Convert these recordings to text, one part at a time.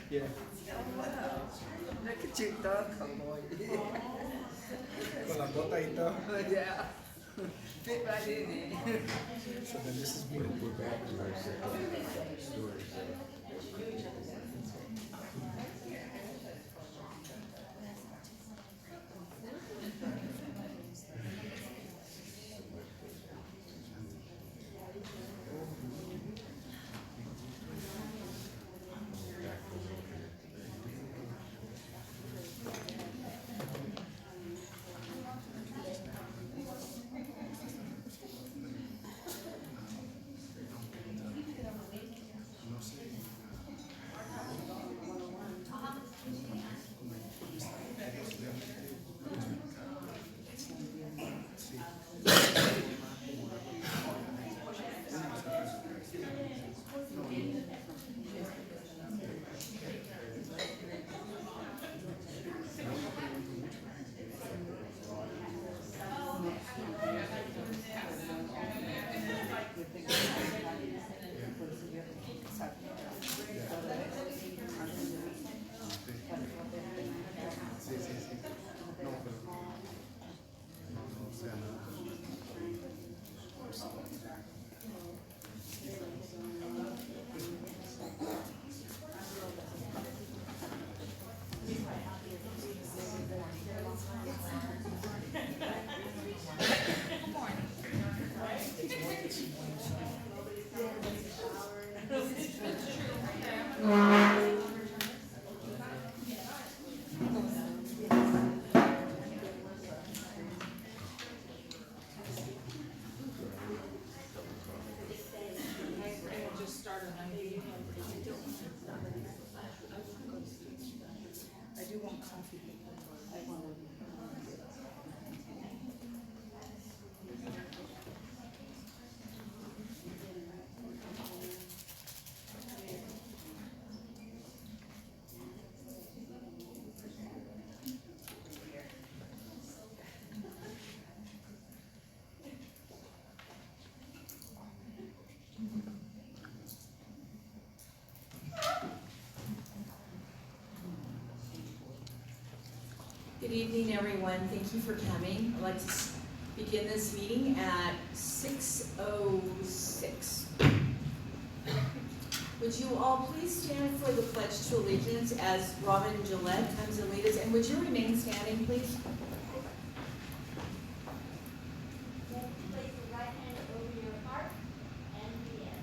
Yeah. Nakachita cowboy. Con la bota y todo. Yeah. Fit right in it. So then this is being put back to our storage. Sí, sí, sí. No, pero no, o sea, nada. I do want coffee. I want Good evening, everyone. Thank you for coming. I'd like to begin this meeting at 6:06. Would you all please stand for the Pledge to Allegiance as Robin Gillette comes and leads us? And would you remain standing, please? Place your right hand over your heart and begin.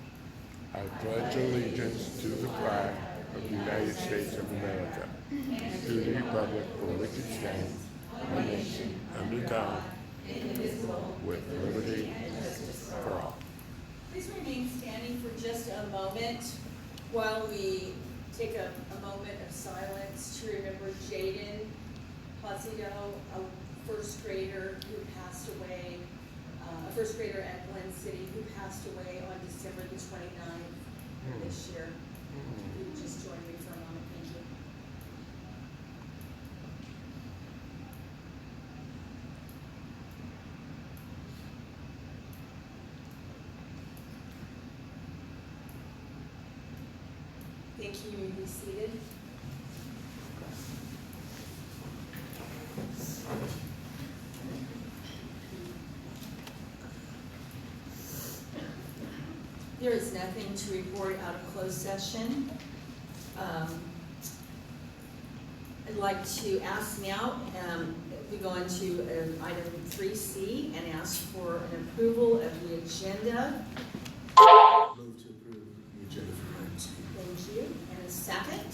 I pledge allegiance to the flag of the United States of America, to the republic for which it stands, one nation, under God, indivisible, with liberty and justice for all. Please remain standing for just a moment while we take a moment of silence to remember Jaden Placido, a first grader who passed away, a first grader at Glen City who passed away on December the 29th of this year. You would just join me for a moment, thank you. Thank you, you may be seated. There is nothing to report out of closed session. I'd like to ask now, we go on to item 3C and ask for an approval of the agenda. Move to approve the agenda for item C. Thank you. And a second?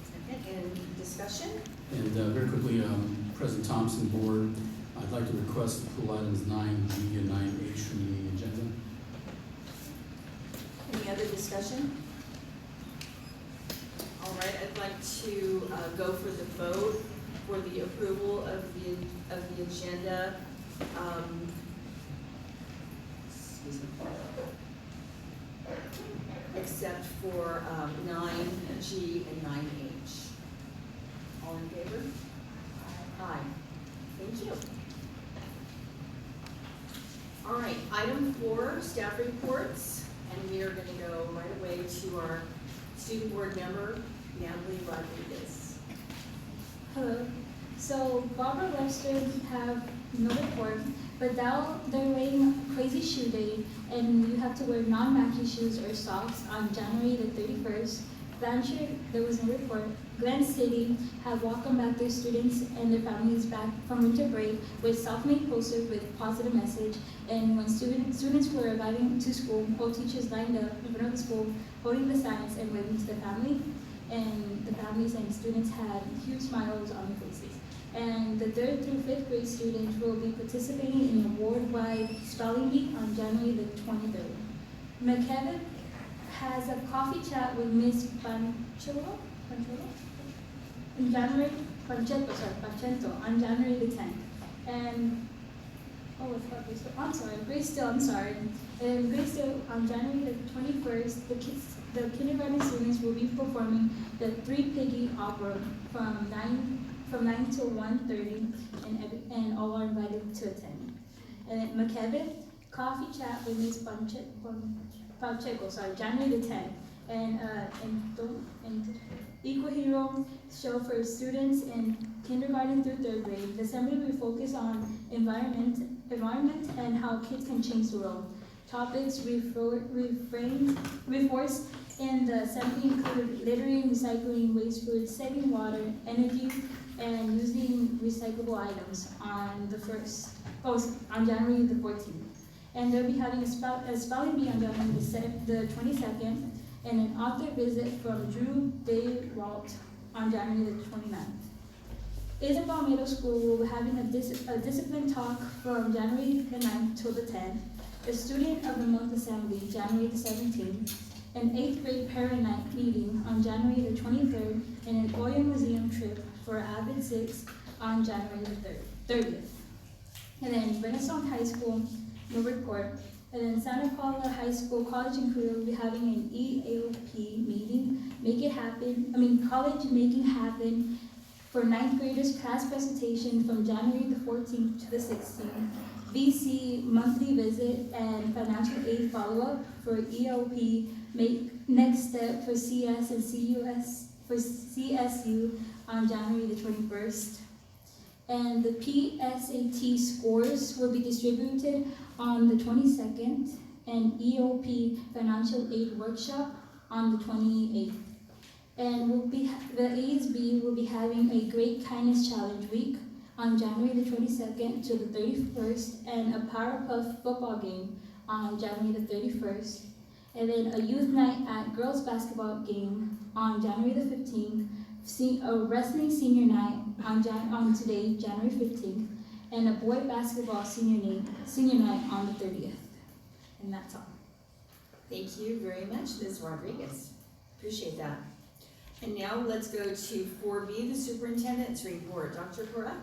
Second. And discussion? And very quickly, President Thompson, Board, I'd like to request to pull items 9G and 9H from the agenda. Any other discussion? All right, I'd like to go for the vote for the approval of the agenda. Excuse me. Except for 9G and 9H. All in favor? Aye. Thank you. All right, item 4, staff reports, and we are going to go right away to our student board member, Natalie Rodriguez. Hello. So Barbara Webster have no report, but now they're wearing Crazy Shoe Day, and you have to wear non-Nike shoes or socks on January the 31st. Blanchard, there was no report. Glen City have welcomed back their students and their families back from winter break with self-made posters with positive message. And when students were arriving to school, all teachers lined up in front of the school, holding the signs and waving to the family. And the families and students had huge smiles on their faces. And the 3rd through 5th grade students will be participating in a ward-wide spelling bee on January the 23rd. McKevin has a coffee chat with Miss Pancholo in January, Pancento on January the 10th. And, oh, I forgot Grace Still, I'm sorry. And Grace Still on January the 21st, the kindergarten students will be performing the Three Piggy opera from 9 till 1:30, and all are invited to attend. And at McKevin, coffee chat with Ms. Pacheco, January the 10th, and Equal Hero show for students in kindergarten through 3rd grade. The assembly will focus on environment and how kids can change the world. Topics reinforced in the assembly include littering, recycling, waste food, saving water, energy, and using recyclable items on on January the 14th. And they'll be having a spelling bee on January the 22nd, and an author visit from Drew Daywalt on January the 29th. Isabel Middle School will be having a discipline talk from January the 9th till the 10th, a Student of the Month Assembly, January the 17th, an 8th grade parent night meeting on January the 23rd, and an Oil Museum trip for Avid 6 on January the 30th. And then Renaissance High School, no report. And then Santa Paula High School College and Career will be having an EAOP meeting, College Making Happen, for 9th graders class presentation from January the 14th to the 16th. VC monthly visit and financial aid follow-up for EOP, next step for CS and CUS for CSU on January the 21st. And the PSAT scores will be distributed on the 22nd, and EOP financial aid workshop on the 28th. And the ASB will be having a Great Kindness Challenge week on January the 22nd to the 31st, and a Powerpuff football game on January the 31st. And then a youth night at girls basketball game on January the 15th, a wrestling senior night on today, January 15th, and a boy basketball senior night on the 30th. And that's all. Thank you very much, Ms. Rodriguez. Appreciate that. And now let's go to 4B, the superintendent's report. Dr. Cora?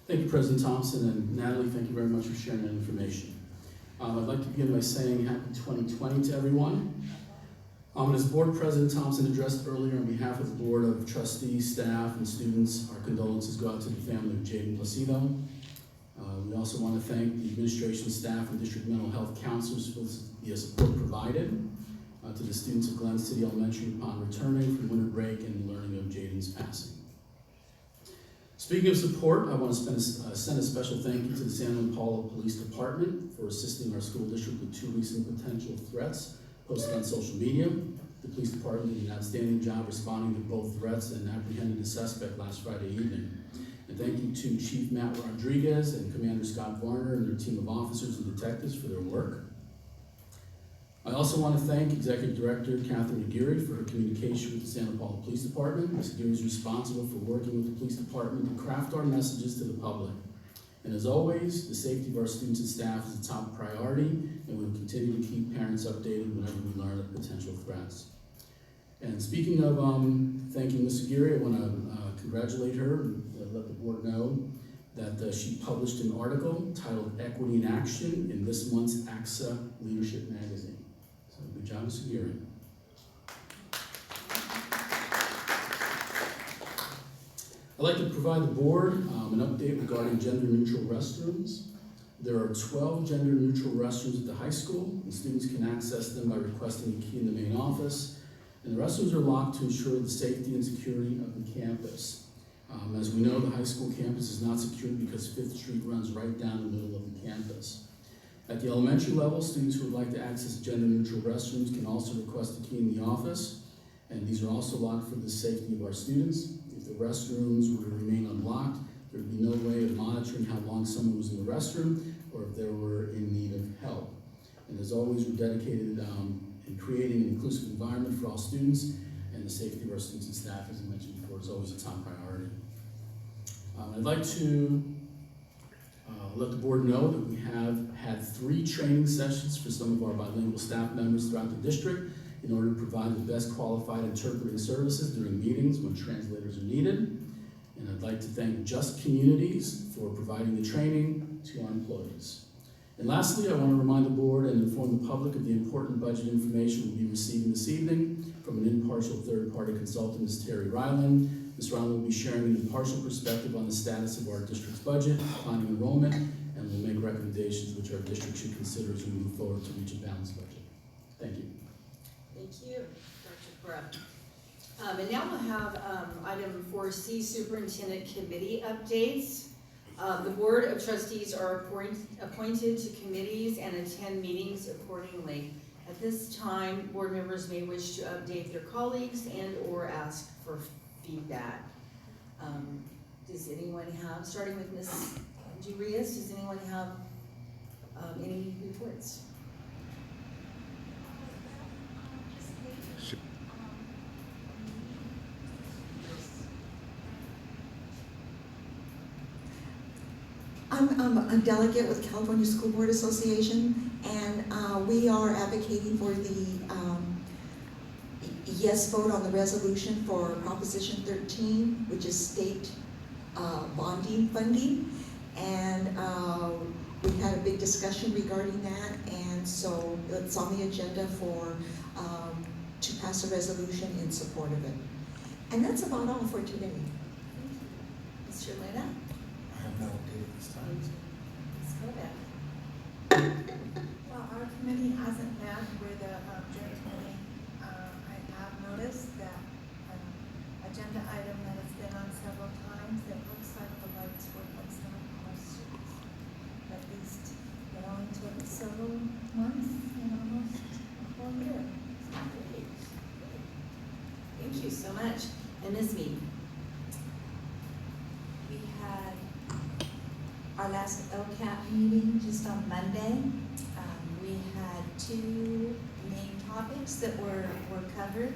Thank you, President Thompson, and Natalie, thank you very much for sharing that information. I'd like to begin by saying happy 2020 to everyone. As Board President Thompson addressed earlier, on behalf of the Board of Trustees, staff, and students, our condolences go out to the family of Jaden Placido. We also want to thank the administration, staff, and district mental health counselors for the support provided to the students of Glen City Elementary upon returning from winter break and learning of Jaden's passing. Speaking of support, I want to send a special thank you to the San Paulo Police Department for assisting our school district with 2 recent potential threats posted on social media. The police department did an outstanding job responding to both threats and apprehended the suspect last Friday evening. And thank you to Chief Matt Rodriguez and Commander Scott Varner and their team of officers and detectives for their work. I also want to thank Executive Director Catherine Aguirre for her communication with the Santa Paula Police Department. Ms. Aguirre is responsible for working with the police department to craft our messages to the public. And as always, the safety of our students and staff is a top priority, and we will continue to keep parents updated whenever we learn of potential threats. And speaking of thanking Ms. Aguirre, I want to congratulate her and let the board know that she published an article titled Equity in Action in this month's AXA Leadership Magazine. So good job, Ms. Aguirre. I'd like to provide the board an update regarding gender-neutral restrooms. There are 12 gender-neutral restrooms at the high school, and students can access them by requesting a key in the main office. And the restrooms are locked to ensure the safety and security of the campus. As we know, the high school campus is not secured because 5th Street runs right down the middle of the campus. At the elementary level, students who would like to access gender-neutral restrooms can also request a key in the office, and these are also locked for the safety of our students. If the restrooms were to remain unlocked, there would be no way of monitoring how long someone was in the restroom or if they were in need of help. And as always, we're dedicated in creating an inclusive environment for all students, and the safety of our students and staff, as I mentioned before, is always a top priority. I'd like to let the board know that we have had 3 training sessions for some of our bilingual staff members throughout the district in order to provide the best qualified interpreting services during meetings when translators are needed. And I'd like to thank Just Communities for providing the training to our employees. And lastly, I want to remind the board and inform the public of the important budget information we'll be receiving this evening from an impartial third-party consultant, Ms. Terry Ryland. Ms. Ryland will be sharing an impartial perspective on the status of our district's budget, declining enrollment, and will make recommendations which our district should consider as we move forward to reach a balanced budget. Thank you. Thank you, Dr. Cora. And now we'll have item 4C, Superintendent Committee updates. The Board of Trustees are appointed to committees and attend meetings accordingly. At this time, board members may wish to update their colleagues and or ask for feedback. Does anyone have, starting with Ms. Jurias, does anyone have any reports? I'm a delegate with California School Board Association, and we are advocating for the yes vote on the resolution for Proposition 13, which is state bonding funding. And we had a big discussion regarding that, and so it's on the agenda for to pass a resolution in support of it. And that's about all for today. Mr. Lena? I have no update at this time. Let's go back. Well, our committee hasn't met with the joint committee. I have noticed that an agenda item that has been on several times, it looks like the lights were placed on our streets. At least it only took several months and almost a whole year. Great. Thank you so much. And Ms. Mead? We had our last LCAP meeting just on Monday. We had 2 main topics that were covered.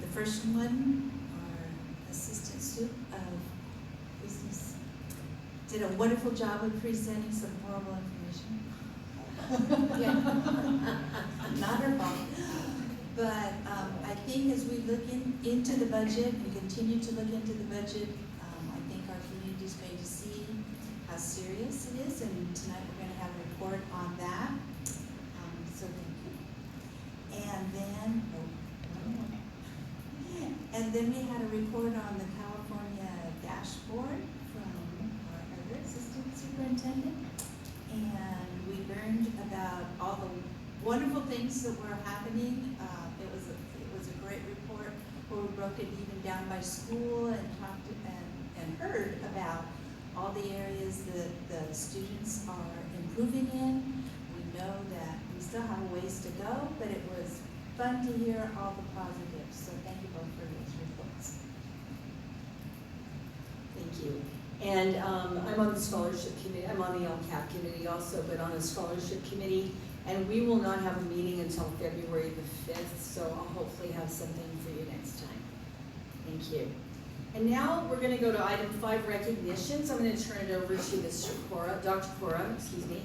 The first one, our assistant soup of business did a wonderful job of presenting some horrible information. Not her fault. But I think as we look into the budget and continue to look into the budget, I think our community is going to see how serious it is, and tonight we're going to have a report on that. So thank you. And then we had a report on the California dashboard from our other assistant superintendent, and we learned about all the wonderful things that were happening. It was a great report where we broke it even down by school and talked and heard about all the areas that the students are improving in. We know that we still have a ways to go, but it was fun to hear all the positives. So thank you both for those reports. Thank you. And I'm on the scholarship committee. I'm on the LCAP committee also, but on the scholarship committee. And we will not have a meeting until February the 5th, so I'll hopefully have something for you next time. Thank you. And now we're going to go to item 5, recognitions. I'm going to turn it over to Mr. Cora, Dr. Cora, excuse me.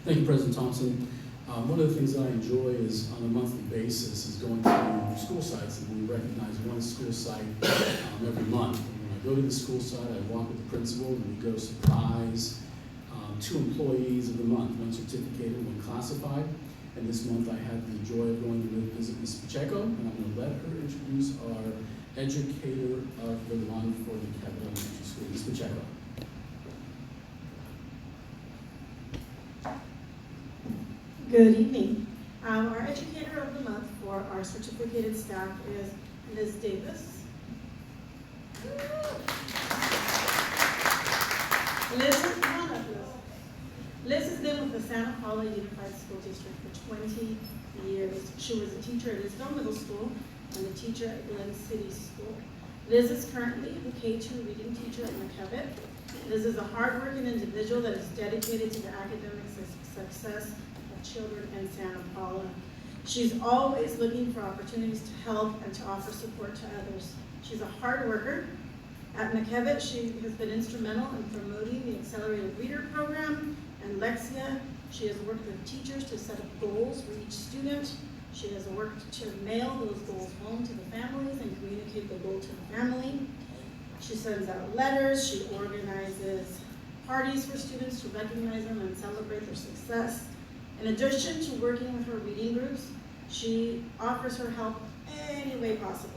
Thank you, President Thompson. One of the things that I enjoy is on a monthly basis is going to school sites, and we recognize one school site every month. And when I go to the school site, I walk with the principal, and we go surprise 2 employees of the month, one certificated, one classified. And this month I had the joy of going to visit Ms. Pacheco, and I'm going to let her introduce our educator of the month for the Cabot Elementary School, Ms. Pacheco. Good evening. Our educator of the month for our certificated staff is Liz Davis. Come on up, Liz. Liz has been with the Santa Paula Unified School District for 20 years. She was a teacher at Isabel Middle School and a teacher at Glen City School. Liz is currently the K-2 reading teacher at McKevitt. Liz is a hardworking individual that is dedicated to the academic success of children in Santa Paula. She's always looking for opportunities to help and to offer support to others. She's a hard worker. At McKevitt, she has been instrumental in promoting the Accelerated Reader Program and Lexia. She has worked with teachers to set up goals for each student. She has worked to mail those goals home to the families and communicate the goal to the family. She sends out letters. She organizes parties for students to recognize them and celebrate their success. In addition to working with her reading groups, she offers her help any way possible.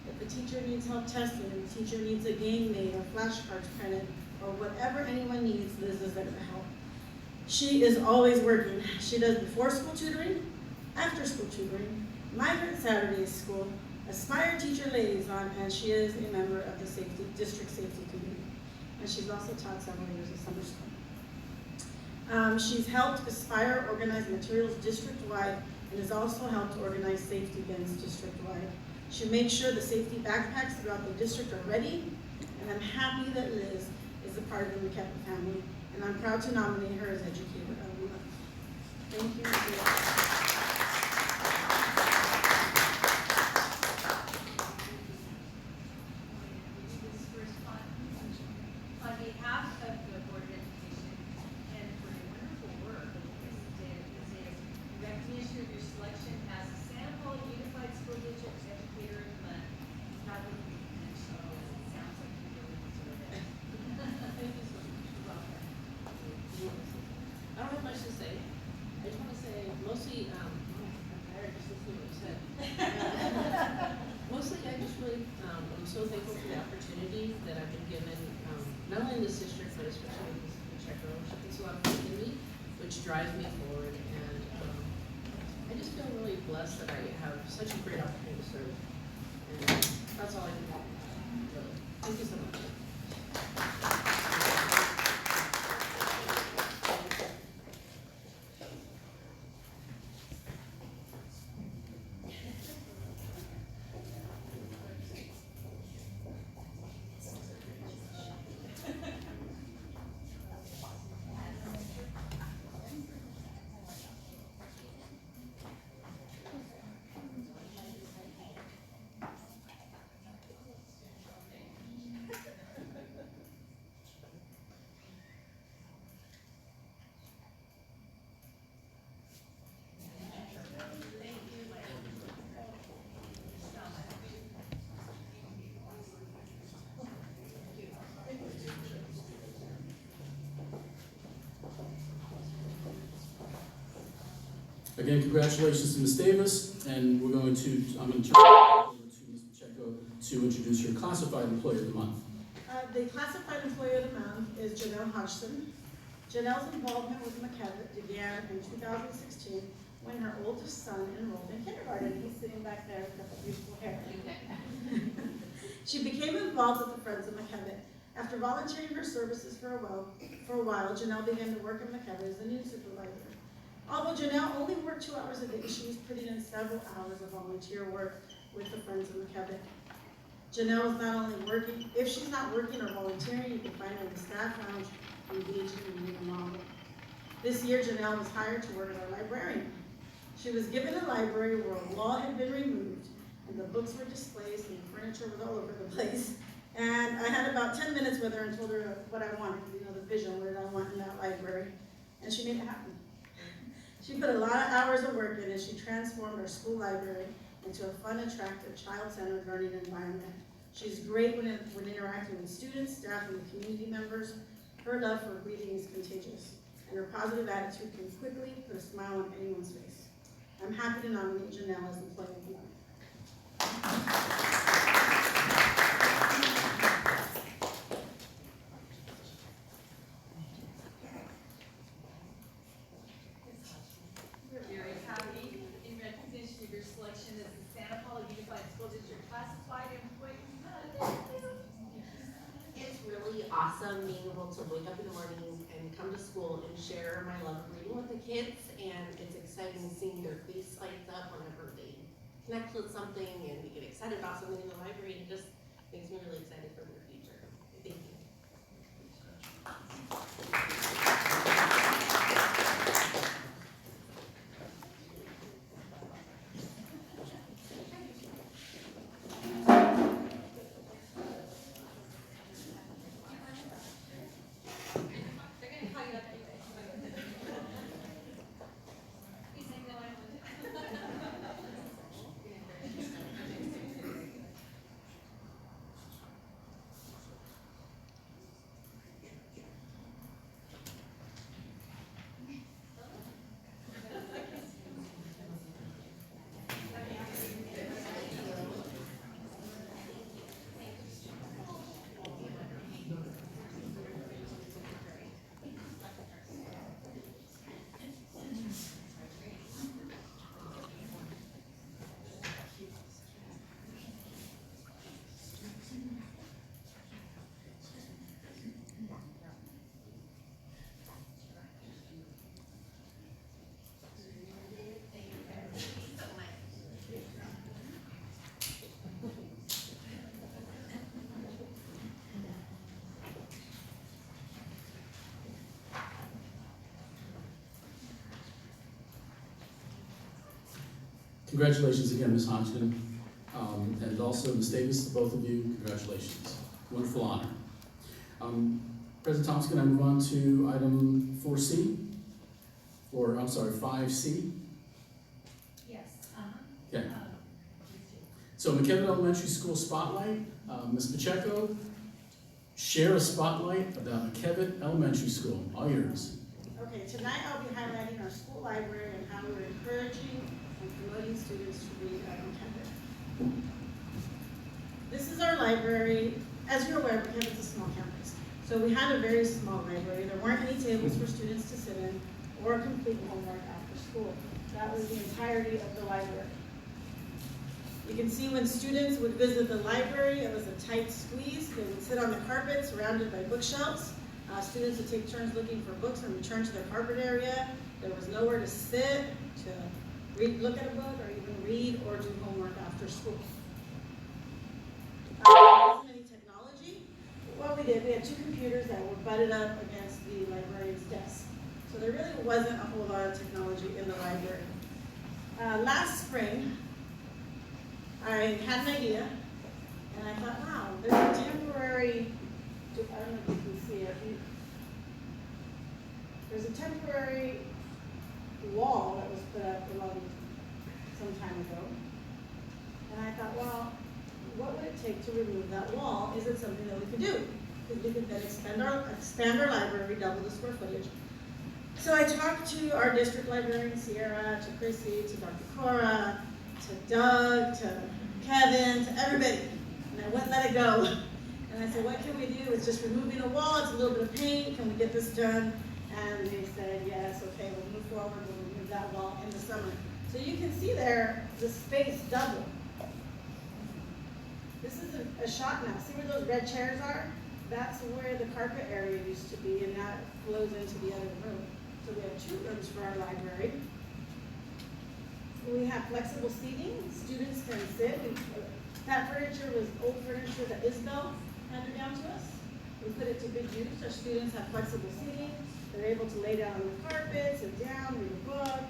If the teacher needs help testing, if the teacher needs a game made or flashcards printed, or whatever anyone needs, Liz is there to help. She is always working. She does before school tutoring, after school tutoring, migrant Saturday school, Aspire Teacher Liaison, and she is a member of the District Safety Committee. And she's also taught several years of summer school. She's helped Aspire organize materials district-wide and has also helped organize safety bins district-wide. She makes sure the safety backpacks throughout the district are ready, and I'm happy that Liz is a part of the McKevitt family, and I'm proud to nominate her as Educator of the Month. Thank you. On behalf of the Board of Education and for your wonderful work, this is recognition of your selection as the Santa Paula Unified School District Educator of the Month. Proud of you, and so it sounds like you really deserve it. Thank you so much. You're welcome. I don't have much to say. I just want to say mostly, I'm tired just listening to what you said. Mostly, I just really, I'm so thankful for the opportunity that I've been given, not only in this district, but especially with the Checker. She puts a lot of faith in me, which drives me forward. And I just feel really blessed that I have such a great opportunity to serve. And that's all I can do, really. Thank you so much. Again, congratulations to Ms. Davis, and I'm going to turn it over to Ms. Pacheco to introduce your classified employee of the month. The classified employee of the month is Janelle Hodgson. Janelle's involvement with McKevitt began in 2016 when her oldest son enrolled in kindergarten. He's sitting back there with that beautiful hair. She became involved with the Friends of McKevitt. After volunteering her services for a while, Janelle began to work at McKevitt as a news supervisor. Although Janelle only worked 2 hours a day, she was putting in several hours of volunteer work with the Friends of McKevitt. Janelle is not only working, if she's not working or volunteering, you can find her in the staff lounge engaging in reading a novel. This year, Janelle was hired to work as a librarian. She was given a library where a wall had been removed, and the books were displaced, and the furniture was all over the place. And I had about 10 minutes with her and told her what I wanted, the vision, what did I want in that library, and she made it happen. She put a lot of hours of work in, and she transformed our school library into a fun, attractive, child-centered learning environment. She's great when interacting with students, staff, and the community members. Her love for reading is contagious, and her positive attitude can quickly put a smile on anyone's face. I'm happy to nominate Janelle as Employee of the Month. We're very happy awesome being able to wake up in the morning and come to school and share my love of reading with the kids. And it's exciting seeing their face lights up whenever they connect with something and they get excited about something in the library. It just makes me really excited for their future. Thank you. Congratulations again, Ms. Hodgkin, and also Ms. Davis, to both of you, congratulations. Wonderful honor. President Thomas, can I move on to item 4C? Or, I'm sorry, 5C? Yes. Okay. So McKevitt Elementary School Spotlight, Ms. Pacheco, share a spotlight about McKevitt Elementary School. All yours. Okay, tonight I'll be highlighting our school library and how we're encouraging and promoting students to read at McKevitt. This is our library. As you're aware, McKevitt's a small campus. So we had a very small library. There weren't any tables for students to sit in or complete homework after school. That was the entirety of the library. You can see when students would visit the library, it was a tight squeeze. They would sit on the carpet surrounded by bookshelves. Students would take turns looking for books and return to their carpet area. There was nowhere to sit, to read, look at a book, or even read or do homework after school. There wasn't any technology. What we did, we had two computers that were butted up against the librarian's desk. So there really wasn't a whole lot of technology in the library. Last spring, I had an idea, and I thought, wow, there's a temporary, I don't know if you can see it. There's a temporary wall that was put up some time ago. And I thought, well, what would it take to remove that wall? Is it something that we could do? Because we could then expand our library, double the square footage. So I talked to our district librarian, Sierra, to Chrissy, to Dr. Cora, to Doug, to Kevin, to everybody. And I wouldn't let it go. And I said, what can we do? It's just removing a wall, it's a little bit of paint, can we get this done? And they said, yes, okay, we'll move forward, we'll remove that wall in the summer. So you can see there, the space double. This is a shot now. See where those red chairs are? That's where the carpet area used to be, and that flows into the other room. So we have two rooms for our library. We have flexible seating. Students can sit. That furniture was old furniture that Isabel handed down to us. We put it to good use. Our students have flexible seating. They're able to lay down on the carpet, sit down, read a book.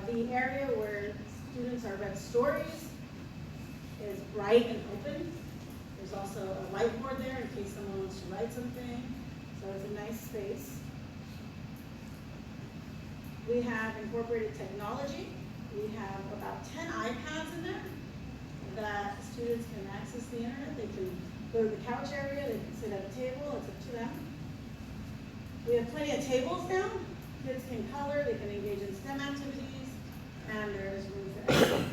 The area where students are read stories is bright and open. There's also a whiteboard there in case someone wants to write something. So it's a nice space. We have incorporated technology. We have about 10 iPads in there that students can access the internet. They can go to the couch area, they can sit at a table, it's up to them. We have plenty of tables now. Kids can color, they can engage in STEM activities, and there is room for everything.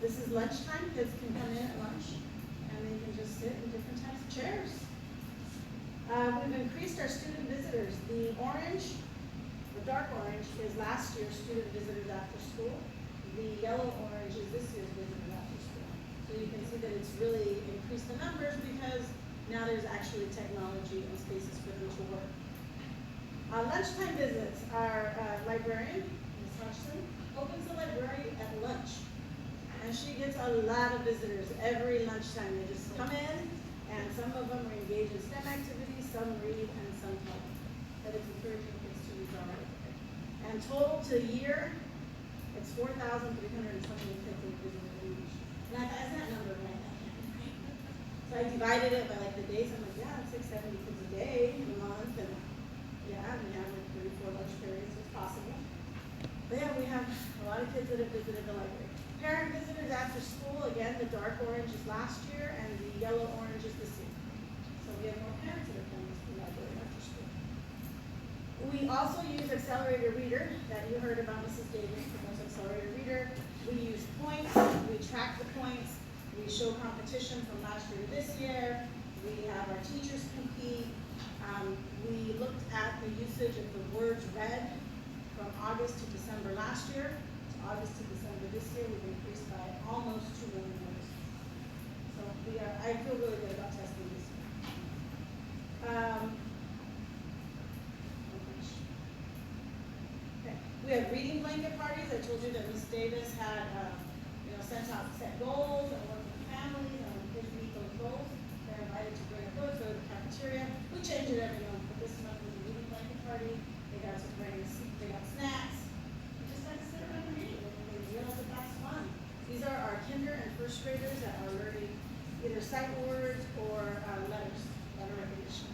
This is lunchtime. Kids can come in at lunch, and they can just sit in different types of chairs. We've increased our student visitors. The orange, the dark orange, is last year's student visitors after school. The yellow orange is this year's visitors after school. So So you can see that it's really increased the numbers because now there's actually technology and spaces for them to work. Lunchtime visits, our librarian, Ms. Hodgson, opens the library at lunch. And she gets a lot of visitors every lunchtime. They just come in, and some of them are engaged in STEM activities, some read, and some help. But it's encouraging kids to read our library. And total to the year, it's 4,320 kids that visited each. And that's that number right now. So I divided it by like the days. I'm like, yeah, it's 670 kids a day, a month, and yeah, we have like 34 lunch periods. It's possible. But yeah, we have a lot of kids that have visited the library. Parent visitors after school, again, the dark orange is last year and the yellow orange is this year. So we have more parents that are coming to the library after school. We also use Accelerator Reader that you heard about Mrs. Davis, promotes Accelerator Reader. We use points, we track the points, we show competition from last year to this year. We have our teachers compete. We looked at the usage of the words read from August to December last year. August to December this year, we've increased by almost 2 million words. So I feel really good about testing this year. Okay. We have reading blanket parties. I told you that Ms. Davis had sent out set goals and worked with families and when kids meet those goals, they're invited to bring a book, go to the cafeteria. We change it every month, but this month was a reading blanket party. They got to bring snacks. These are our kinder and first graders that are learning either sight words or letters, letter recognition.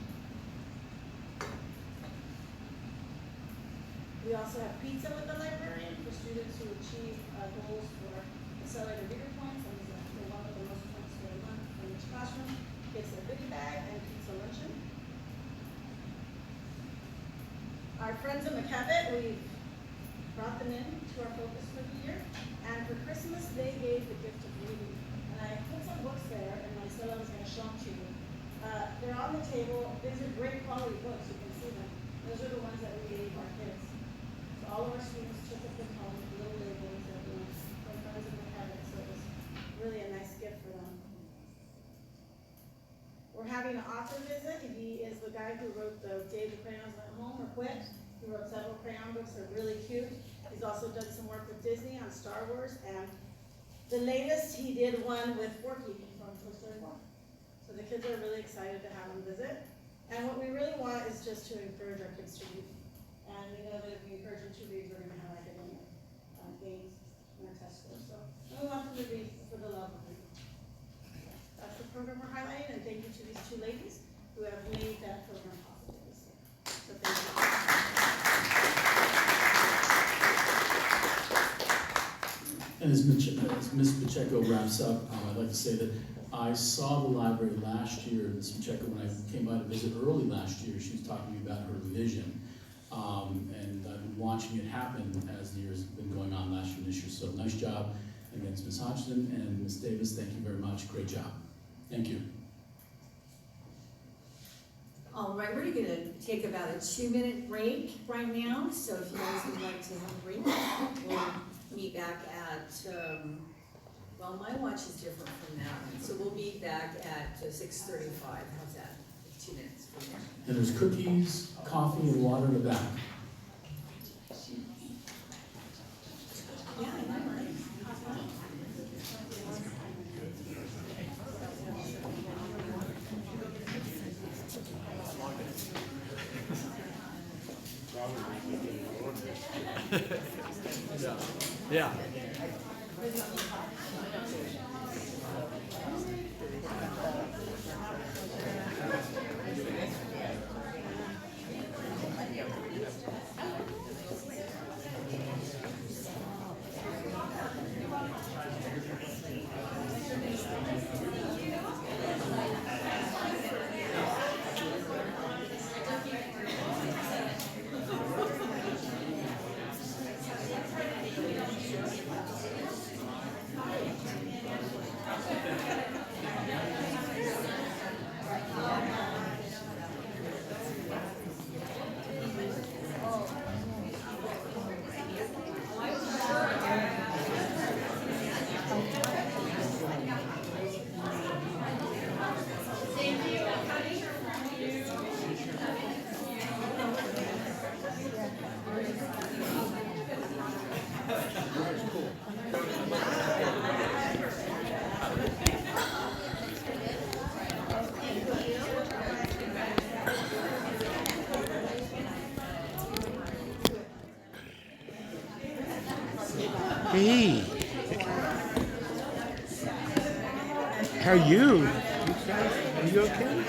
We also have pizza with the librarian for students who achieve goals for accelerated reader points, and is the one with the most points for the month from each classroom. Gets a goodie bag and pizza luncheon. Our friends in McCavitt, we've brought them in to our focus for the year. And for Christmas, they gave the gift of reading. And I put some books there, and I said I was going to show them to you. They're on the table. These are great quality books. You can see them. Those are the ones that we gave our kids. So all of our students took up them home with little labels that from friends in the habit. So it was really a nice gift for them. We're having an author visit. He is the guy who wrote the Day the Crayons Went Home or Quit. He wrote several crayon books. They're really cute. He's also done some work with Disney on Star Wars, and the latest he did one with Forky from Toy Story 4. So the kids are really excited to have him visit. And what we really want is just to encourage our kids to read. And we know that if we encourage them to read, we're going to have academic gains in our test scores. So we want them to read for the love of reading. That's the program we're highlighting, and thank you to these two ladies who have made that program possible this year. So thank you. And as Ms. Pacheco wraps up, I'd like to say that I saw the library last year, Ms. Pacheco, when I came by to visit early last year. She was talking to me about her vision. And I've been watching it happen as the years have been going on last year and this year. So nice job against Ms. Hodgson and Ms. Davis. Thank you very much. Great job. Thank you. All right, we're going to take about a 2-minute break right now. So if you guys would like to have a break, we'll meet back at, well, my watch is different from that one. So we'll meet back at 6:35. How's that? 2 minutes from there. And there's cookies, coffee, and water in the back. Yeah, I know. Yeah. How are you? Are you okay?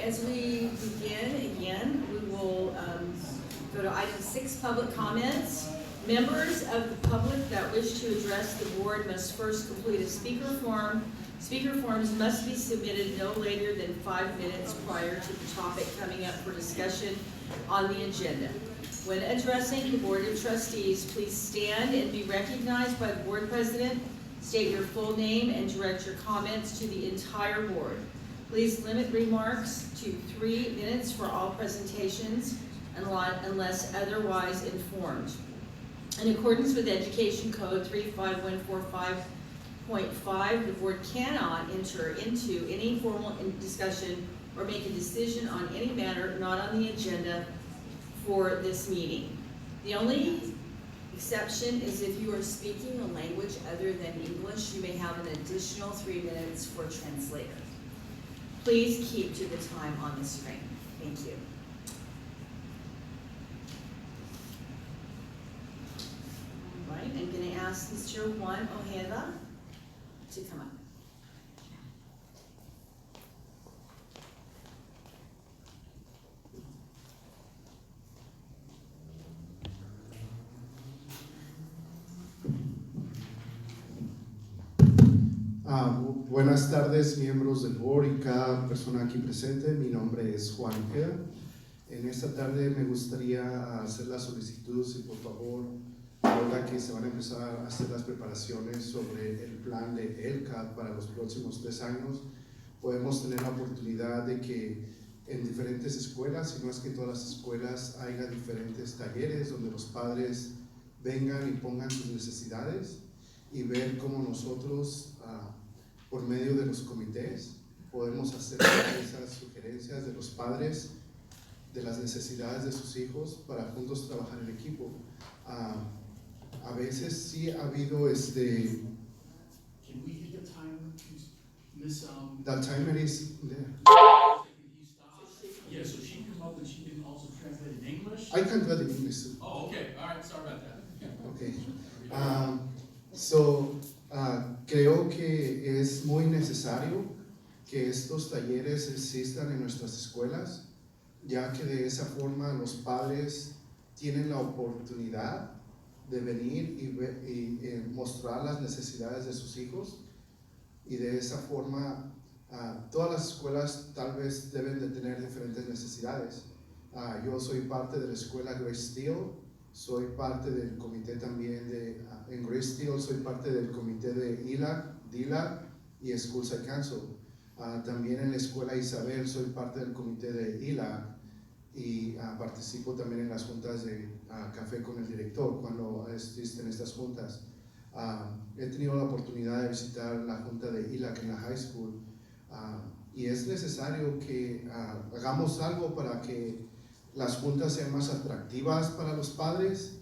As we begin again, we will go to item 6, public comments. Members of the public that wish to address the board must first complete a speaker form. Speaker forms must be submitted no later than 5 minutes prior to the topic coming up for discussion on the agenda. When addressing the Board of Trustees, please stand and be recognized by the board president. State your full name and direct your comments to the entire board. Please limit remarks to 3 minutes for all presentations unless otherwise informed. In accordance with Education Code 35145.5, the board cannot enter into any formal discussion or make a decision on any matter not on the agenda for this meeting. The only exception is if you are speaking a language other than English, you may have an additional 3 minutes for a translator. Please keep to the time on the screen. Thank you. All right, I'm going to ask Mr. Juan Ojeda to come up. Buenas tardes, miembros del board y cada persona aquí presente. Mi nombre es Juan Ojeda. En esta tarde me gustaría hacer la solicitud, si por favor, ahora que se van a empezar a hacer las preparaciones sobre el plan de ELCAP para los próximos 3 años, podemos tener la oportunidad de que en diferentes escuelas, si no es que en todas las escuelas, haya diferentes talleres donde los padres vengan y pongan sus necesidades y ver cómo nosotros, por medio de los comités, podemos hacer esas sugerencias de los padres, de las necesidades de sus hijos, para juntos trabajar en equipo. A veces sí ha habido Can we get the timer, please? Miss, the timer is there. Yeah, so she can come up and she can also translate in English? I can do it in English too. Oh, okay, all right, sorry about that. Okay. Creo que es muy necesario que estos talleres existan en nuestras escuelas, ya que de esa forma los padres tienen la oportunidad de venir y mostrar las necesidades de sus hijos, y de esa forma todas las escuelas tal vez deben de tener diferentes necesidades. Yo soy parte de la escuela Grace Steele, soy parte del comité también en Grace Steele, soy parte del comité de ILAC, DILAC y Schools I Council. También en la escuela Isabel soy parte del comité de ILAC y participo también en las juntas de café con el director cuando existen estas juntas. He tenido la oportunidad de visitar la junta de ILAC en la high school y es necesario que hagamos algo para que las juntas sean más atractivas para los padres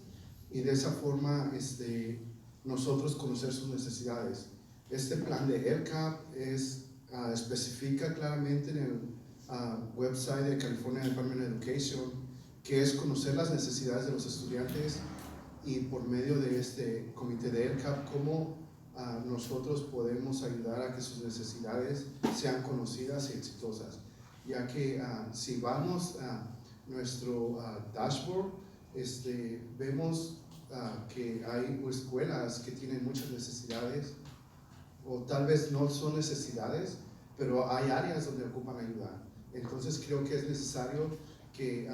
y de esa forma nosotros conocer sus necesidades. Este plan de ELCAP especifica claramente en el website de California Department of Education que es conocer las necesidades de los estudiantes y por medio de este comité de ELCAP cómo nosotros podemos ayudar a que sus necesidades sean conocidas y exitosas, ya que si vamos a nuestro dashboard vemos que hay escuelas que tienen muchas necesidades o tal vez no son necesidades, pero hay áreas donde ocupan ayuda. Entonces creo que es necesario que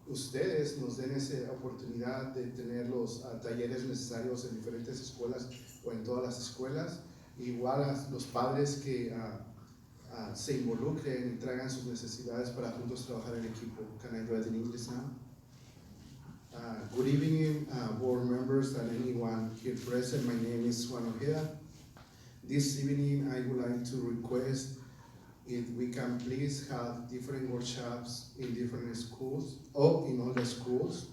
ustedes nos den esa oportunidad de tener los talleres necesarios en diferentes escuelas o en todas las escuelas, igual a los padres que se involucren y traigan sus necesidades para juntos trabajar en equipo. Can I do it in English now? Good evening, board members and anyone here present. My name is Juan Ojeda. This evening I would like to request if we can please have different workshops in different schools or in all the schools.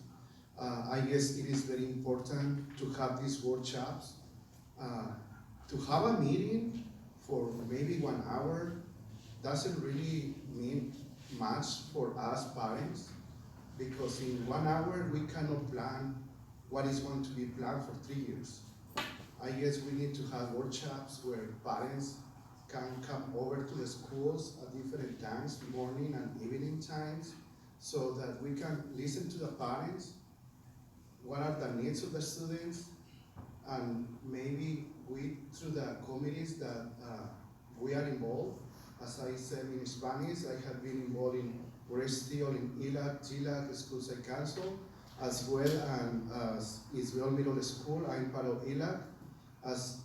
I guess it is very important to have these workshops, to have a meeting for maybe 1 hour doesn't really mean much for us parents, because in 1 hour we cannot plan what is going to be planned for 3 years. I guess we need to have workshops where parents can come over to the schools at different times, morning and evening times, so that we can listen to the parents what are the needs of the students, and maybe we, through the committees that we are involved, as I said in Spanish, I have been involved in Trustee in ILAC, GLAC, School Site Council, as well as Israel Middle School. I'm part of ILAC, as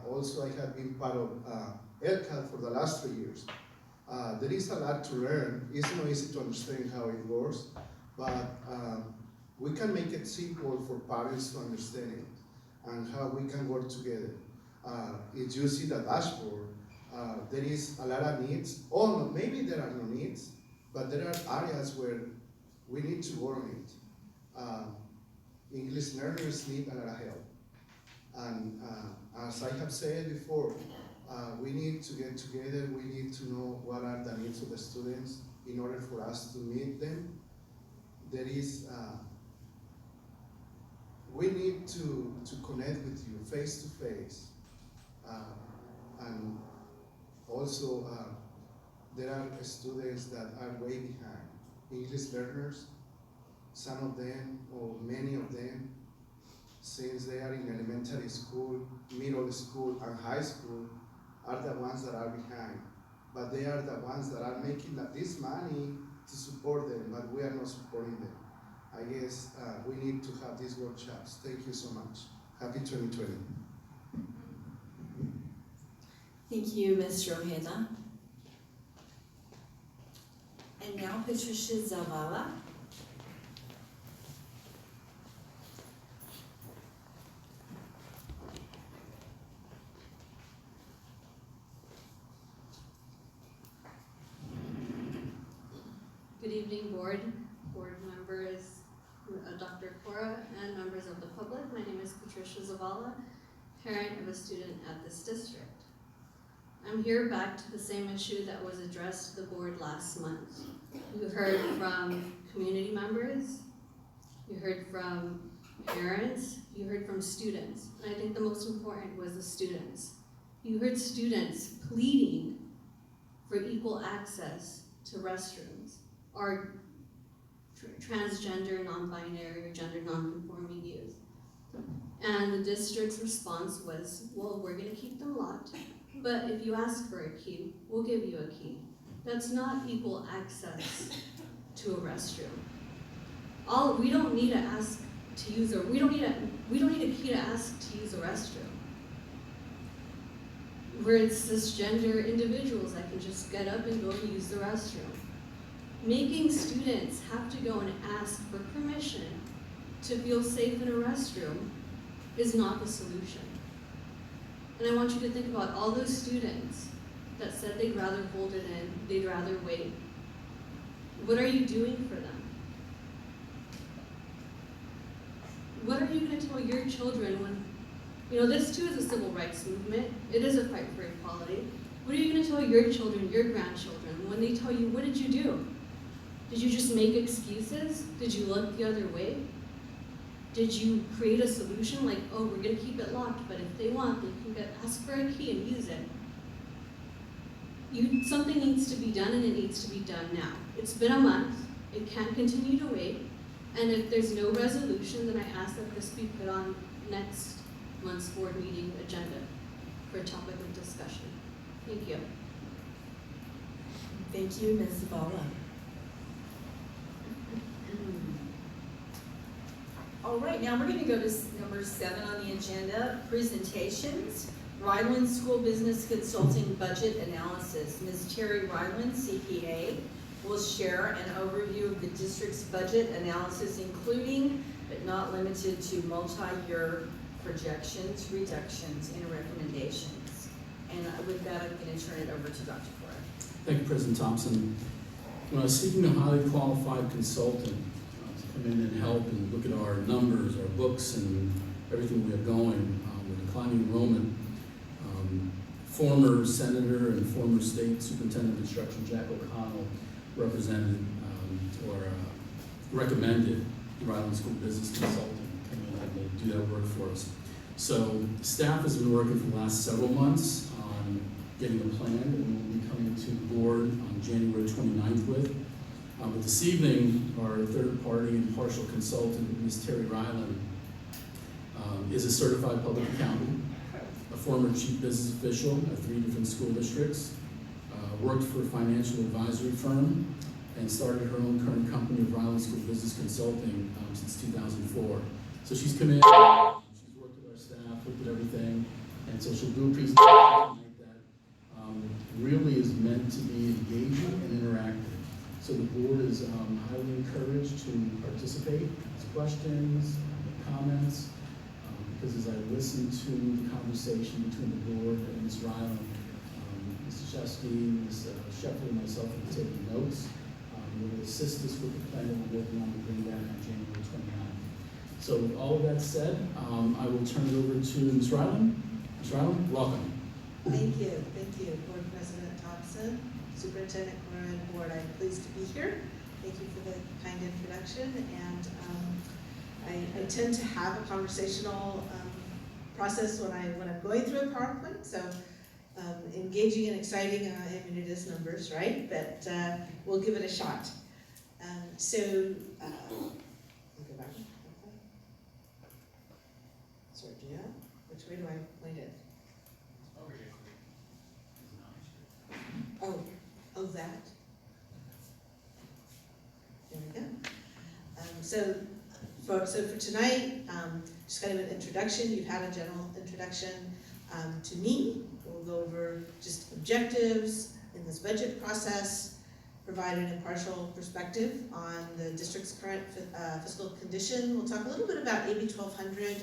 also I have been part of ELCAT for the last 3 years. There is a lot to learn. It's not easy to understand how it works, but we can make it simple for parents to understand it and how we can work together. If you see the dashboard, there is a lot of needs. Oh, no, maybe there are no needs, but there are areas where we need to work on it. English learners need a lot of help. And as I have said before, we need to get together, we need to know what are the needs of the students in order for us to meet them. There is, we need to connect with you face to face. And also, there are students that are way behind. English learners, some of them, or many of them, since they are in elementary school, middle school, and high school, are the ones that are behind. But they are the ones that are making this money to support them, but we are not supporting them. I guess we need to have these workshops. Thank you so much. Happy 2020. Thank you, Ms. Rojeda. And now Patricia Zavala. Good evening, board members, Dr. Cora, and members of the public. My name is Patricia Zavala, parent of a student at this district. I'm here back to the same issue that was addressed to the board last month. You heard from community members, you heard from parents, you heard from students, and I think the most important was the students. You heard students pleading for equal access to restrooms, or transgender, non-binary, or gender non-conforming youth. And the district's response was, well, we're gonna keep them locked, but if you ask for a key, we'll give you a key. That's not equal access to a restroom. We don't need to ask to use a, we don't need a key to ask to use a restroom. Where it's cisgender individuals that can just get up and go and use the restroom. Making students have to go and ask for permission to feel safe in a restroom is not the solution. And I want you to think about all those students that said they'd rather hold it in, they'd rather wait. What are you doing for them? What are you going to tell your children when, this too is a civil rights movement. It is a fight for equality. What are you going to tell your children, your grandchildren, when they tell you, what did you do? Did you just make excuses? Did you look the other way? Did you create a solution like, oh, we're going to keep it locked, but if they want, they can ask for a key and use it? Something needs to be done, and it needs to be done now. It's been a month. It can't continue to wait. And if there's no resolution, then I ask that this be put on next month's board meeting agenda for a topic of discussion. Thank you. Thank you, Ms. Zavala. All right, now we're going to go to number 7 on the agenda, presentations. Ryland School Business Consulting Budget Analysis. Ms. Terry Ryland, CPA, will share an overview of the district's budget analysis, including but not limited to multi-year projections, reductions, and recommendations. And with that, I'm going to turn it over to Dr. Cora. Thank you, President Thompson. When I was seeking a highly qualified consultant to come in and help and look at our numbers, our books, and everything we have going with declining enrollment, former Senator and former State Superintendent of Instruction Jack O'Connell recommended the Ryland School Business Consultant come in and do that work for us. So staff has been working for the last several months on getting a plan that we will be coming to the board on January 29th with. But this evening, our third-party impartial consultant, Ms. Terry Ryland, is a certified public accountant, a former chief business official at 3 different school districts, worked for a financial advisory firm, and started her own current company of Ryland School Business Consulting since 2004. So she's come in, she's worked with our staff, looked at everything, and so she'll do a presentation tonight that really is meant to be engaging and interactive. So the board is highly encouraged to participate, ask questions, make comments, because as I listened to the conversation between the board and Ms. Ryland, Mr. Chesky, Ms. Sheffield, and myself will be taking notes. They will assist us with the plan that we're working on to bring that on January 29th. So with all of that said, I will turn it over to Ms. Ryland. Ms. Ryland, welcome. Thank you, Board President Thompson, Superintendent Cora, and Board. I'm pleased to be here. Thank you for the kind introduction. And I tend to have a conversational process when I'm going through a PowerPoint. So engaging and exciting. I mean, it is numbers, right? But we'll give it a shot. Let me go back. Sorry, Gia. Which way do I point it? Oh, that. There we go. So for tonight, just kind of an introduction. You've had a general introduction to me. We'll go over just objectives in this budget process, provide an impartial perspective on the district's current fiscal condition. We'll talk a little bit about AB 1200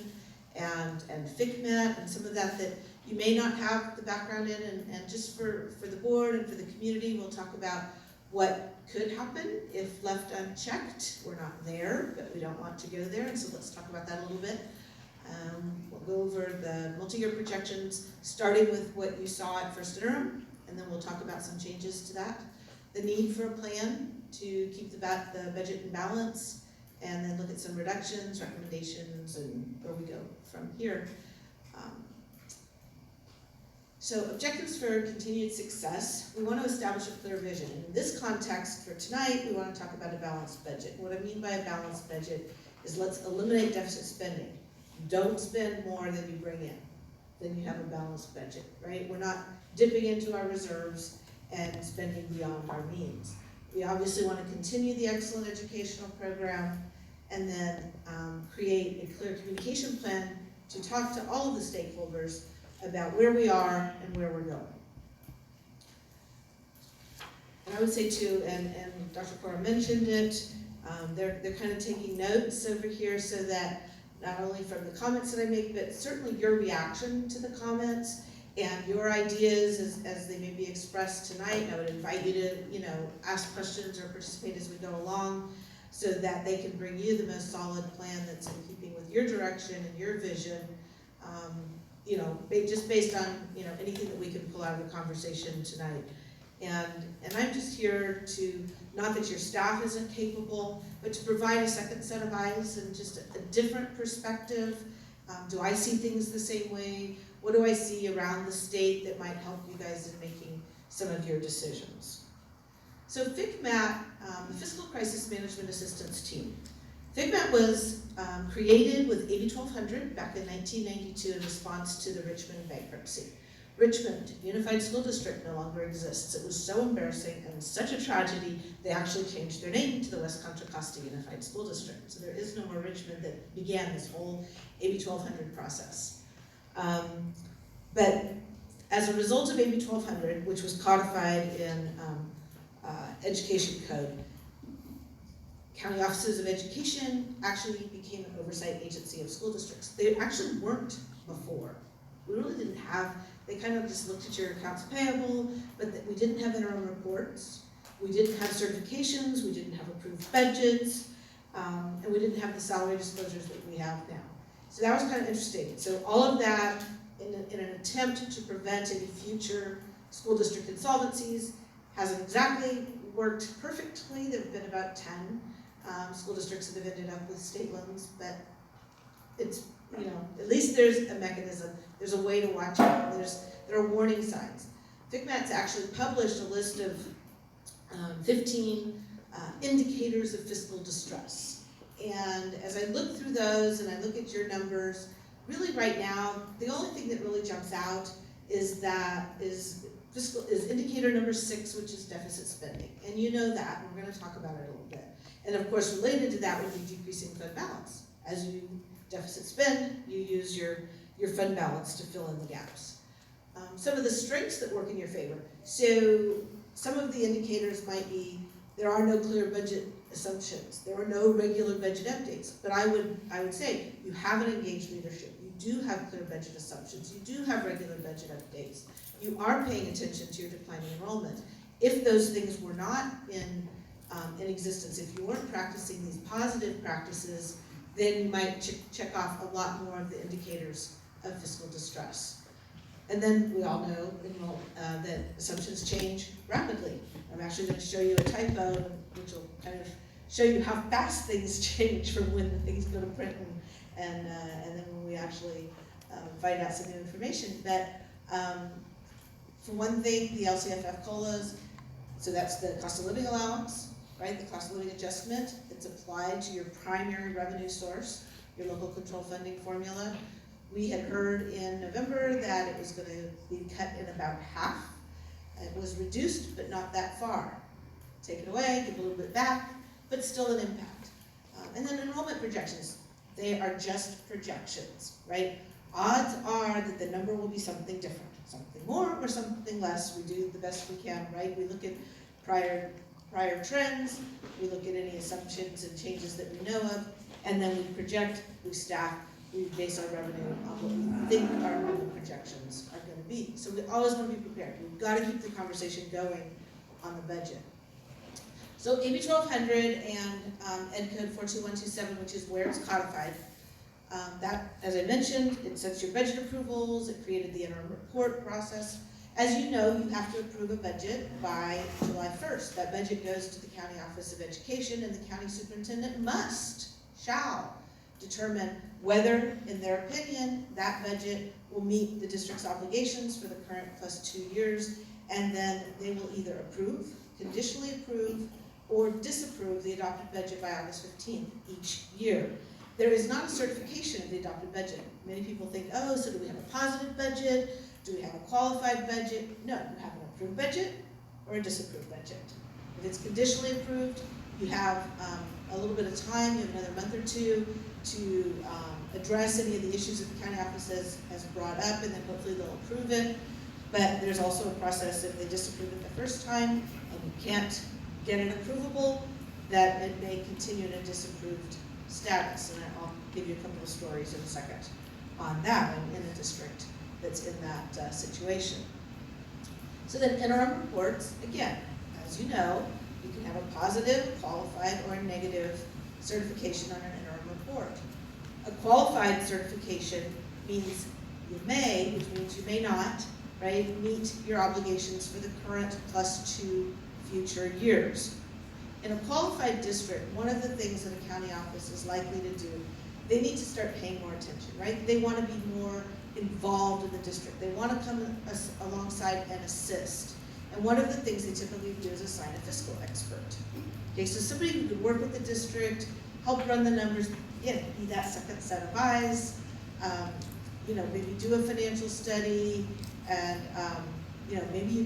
and FCMAT and some of that you may not have the background in, and just for the board and for the community, we'll talk about what could happen if left unchecked. We're not there, but we don't want to go there, and so let's talk about that a little bit. We'll go over the multi-year projections, starting with what you saw at first interim, and then we'll talk about some changes to that. The need for a plan to keep the budget in balance, and then look at some reductions, recommendations, and where we go from here. So objectives for continued success, we want to establish a clear vision. In this context for tonight, we want to talk about a balanced budget. What I mean by a balanced budget is let's eliminate deficit spending. Don't spend more than you bring in. Then you have a balanced budget, right? We're not dipping into our reserves and spending beyond our means. We obviously want to continue the excellent educational program and then create a clear communication plan to talk to all of the stakeholders about where we are and where we're going. And I would say too, and Dr. Cora mentioned it, they're kind of taking notes over here so that not only from the comments that I make, but certainly your reaction to the comments and your ideas as they may be expressed tonight. I would invite you to, ask questions or participate as we go along so that they can bring you the most solid plan that's in keeping with your direction and your vision. Just based on, anything that we can pull out of the conversation tonight. And I'm just here to, not that your staff isn't capable, but to provide a second set of eyes and just a different perspective. Do I see things the same way? What do I see around the state that might help you guys in making some of your decisions? So FCMAT, the Fiscal Crisis Management Assistance Team. FCMAT was created with AB 1200 back in 1992 in response to the Richmond bankruptcy. Richmond Unified School District no longer exists. It was so embarrassing and such a tragedy, they actually changed their name to the West Contra Costa Unified School District. So there is no more Richmond that began this whole AB 1200 process. But as a result of AB 1200, which was codified in Education Code, County Offices of Education actually became an oversight agency of school districts. They actually weren't before. We really didn't have, they kind of just looked at your accounts payable, but we didn't have interim reports. We didn't have certifications, we didn't have approved budgets, and we didn't have the salary disclosures that we have now. So that was kind of interesting. So all of that in an attempt to prevent any future school district insolvencies hasn't exactly worked perfectly. There have been about 10 school districts that have ended up with state loans, but it's, at least there's a mechanism, there's a way to watch out, there are warning signs. FCMAT's actually published a list of 15 indicators of fiscal distress. And as I look through those and I look at your numbers, really right now, the only thing that really jumps out is indicator number 6, which is deficit spending. And you know that, and we're gonna talk about it a little bit. And of course, related to that would be decreasing fund balance. As you deficit spend, you use your fund balance to fill in the gaps. Some of the strengths that work in your favor. So some of the indicators might be, there are no clear budget assumptions. There are no regular budget updates. But I would say, you have an engaged leadership. You do have clear budget assumptions. You do have regular budget updates. You are paying attention to your declining enrollment. If those things were not in existence, if you weren't practicing these positive practices, then you might check off a lot more of the indicators of fiscal distress. And then we all know that assumptions change rapidly. I'm actually going to show you a typo, which will kind of show you how fast things change from when things go to print and then when we actually find out some new information. But for one thing, the LCFF COLAs, so that's the cost of living allowance, right? The cost of living adjustment, it's applied to your primary revenue source, your local control funding formula. We had heard in November that it was going to be cut in about half. It was reduced, but not that far. Take it away, give a little bit back, but still an impact. And then enrollment projections, they are just projections, right? Odds are that the number will be something different, something more or something less. We do the best we can, right? We look at prior trends, we look at any assumptions and changes that we know of, and then we project, we staff, we base our revenue on what we think our enrollment projections are going to be. So we always want to be prepared. We've got to keep the conversation going on the budget. So AB 1200 and Ed Code 42127, which is where it's codified, that, as I mentioned, it sets your budget approvals, it created the interim report process. As you know, you have to approve a budget by July 1st. That budget goes to the County Office of Education, and the county superintendent shall determine whether, in their opinion, that budget will meet the district's obligations for the current plus 2 years, and then they will either approve, conditionally approve, or disapprove the adopted budget by August 15th each year. There is not a certification of the adopted budget. Many people think, oh, so do we have a positive budget? Do we have a qualified budget? No, you have an approved budget or a disapproved budget. If it's conditionally approved, you have a little bit of time, you have another month or two to address any of the issues that the county office has brought up, and then hopefully they'll approve it. But there's also a process if they disapprove it the first time and you can't get it approvable, that it may continue in a disapproved status. And I'll give you a couple of stories in a second on that one in a district that's in that situation. So then interim reports, again, as you know, you can have a positive, qualified, or a negative certification on an interim report. A qualified certification means you may, which means you may not, right, meet your obligations for the current plus 2 future years. In a qualified district, one of the things that a county office is likely to do, they need to start paying more attention, right? They want to be more involved in the district. They want to come alongside and assist. And one of the things they typically do is assign a fiscal expert. Okay, so somebody who could work with the district, help run the numbers, again, be that second set of eyes, maybe do a financial study, and maybe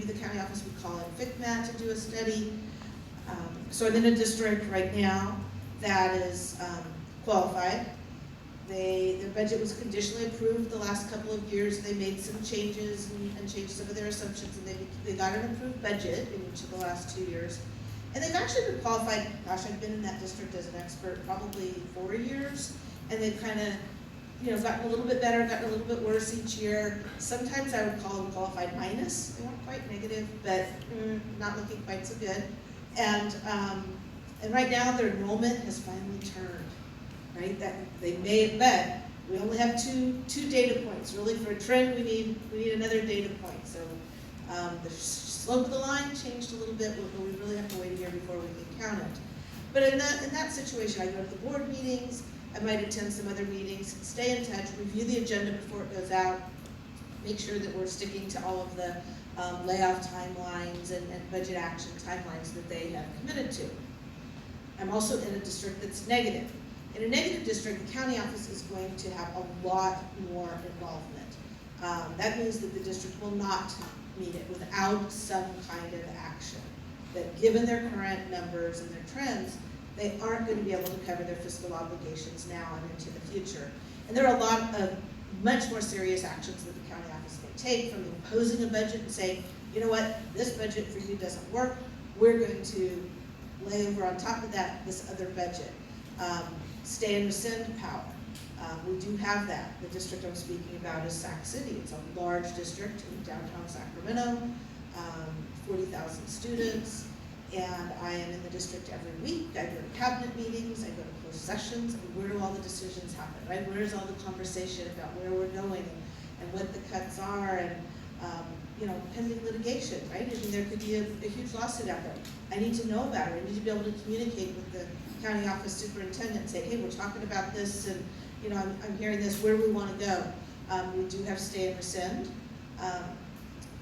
the county office would call in FICMAT to do a study. So I'm in a district right now that is qualified. Their budget was conditionally approved the last couple of years. They made some changes and changed some of their assumptions, and they got an approved budget in each of the last 2 years. And they've actually been qualified, gosh, I've been in that district as an expert probably 4 years, and they've kind of, gotten a little bit better, gotten a little bit worse each year. Sometimes I would call them qualified minus. They weren't quite negative, but not looking quite so good. And right now their enrollment has finally turned, right? That they may have bet. We only have two data points. Really, for a trend, we need another data point. So the slope of the line changed a little bit, but we really have to wait a year before we can count it. But in that situation, I go to the board meetings. I might attend some other meetings, stay in touch, review the agenda before it goes out, make sure that we're sticking to all of the layoff timelines and budget action timelines that they have committed to. I'm also in a district that's negative. In a negative district, the county office is going to have a lot more involvement. That means that the district will not meet it without some kind of action. That given their current numbers and their trends, they aren't going to be able to cover their fiscal obligations now and into the future. And there are a lot of much more serious actions that the county office may take, from imposing a budget and saying, you know what, this budget for you doesn't work, we're going to lay over on top of that this other budget. Stay and rescind power. We do have that. The district I'm speaking about is Sac City. It's a large district in downtown Sacramento, 40,000 students, and I am in the district every week. I go to cabinet meetings, I go to closed sessions, and where do all the decisions happen, right? Where's all the conversation about where we're going and what the cuts are, and pending litigation, right? I mean, there could be a huge lawsuit out there. I need to know about it. I need to be able to communicate with the county office superintendent and say, hey, we're talking about this, and I'm hearing this, where do we want to go? We do have stay and rescind.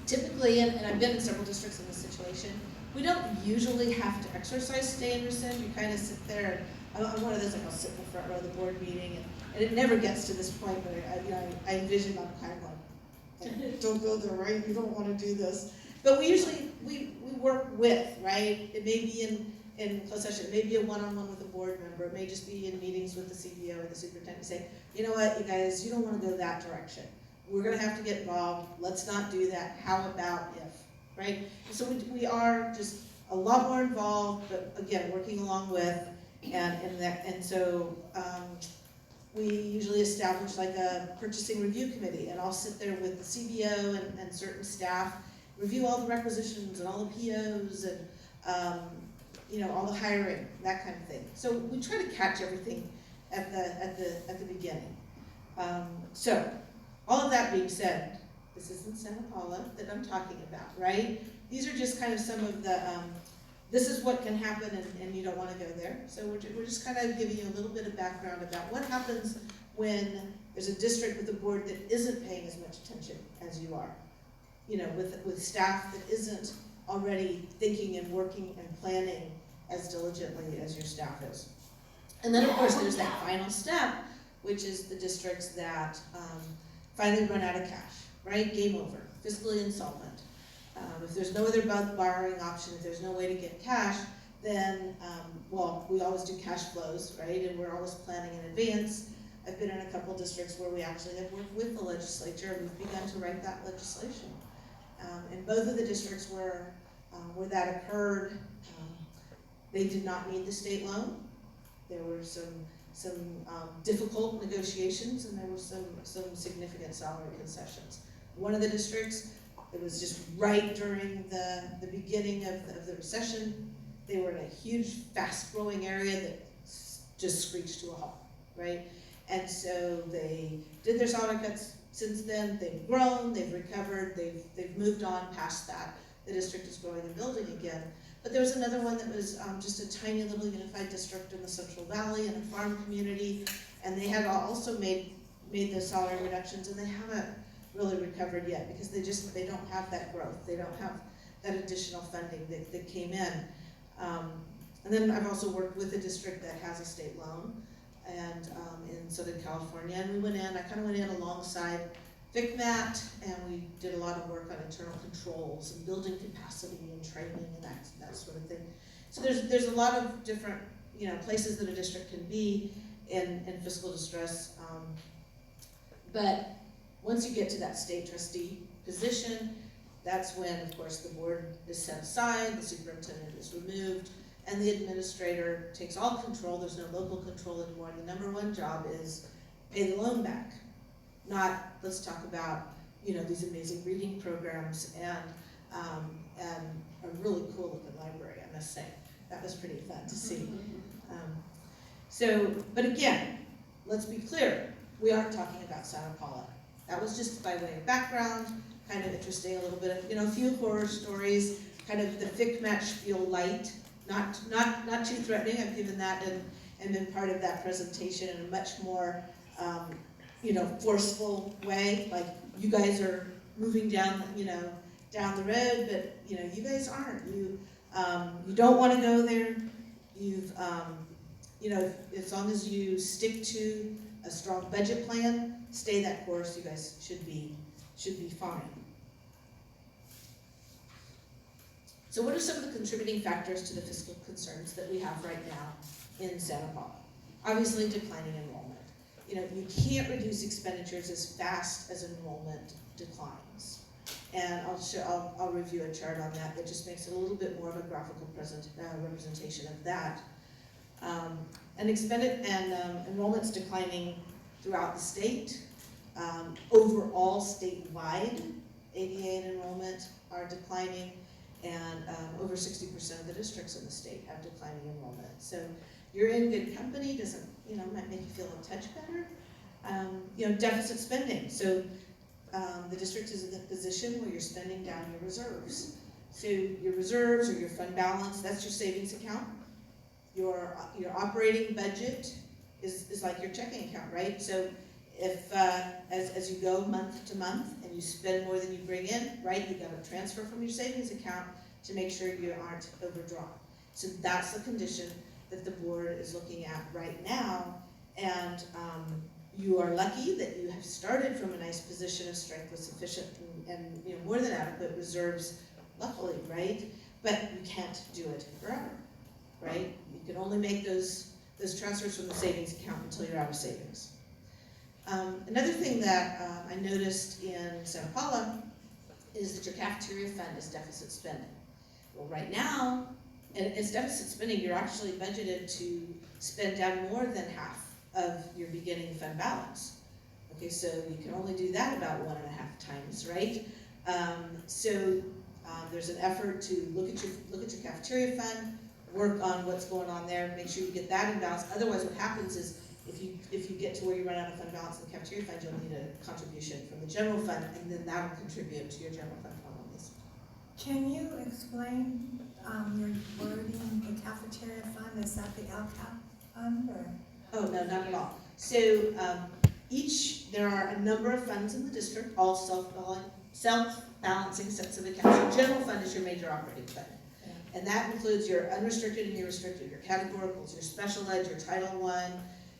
Typically, and I've been in several districts in this situation, we don't usually have to exercise stay and rescind. You kind of sit there, and I'm one of those, like, I'll sit in the front row of the board meeting, and it never gets to this point where I envision I'm kind of like, don't go there, right? You don't want to do this. But we usually, we work with, right? It may be in closed session, it may be a one-on-one with a board member, it may just be in meetings with the CBO or the superintendent, say, you know what, you guys, you don't want to go that direction. We're going to have to get involved, let's not do that, how about if, right? So we are just a lot more involved, but again, working along with, and so we usually establish like a purchasing review committee, and I'll sit there with the CBO and certain staff, review all the requisitions and all the POs and all the hiring, that kind of thing. So we try to catch everything at the beginning. So all of that being said, this isn't Santa Paula that I'm talking about, right? These are just kind of some of the this is what can happen, and you don't want to go there. So we're just kind of giving you a little bit of background about what happens when there's a district with a board that isn't paying as much attention as you are. With staff that isn't already thinking and working and planning as diligently as your staff is. And then, of course, there's that final step, which is the districts that finally run out of cash, right? Game over, fiscally insolvent. If there's no other borrowing option, if there's no way to get cash, then, we always do cash flows, right? And we're always planning in advance. I've been in a couple districts where we actually have worked with the legislature, and we've begun to write that legislation. In both of the districts where that occurred, they did not need the state loan. There were some difficult negotiations, and there were some significant salary concessions. One of the districts, it was just right during the beginning of the recession. They were in a huge, fast-growing area that just screeched to a halt, right? And so they did their salary cuts. Since then, they've grown, they've recovered, they've moved on past that. The district is growing and building again. But there was another one that was just a tiny little unified district in the Central Valley in a farm community, and they had also made the salary reductions, and they haven't really recovered yet because they don't have that growth. They don't have that additional funding that came in. And then I've also worked with a district that has a state loan, and in Southern California, and I kind of went in alongside FICMAT, and we did a lot of work on internal controls and building capacity and training and that sort of thing. So there's a lot of different places that a district can be in fiscal distress, but once you get to that state trustee position, that's when, of course, the board is set aside, the superintendent is removed, and the administrator takes all control. There's no local control anymore. The number one job is pay the loan back. Not, let's talk about, these amazing reading programs and a really cool looking library, I must say. That was pretty fun to see. But again, let's be clear, we aren't talking about Santa Paula. That was just by way of background, kind of interesting, a little bit of, a few horror stories, kind of the FICMAT spiel light, not too threatening. I've given that and been part of that presentation in a much more, forceful way, like you guys are moving down down the road, but, you know, you guys aren't. You don't wanna go there. You've, you know, as long as you stick to a strong budget plan, stay that course, you guys should be fine. So what are some of the contributing factors to the fiscal concerns that we have right now in Santa Paula? Obviously, declining enrollment. You know, you can't reduce expenditures as fast as enrollment declines. And I'll review a chart on that just makes it a little bit more of a graphical representation of that. Enrollment's declining throughout the state. Overall, statewide, ADA and enrollment are declining, and over 60% of the districts in the state have declining enrollment. So you're in good company. Doesn't, you know, might make you feel a touch better. You know, deficit spending. So the district is in the position where you're spending down your reserves. So your reserves or your fund balance, that's your savings account. Your operating budget is like your checking account, right? So if as you go month to month and you spend more than you bring in, right, you got to transfer from your savings account to make sure you aren't overdrawn. So that's the condition that the board is looking at right now, and you are lucky that you have started from a nice position of strength with sufficient and you know, more than adequate reserves, luckily, right? But you can't do it forever, right? You can only make those transfers from the savings account until you're out of savings. Another thing that I noticed in Santa Paula is that your cafeteria fund is deficit spending. Well, right now, and it's deficit spending, you're actually budgeted to spend down more than half of your beginning fund balance. Okay, so you can only do that about 1.5 times, right? There's an effort to look at your cafeteria fund, work on what's going on there, make sure you get that in balance. Otherwise, what happens is if you get to where you run out of fund balance in the cafeteria fund, you'll need a contribution from the general fund, and then that'll contribute to your general fund problems. Can you explain your wording, the cafeteria fund? Is that the LCAP fund or? Oh, no, not at all. So there are a number of funds in the district, all self-balancing sets of accounts. Your general fund is your major operating fund. And that includes your unrestricted and your restricted, your categoricals, your special ed, your Title I,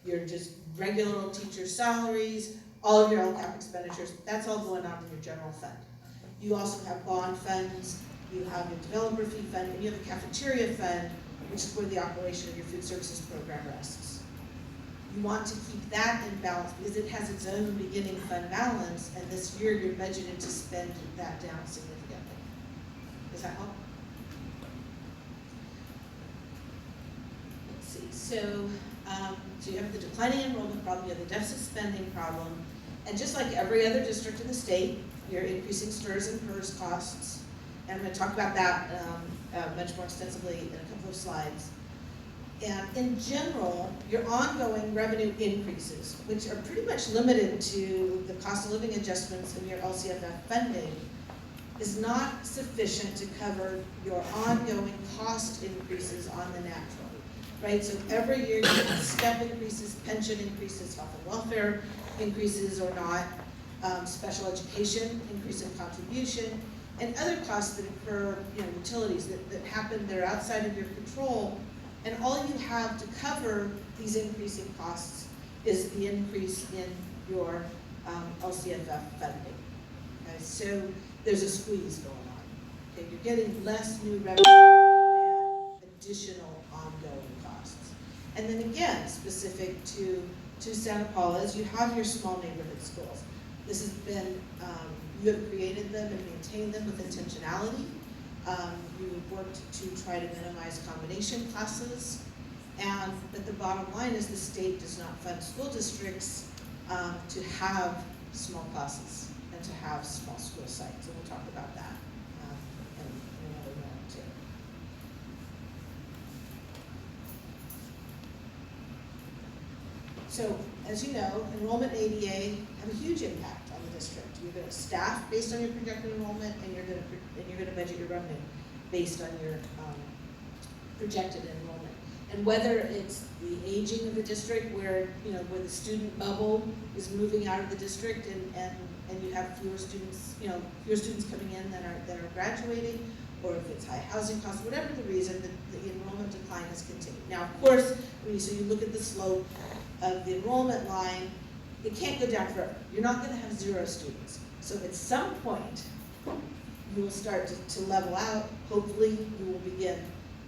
your just regular old teacher salaries, all of your LCAP expenditures. That's all going on in your general fund. You also have bond funds, you have your developer fee fund, and you have a cafeteria fund, which is where the operation of your food services program rests. You want to keep that in balance because it has its own beginning fund balance, and this year you're budgeted to spend that down significantly. Does that help? Let's see. So you have the declining enrollment problem, you have the deficit spending problem, and just like every other district in the state, you're increasing STRS and PERS costs. And I'm going to talk about that much more extensively in a couple of slides. And in general, your ongoing revenue increases, which are pretty much limited to the cost of living adjustments in your LCFF funding, is not sufficient to cover your ongoing cost increases on the natural, right? So every year you have step increases, pension increases, health and welfare increases or not, special education increase in contribution, and other costs that occur, you know, utilities that happen, they're outside of your control. And all you have to cover these increasing costs is the increase in your LCFF funding. Okay, so there's a squeeze going on. Okay, you're getting less new revenue than additional ongoing costs. And then again, specific to Santa Paula, is you have your small neighborhood schools. This has been, you have created them and maintained them with intentionality. You've worked to try to minimize combination classes, but the bottom line is the state does not fund school districts to have small classes and to have small school sites, and we'll talk about that in another moment too. So, as you know, enrollment and ADA have a huge impact on the district. You're going to staff based on your projected enrollment, and you're going to budget your revenue based on your projected enrollment. And whether it's the aging of the district where, where the student bubble is moving out of the district and you have fewer students, fewer students coming in that are graduating, or if it's high housing costs, whatever the reason, the enrollment decline has continued. Now, of course, so you look at the slope of the enrollment line, it can't go down forever. You're not gonna have 0 students. So at some point, you will start to level out. Hopefully, you will begin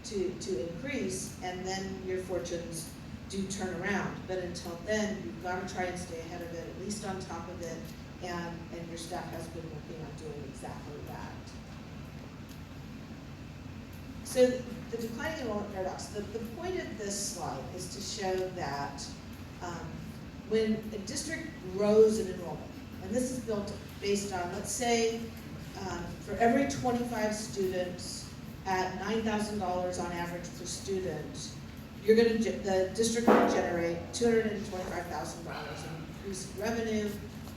to increase, and then your fortunes do turn around. But until then, you've got to try and stay ahead of it, at least on top of it, and your staff has been working on doing exactly that. So the declining enrollment paradox, the point of this slide is to show that when a district grows in enrollment, and this is built based on, let's say, for every 25 students at $9,000 on average per student, the district will generate $225,000 in increased revenue.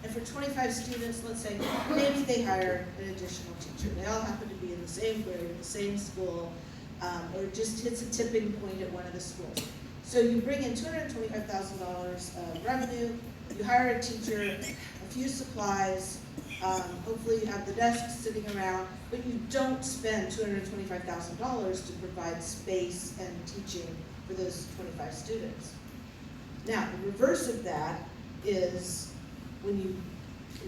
And for 25 students, let's say, maybe they hire an additional teacher. They all happen to be in the same grade, the same school, or it just hits a tipping point at one of the schools. So you bring in $225,000 of revenue, you hire a teacher, a few supplies, hopefully you have the desks sitting around, but you don't spend $225,000 to provide space and teaching for those 25 students. Now, the reverse of that is when you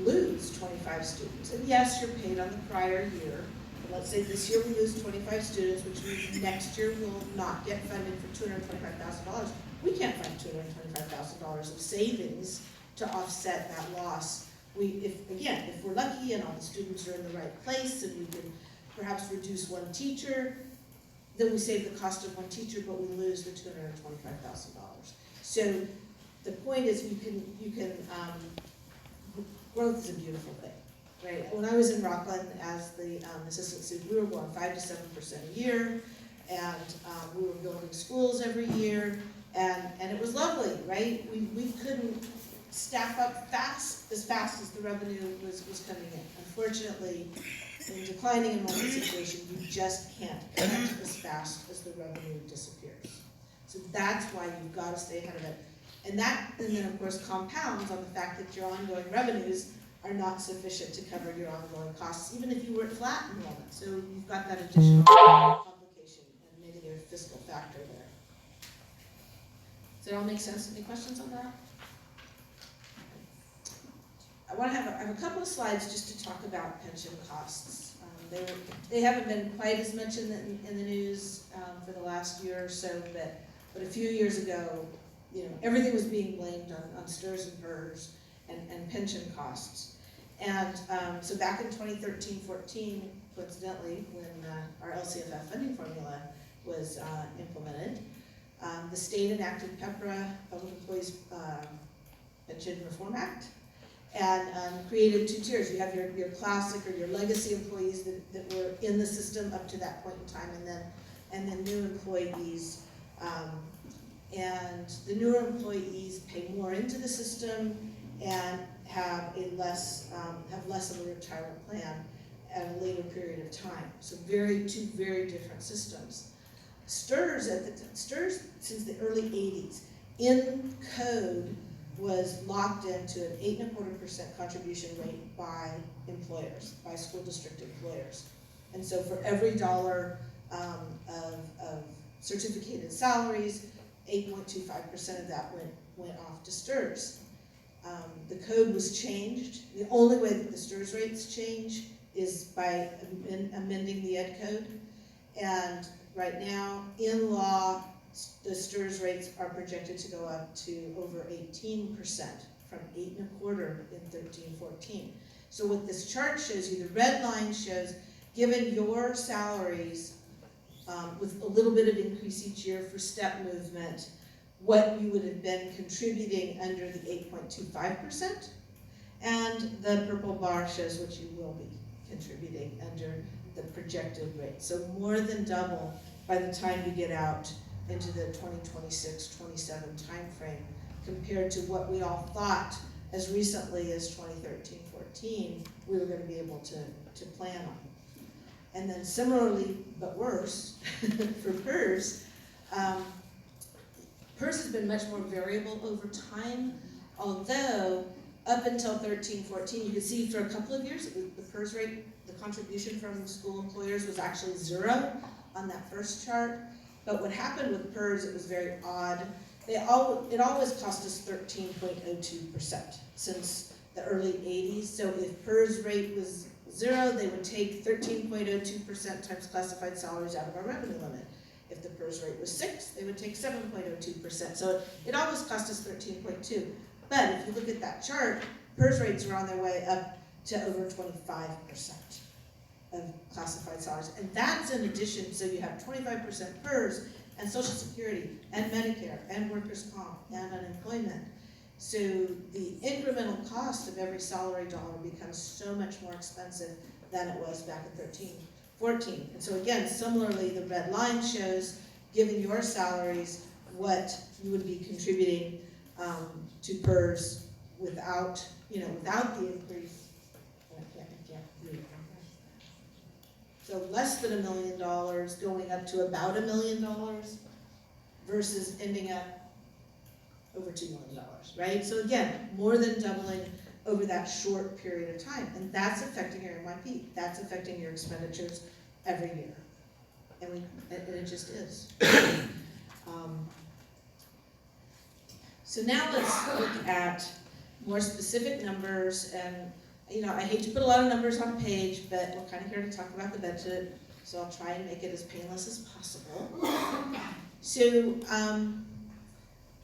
lose 25 students, and yes, you're paid on the prior year. Let's say this year we lose 25 students, which means next year we'll not get funded for $225,000. We can't find $225,000 of savings to offset that loss. If we're lucky and all the students are in the right place and we can perhaps reduce one teacher, then we save the cost of one teacher, but we lose the $225,000. So the point is growth is a beautiful thing, right? When I was in Rockland as the assistant superintendent, we were growing 5 to 7% a year, and we were building schools every year, and it was lovely, right? We couldn't staff up as fast as the revenue was coming in. Unfortunately, in declining enrollment situation, you just can't cut as fast as the revenue disappears. So that's why you've got to stay ahead of it. And then of course compounds on the fact that your ongoing revenues are not sufficient to cover your ongoing costs, even if you were at flat enrollment. So you've got that additional complication and negative fiscal factor there. Does that all make sense? Any questions on that? I have a couple of slides just to talk about pension costs. They haven't been quite as much in the news for the last year or so, but a few years ago, everything was being blamed on STRS and PERS and pension costs. And so back in 2013-14, coincidentally, when our LCFF funding formula was implemented, the state enacted PEPRA, Public Employees Pension Reform Act, and created 2 tiers. You have your classic or your legacy employees that were in the system up to that point in time, and then new employees. And the newer employees pay more into the system and have less of a retirement plan at a later period of time. So two very different systems. STRS since the early 80s in code was locked into an 8.25% contribution rate by employers, by school district employers. And so for every dollar of certificated salaries, 8.25% of that went off to STRS. The code was changed. The only way that the STRS rates change is by amending the Ed Code. And right now, in law, the STRS rates are projected to go up to over 18% from 8.25% in 13-14. So what this chart shows you, the red line shows, given your salaries with a little bit of increase each year for step movement, what you would have been contributing under the 8.25%, and the purple bar shows what you will be contributing under the projected rate. So more than double by the time you get out into the 2026-27 timeframe compared to what we all thought as recently as 2013-14 we were going to be able to plan on. And then similarly, but worse, for PERS, PERS has been much more variable over time, although up until 13-14, you can see for a couple of years, the PERS rate, the contribution from school employers was actually 0 on that first chart. But what happened with PERS, it was very odd. It always cost us 13.02% since the early 80s. So if PERS rate was 0, they would take 13.02% times classified salaries out of our revenue limit. If the PERS rate was 6, they would take 7.02%. So it always cost us 13.2. But if you look at that chart, PERS rates are on their way up to over 25% of classified salaries. And that's in addition, so you have 25% PERS and Social Security and Medicare and workers' comp and unemployment. So the incremental cost of every salary dollar becomes so much more expensive than it was back in 13-14. And so again, similarly, the red line shows, given your salaries, what you would be contributing to PERS without the increase. I can't read it. So less than $1 million going up to about $1 million versus ending up over $2 million, right? So again, more than doubling over that short period of time. And that's affecting your NYP. That's affecting your expenditures every year. And it just is. So now let's look at more specific numbers. And I hate to put a lot of numbers on a page, but we're kind of here to talk about the budget, so I'll try and make it as painless as possible. So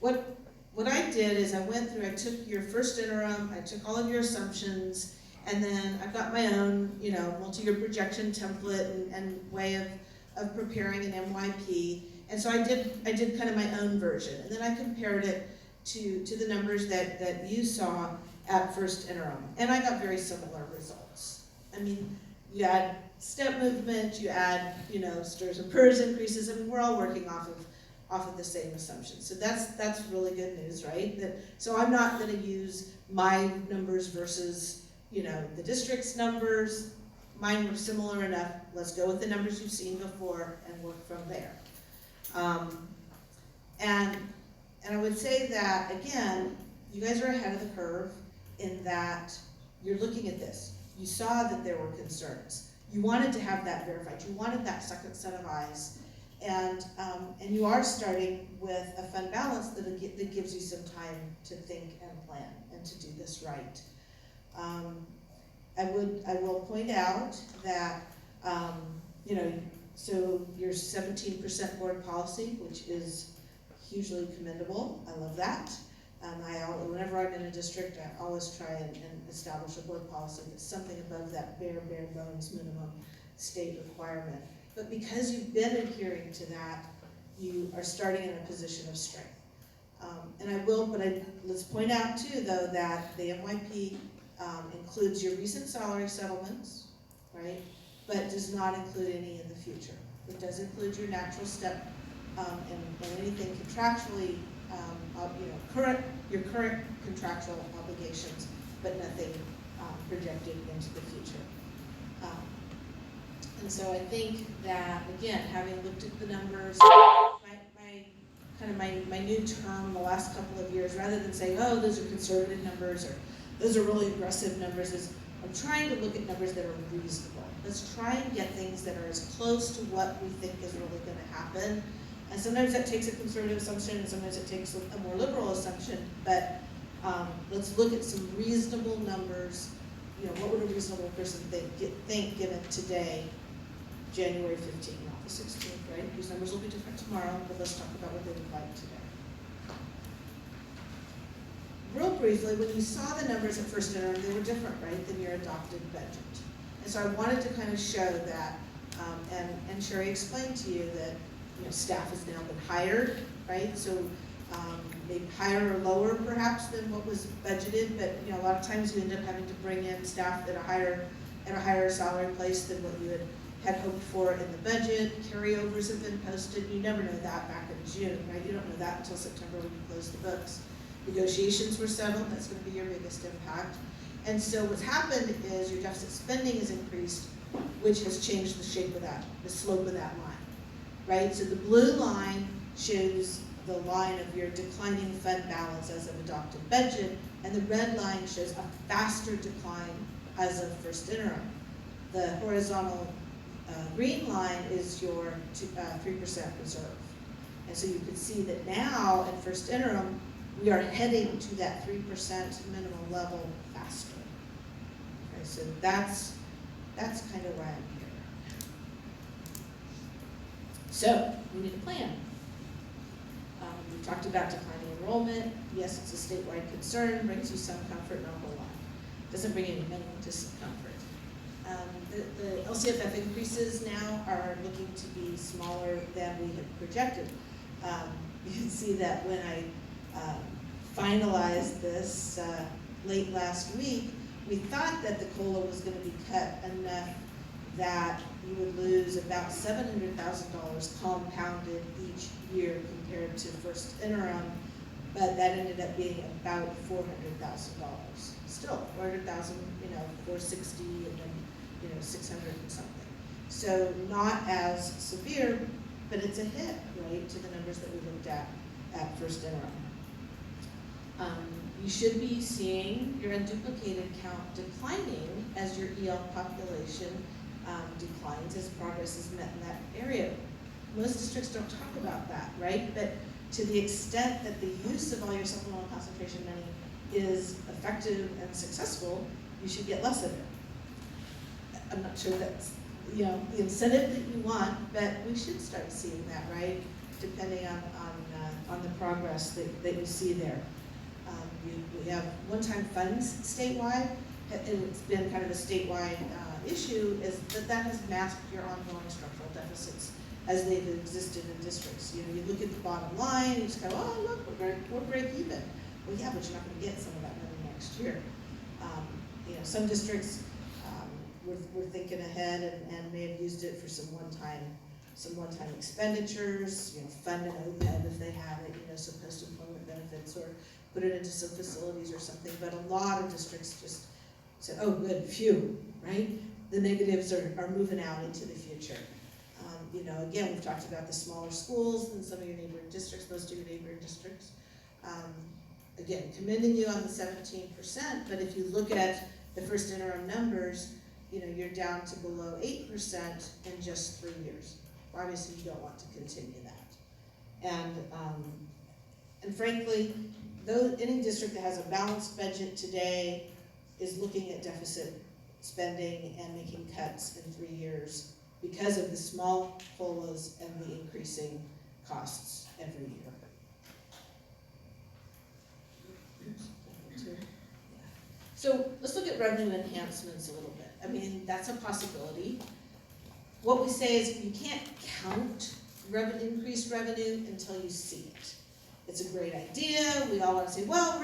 what I did is I went through, I took your first interim, I took all of your assumptions, and then I've got my own, multi-year projection template and way of preparing an MYP. And so I did kind of my own version, and then I compared it to the numbers that you saw at first interim, and I got very similar results. I mean, you add step movement, you add, STRS and PERS increases. I mean, we're all working off of the same assumptions. So that's really good news, right? So I'm not going to use my numbers versus, the district's numbers. Mine were similar enough. Let's go with the numbers you've seen before and work from there. And I would say that, again, you guys are ahead of the curve in that you're looking at this. You saw that there were concerns. You wanted to have that verified. You wanted that second set of eyes. And you are starting with a fund balance that gives you some time to think and plan and to do this right. I will point out that, so your 17% board policy, which is hugely commendable. I love that. Whenever I'm in a district, I always try and establish a board policy that's something above that bare bones minimum state requirement. But because you've been adhering to that, you are starting in a position of strength. Let's point out too, though, that the MYP includes your recent salary settlements, right? But does not include any in the future. It does include your natural step and anything contractually, your current contractual obligations, but nothing projected into the future. And so I think that, again, having looked at the numbers, my new term the last couple of years, rather than saying, oh, those are conservative numbers or those are really aggressive numbers, is I'm trying to look at numbers that are reasonable. Let's try and get things that are as close to what we think is really going to happen. And sometimes that takes a conservative assumption, and sometimes it takes a more liberal assumption, but let's look at some reasonable numbers. What would a reasonable person think given today, January 15th, not the 16th, right? These numbers will be different tomorrow, but let's talk about what they look like today. Real briefly, when you saw the numbers at first interim, they were different, right, than your adopted budget. And so I wanted to kind of show that, and Sherry explained to you that staff has now been hired, right? So maybe higher or lower perhaps than what was budgeted, but a lot of times you end up having to bring in staff at a higher salary place than what you had hoped for in the budget. Carryovers have been posted. You never know that back in June, right? You don't know that until September when you close the books. Negotiations were settled. That's going to be your biggest impact. And so what's happened is your deficit spending has increased, which has changed the shape of that, the slope of that line, right? So the blue line shows the line of your declining fund balance as of adopted budget, and the red line shows a faster decline as of first interim. The horizontal green line is your 3% reserve. And so you can see that now at first interim, we are heading to that 3% minimum level faster. Okay, so that's kind of why I'm here. So we need a plan. We talked about declining enrollment. Yes, it's a statewide concern, brings you some comfort, not a whole lot. Doesn't bring any money, just some comfort. The LCFF increases now are looking to be smaller than we had projected. You can see that when I finalized this late last week, we thought that the COLA was going to be cut enough that you would lose about $700,000 compounded each year compared to first interim, but that ended up being about $400,000. Still, $400,000, $460, and then 600 and something. So not as severe, but it's a hit, right, to the numbers that we looked at first interim. You should be seeing your unduplicated count declining as your EL population declines as progress is met in that area. Most districts don't talk about that, right? But to the extent that the use of all your supplemental concentration money is effective and successful, you should get less of it. I'm not sure that's the incentive that you want, but we should start seeing that, right? Depending on the progress that you see there. We have one-time funds statewide, and it's been kind of a statewide issue, is that has masked your ongoing structural deficits as they've existed in districts. You look at the bottom line, you just go, oh, look, we're break even. Well, yeah, but you're not going to get some of that money next year. Some districts were thinking ahead and may have used it for some one-time expenditures, fund an OPEB if they have it, some post-employment benefits, or put it into some facilities or something. But a lot of districts just said, oh, good, phew, right? The negatives are moving out into the future. Again, we've talked about the smaller schools in some of your neighboring districts, most of your neighboring districts. Again, commending you on the 17%, but if you look at the first interim numbers, you're down to below 8% in just 3 years. Obviously, you don't want to continue that. And frankly, any district that has a balanced budget today is looking at deficit spending and making cuts in 3 years because of the small COLAs and the increasing costs every year. So let's look at revenue enhancements a little bit. I mean, that's a possibility. What we say is you can't count increased revenue until you see it. It's a great idea. We all want to say, well,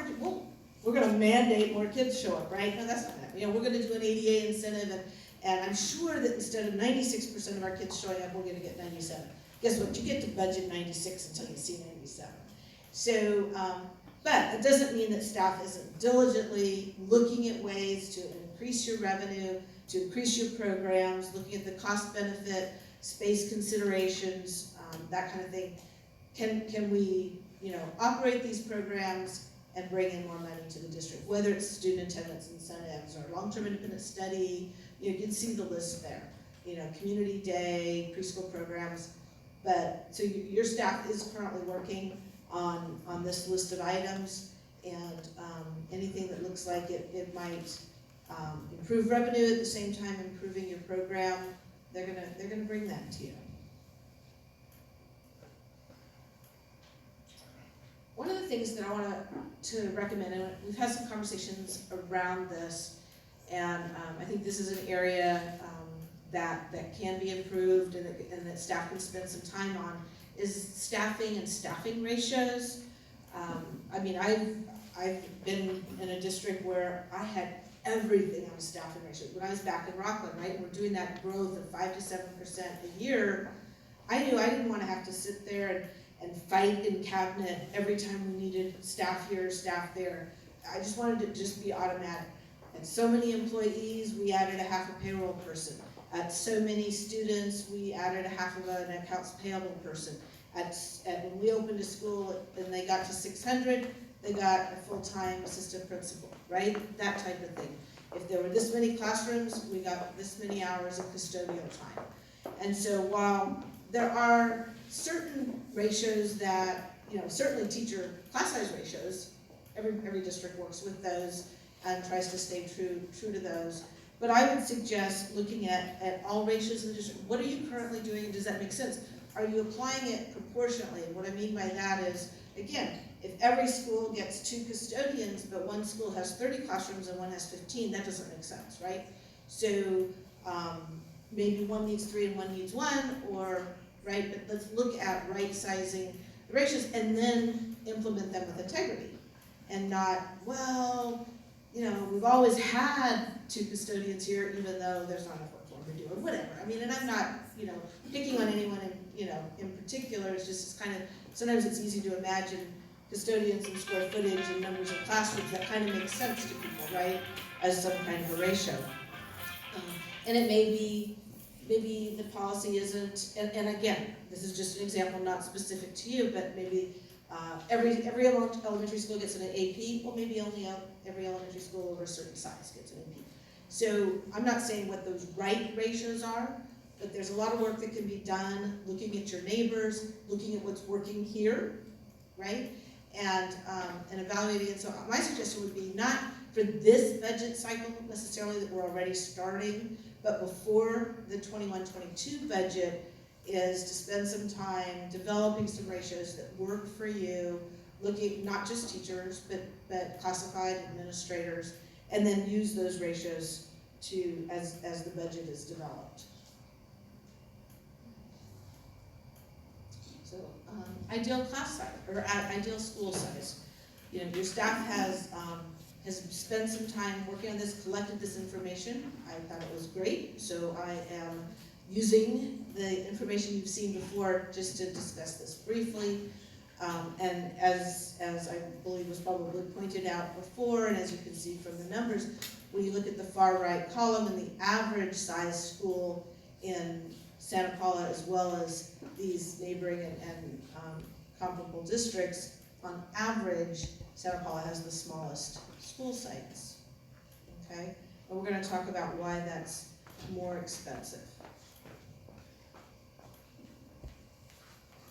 we're going to mandate more kids show up, right? No, that's not that. We're going to do an ADA incentive, and I'm sure that instead of 96% of our kids showing up, we're going to get 97. Guess what? You get to budget 96 until you see 97. So, but it doesn't mean that staff isn't diligently looking at ways to increase your revenue, to increase your programs, looking at the cost benefit, space considerations, that kind of thing. Can we, operate these programs and bring in more money to the district, whether it's student attendance incentives or long-term independent study, you can see the list there. Community day, preschool programs. But so your staff is currently working on this list of items, and anything that looks like it might improve revenue at the same time improving your program, they're gonna bring that to you. One of the things that I want to recommend, and we've had some conversations around this, and I think this is an area that can be improved and that staff can spend some time on, is staffing and staffing ratios. I mean, I've been in a district where I had everything on staffing ratio. When I was back in Rockland, right, we're doing that growth of 5 to 7% a year. I knew I didn't want to have to sit there and fight in cabinet every time we needed staff here, staff there. I just wanted it to just be automatic. At so many employees, we added a half a payroll person. At so many students, we added a half of an accounts payable person. when we opened a school and they got to 600, they got a full-time assistant principal, right? That type of thing. If there were this many classrooms, we got this many hours of custodial time. And so while there are certain ratios that, certainly teacher class size ratios, every district works with those and tries to stay true to those. But I would suggest looking at all ratios in the district. What are you currently doing, and does that make sense? Are you applying it proportionately? What I mean by that is, again, if every school gets 2 custodians, but one school has 30 classrooms and one has 15, that doesn't make sense, right? So maybe one needs 3 and one needs 1, or, right, but let's look at right sizing the ratios and then implement them with integrity. And not, well, we've always had 2 custodians here, even though there's not enough work for them to do, or whatever. I mean, and I'm not, picking on anyone in particular. It's just, it's kind of, sometimes it's easy to imagine custodians and square footage and numbers of classrooms. That kind of makes sense to people, right? As some kind of a ratio. And it may be, maybe the policy isn't, and again, this is just an example, not specific to you, but maybe every elementary school gets an AP, well, maybe only every elementary school over a certain size gets an AP. So I'm not saying what those right ratios are, but there's a lot of work that can be done looking at your neighbors, looking at what's working here, right? And evaluating it. So my suggestion would be not for this budget cycle necessarily that we're already starting, but before the 21-22 budget, is to spend some time developing some ratios that work for you, looking not just teachers, but classified administrators, and then use those ratios to as the budget is developed. So ideal class size or ideal school size. Your staff has spent some time working on this, collected this information. I thought it was great, so I am using the information you've seen before just to discuss this briefly. And as I believe was probably pointed out before, and as you can see from the numbers, when you look at the far right column and the average size school in Santa Paula, as well as these neighboring and comparable districts, on average, Santa Paula has the smallest school sites, okay? And we're gonna talk about why that's more expensive.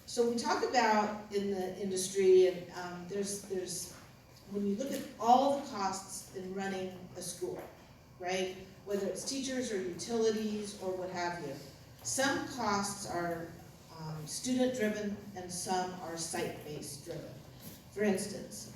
So we talk about in the industry, and there's when you look at all the costs in running a school, right? Whether it's teachers or utilities or what have you, some costs are student-driven and some are site-based driven. For instance,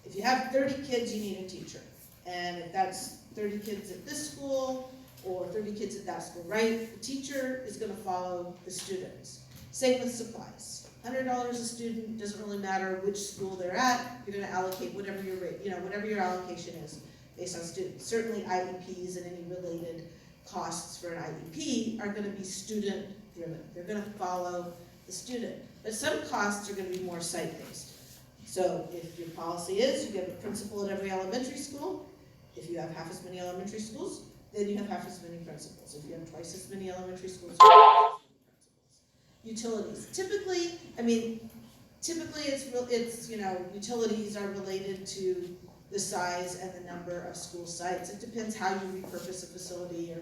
if you have 30 kids, you need a teacher, and if that's 30 kids at this school or 30 kids at that school, right? The teacher is going to follow the students. Same with supplies. $100 a student, doesn't really matter which school they're at, you're gonna allocate whatever your rate, whatever your allocation is based on students. Certainly IEPs and any related costs for an IEP are gonna be student driven. They're gonna follow the student. But some costs are gonna be more site-based. So if your policy is you get a principal at every elementary school, if you have half as many elementary schools, then you have half as many principals. If you have twice as many elementary schools, utilities. Typically, it's utilities are related to the size and the number of school sites. It depends how you repurpose a facility, or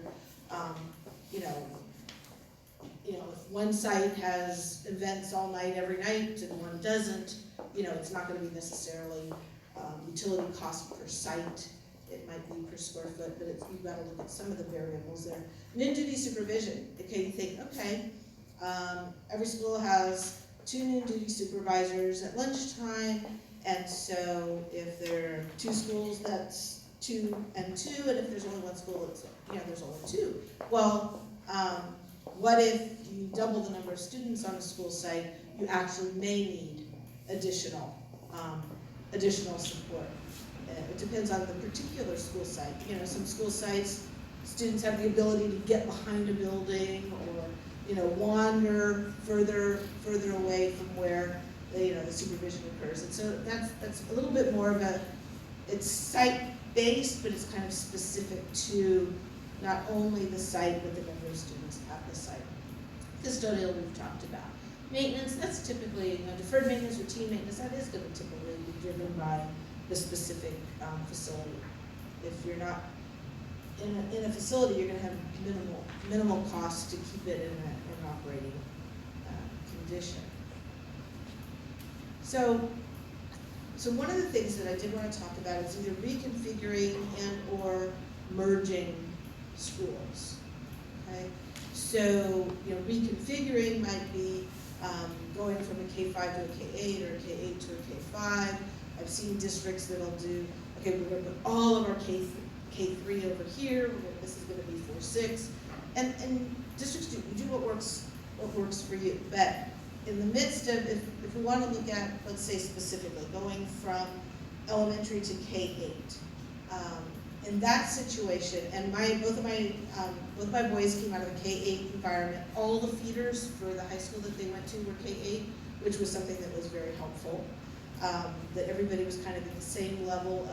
if one site has events all night every night and one doesn't, it's not going to be necessarily utility cost per site. It might be per square foot, but you've got to look at some of the variables there. Noon-duty supervision. Okay, you think, okay. Every school has 2 noon-duty supervisors at lunchtime, and so if there are 2 schools, that's 2 and 2, and if there's only 1 school, it's, there's only 2. Well, what if you double the number of students on a school site? You actually may need additional support. It depends on the particular school site. Some school sites, students have the ability to get behind a building, or wander further away from where the supervision occurs. And so that's a little bit more of it's site-based, but it's kind of specific to not only the site, but the number of students at the site. Custodial we've talked about. maintenance, that's typically, deferred maintenance, routine maintenance, that is gonna typically be driven by the specific, facility. If you're not in a facility, you're gonna have minimal costs to keep it in an operating, condition. So one of the things that I did want to talk about is either reconfiguring and or merging schools, okay? So, reconfiguring might be going from a K-5 to a K-8 or a K-8 to a K-5. I've seen districts that'll do, okay, we're gonna put all of our K-3 over here, this is gonna be 4-6. And districts do what works for you. But in the midst of, if we want to look at, let's say specifically, going from elementary to K-8, in that situation, and both my boys came out of a K-8 environment. All the feeders for the high school that they went to were K-8, which was something that was very helpful. That everybody was kind of at the same level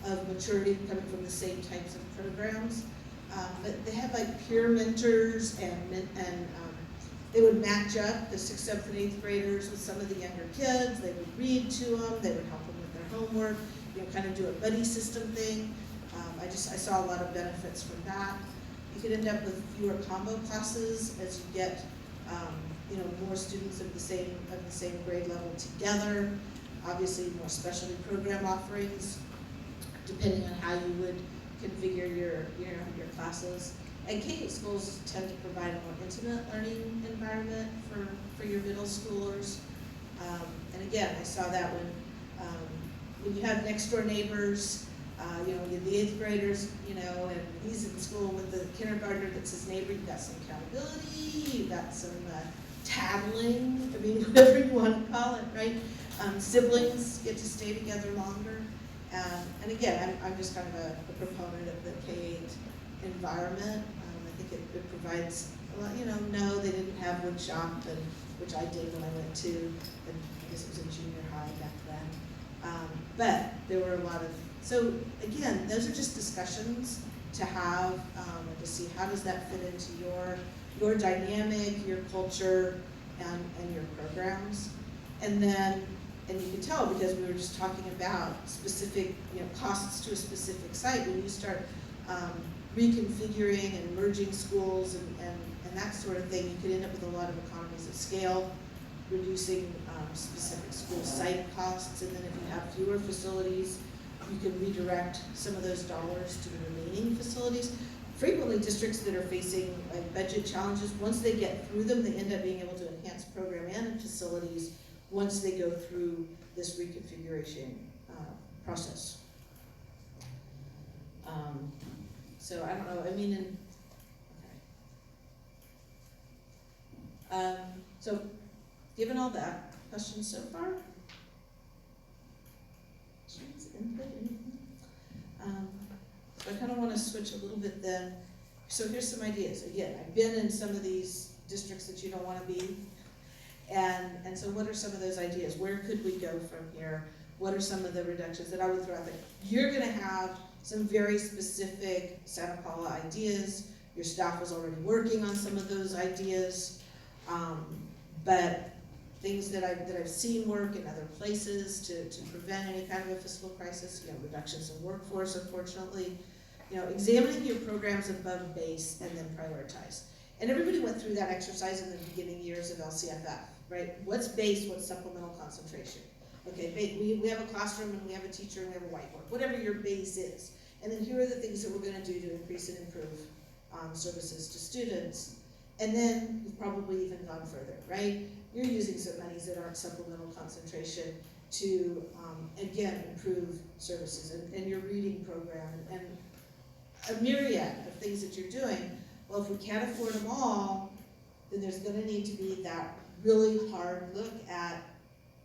of maturity, coming from the same types of programs. But they had like peer mentors and they would match up the 6th, 7th, and 8th graders with some of the younger kids. They would read to them. They would help them with their homework. Kind of do a buddy system thing. I saw a lot of benefits from that. You could end up with fewer combo classes as you get, more students of the same grade level together. Obviously, more specialty program offerings, depending on how you would configure your classes. And K-8 schools tend to provide a more intimate learning environment for your middle schoolers. And again, I saw that when you have next door neighbors, you have the 8th graders, and he's in school with the kindergartner that's his neighbor, you've got some accountability, you've got some tattling, whatever you want to call it, right? Siblings get to stay together longer. And again, I'm just kind of a proponent of the K-8 environment. I think it provides a lot, no, they didn't have wood shop, which I did when I went to, and I guess it was in junior high back then. But there were a lot of, so again, those are just discussions to have, and to see how does that fit into your dynamic, your culture, and your programs. And then, and you can tell because we were just talking about specific, costs to a specific site. When you start reconfiguring and merging schools and that sort of thing, you could end up with a lot of economies of scale, reducing specific school site costs. And then if you have fewer facilities, you can redirect some of those dollars to the remaining facilities. Frequently, districts that are facing budget challenges, once they get through them, they end up being able to enhance program and facilities once they go through this reconfiguration process. So I don't know, so given all that, questions so far? Questions, input, anything? So I kind of want to switch a little bit then. So here's some ideas. Again, I've been in some of these districts that you don't want to be. And so what are some of those ideas? Where could we go from here? What are some of the reductions that I would throw out there? You're going to have some very specific Santa Paula ideas. Your staff was already working on some of those ideas. But things that I've seen work in other places to prevent any kind of a fiscal crisis, reductions in workforce, unfortunately. Examining your programs above base and then prioritize. And everybody went through that exercise in the beginning years of LCFF, right? What's base, what's supplemental concentration? Okay, we have a classroom and we have a teacher and we have a whiteboard, whatever your base is. And then here are the things that we're gonna do to increase and improve services to students. And then you've probably even gone further, right? You're using some monies that aren't supplemental concentration to, again, improve services and your reading program and a myriad of things that you're doing. Well, if we can't afford them all, then there's gonna need to be that really hard look at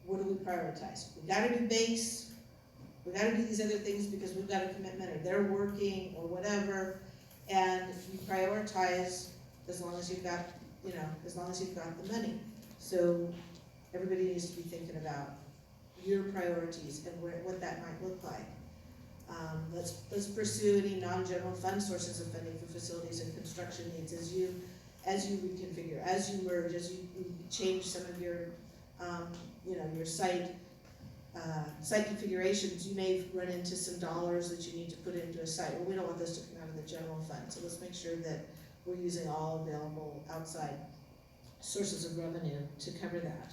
what do we prioritize. We gotta do base, we gotta do these other things because we've got a commitment or they're working or whatever, and you prioritize as long as you've got, as long as you've got the money. So everybody needs to be thinking about your priorities and what that might look like. Let's pursue any non-general fund sources of funding for facilities and construction needs. as you reconfigure, as you merge, as you change some of your, your site configurations, you may run into some dollars that you need to put into a site. Well, we don't want those to come out of the general fund, so let's make sure that we're using all available outside sources of revenue to cover that.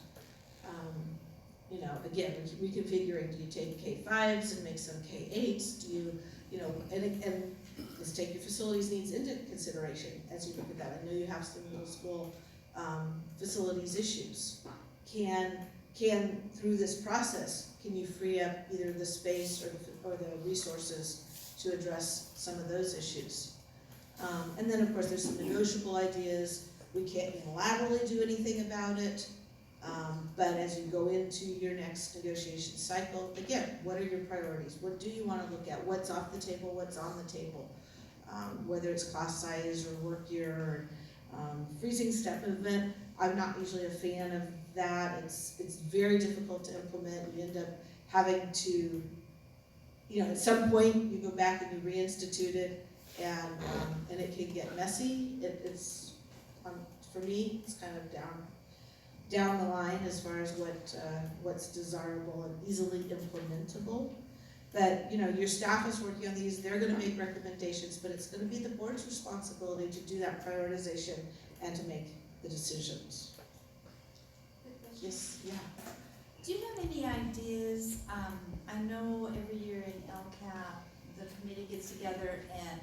Again, reconfiguring, do you take K5s and make some K8s? Do you, and let's take your facilities needs into consideration as you look at that. I know you have some middle school facilities issues. Can through this process, can you free up either the space or the resources to address some of those issues? And then of course there's some negotiable ideas. We can't unilaterally do anything about it, but as you go into your next negotiation cycle, again, what are your priorities? What do you want to look at? What's off the table? What's on the table? Whether it's class size or work year or freezing step movement, I'm not usually a fan of that. It's very difficult to implement. You end up having to, at some point you go back and you reinstitute it, and it can get messy. It's for me, it's kind of down the line as far as what's desirable and easily implementable. But your staff is working on these. They're going to make recommendations, but it's going to be the board's responsibility to do that prioritization and to make the decisions. Yes, yeah. Do you have any ideas? I know every year in LCAP, the committee gets together and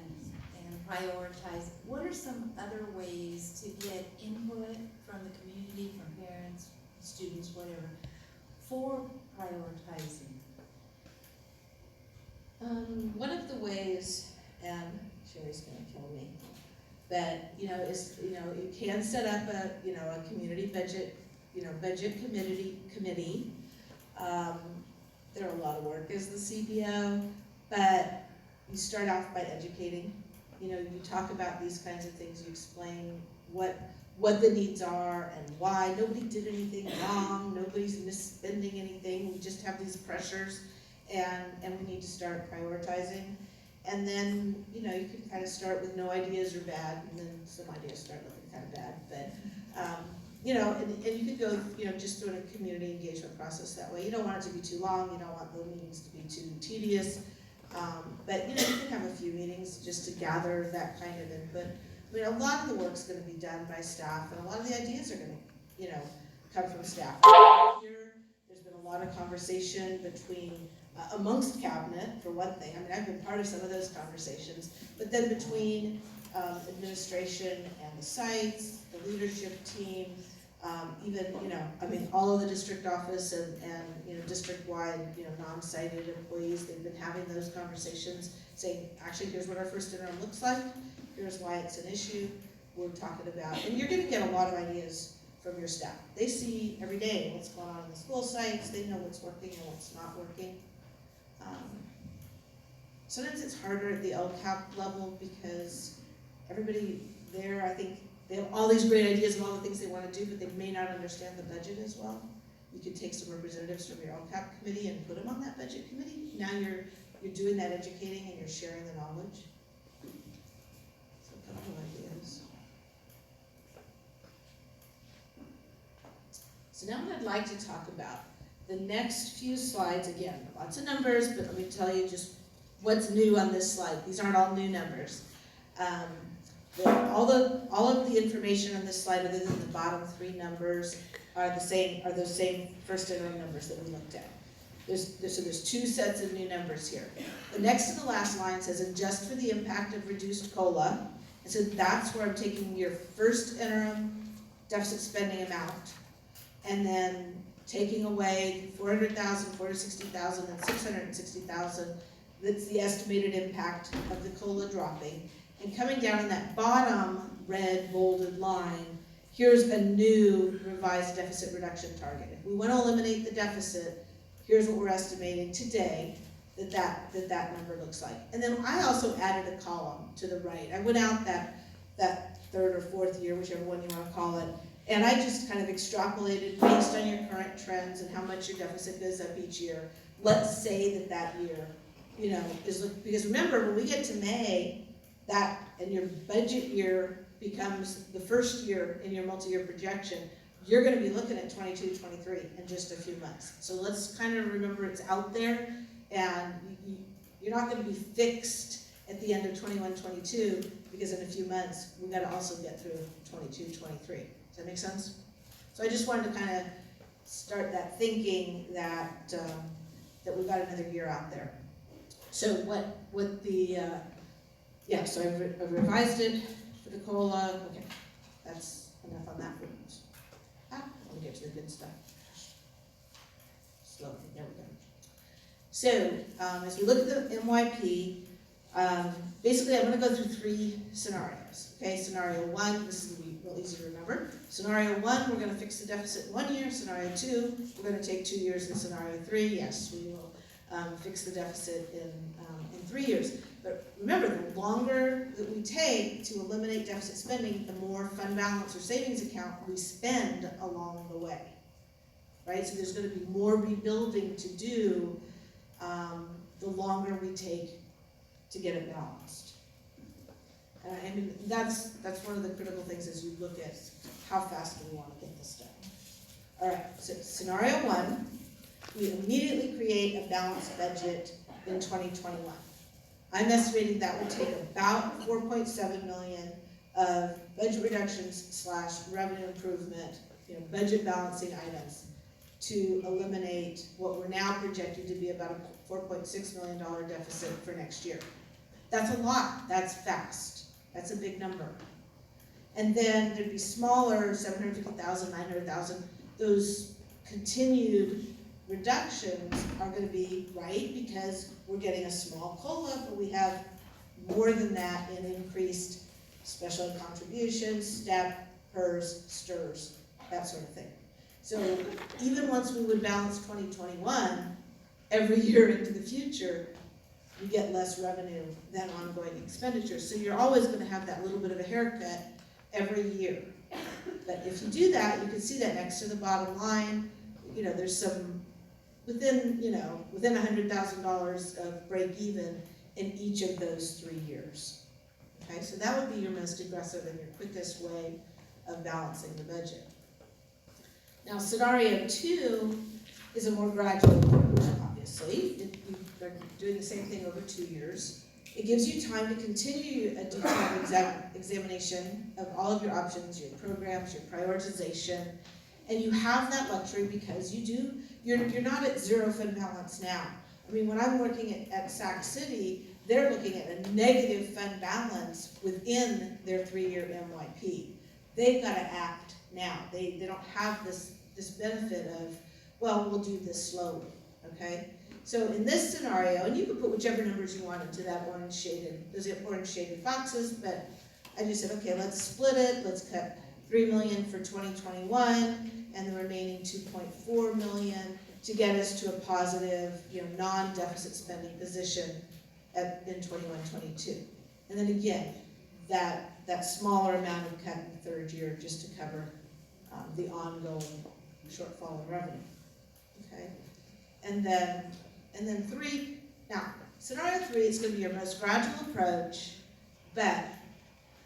prioritize. What are some other ways to get input from the community, from parents, students, whatever, for prioritizing? One of the ways, and Sherry's gonna kill me, but is you can set up a community budget committee. They're a lot of work as the CBO, but you start off by educating. You talk about these kinds of things. You explain what the needs are and why. Nobody did anything wrong. Nobody's misspending anything. We just have these pressures, and we need to start prioritizing. And then you can kind of start with no ideas are bad, and then some ideas start looking kind of bad. But and you could go just through a community engagement process that way. You don't want it to be too long. You don't want the meetings to be too tedious. But you can have a few meetings just to gather that kind of input. I mean, a lot of the work's going to be done by staff, and a lot of the ideas are going to, come from staff. Here, there's been a lot of conversation between amongst cabinet, for one thing. I mean, I've been part of some of those conversations, but then between administration and the sites, the leadership team, even, all of the district office and district-wide, non-sited employees, they've been having those conversations, saying, actually, here's what our first interim looks like, here's why it's an issue, we're talking about, and you're gonna get a lot of ideas from your staff. They see every day what's going on in the school sites, they know what's working and what's not working. Sometimes it's harder at the LCAP level because everybody there, I think, they have all these great ideas and all the things they want to do, but they may not understand the budget as well. You could take some representatives from your LCAP committee and put them on that budget committee. Now you're doing that educating and you're sharing the knowledge. So a couple of ideas. So now what I'd like to talk about, the next few slides, again, lots of numbers, but let me tell you just what's new on this slide. These aren't all new numbers. All of the information on this slide, other than the bottom three numbers, are those same first interim numbers that we looked at. So there's two sets of new numbers here. The next to the last line says adjust for the impact of reduced COLA. And so that's where I'm taking your first interim deficit spending amount and then taking away 400,000, 460,000, and 660,000. That's the estimated impact of the COLA dropping. And coming down in that bottom red bolded line, here's a new revised deficit reduction target. If we want to eliminate the deficit, here's what we're estimating today that number looks like. And then I also added a column to the right. I went out that third or fourth year, whichever one you want to call it, and I just kind of extrapolated based on your current trends and how much your deficit goes up each year. Let's say that year, is, because remember, when we get to May, and your budget year becomes the first year in your multi-year projection, you're gonna be looking at 22, 23 in just a few months. So let's kind of remember it's out there, and you're not gonna be fixed at the end of 21, 22, because in a few months, we gotta also get through 22, 23. Does that make sense? So I just wanted to kind of start that thinking that, that we've got another year out there. So what the, yeah, so I've revised it for the COLA. Okay, that's enough on that one. Let me get to the good stuff. Slowly, there we go. So, as we look at the MYP, basically I'm gonna go through 3 scenarios. Okay, scenario 1, this is gonna be real easy to remember. Scenario 1, we're gonna fix the deficit in 1 year. Scenario 2, we're gonna take 2 years. And scenario 3, yes, we will fix the deficit in 3 years. But remember, the longer that we take to eliminate deficit spending, the more fund balance or savings account we spend along the way, right? So there's gonna be more rebuilding to do the longer we take to get it balanced. I mean, that's one of the critical things as you look at how fast do we want to get this done. All right, so scenario 1, we immediately create a balanced budget in 2021. I'm estimating that will take about 4.7 million of budget reductions / revenue improvement, budget balancing items to eliminate what we're now projecting to be about a $4.6 million deficit for next year. That's a lot, that's fast, that's a big number. And then there'd be smaller, 750,000, 900,000, those continued reductions are gonna be right because we're getting a small COLA, but we have more than that in increased special ed contributions, STEP, PERS, STIRS, that sort of thing. So even once we would balance 2021, every year into the future, you get less revenue than ongoing expenditures. So you're always gonna have that little bit of a haircut every year. But if you do that, you can see that next to the bottom line, there's some, within $100,000 of break even in each of those 3 years. Okay, so that would be your most aggressive and your quickest way of balancing the budget. Now, scenario 2 is a more gradual approach, obviously. You're doing the same thing over 2 years. It gives you time to continue a detailed examination of all of your options, your programs, your prioritization, and you have that luxury because you're not at zero fund balance now. I mean, when I'm working at Sac City, they're looking at a negative fund balance within their 3-year MYP. They've got to act now. They don't have this benefit of, well, we'll do this slowly, okay? So in this scenario, and you can put whichever numbers you want into that orange shaded boxes, but I just said, okay, let's split it. Let's cut 3 million for 2021 and the remaining 2.4 million to get us to a positive, non-deficit spending position in 21-22. And then again, that smaller amount of cut in the 3rd year just to cover the ongoing shortfall in revenue. Okay, and then 3. Now, scenario 3 is going to be your most gradual approach, but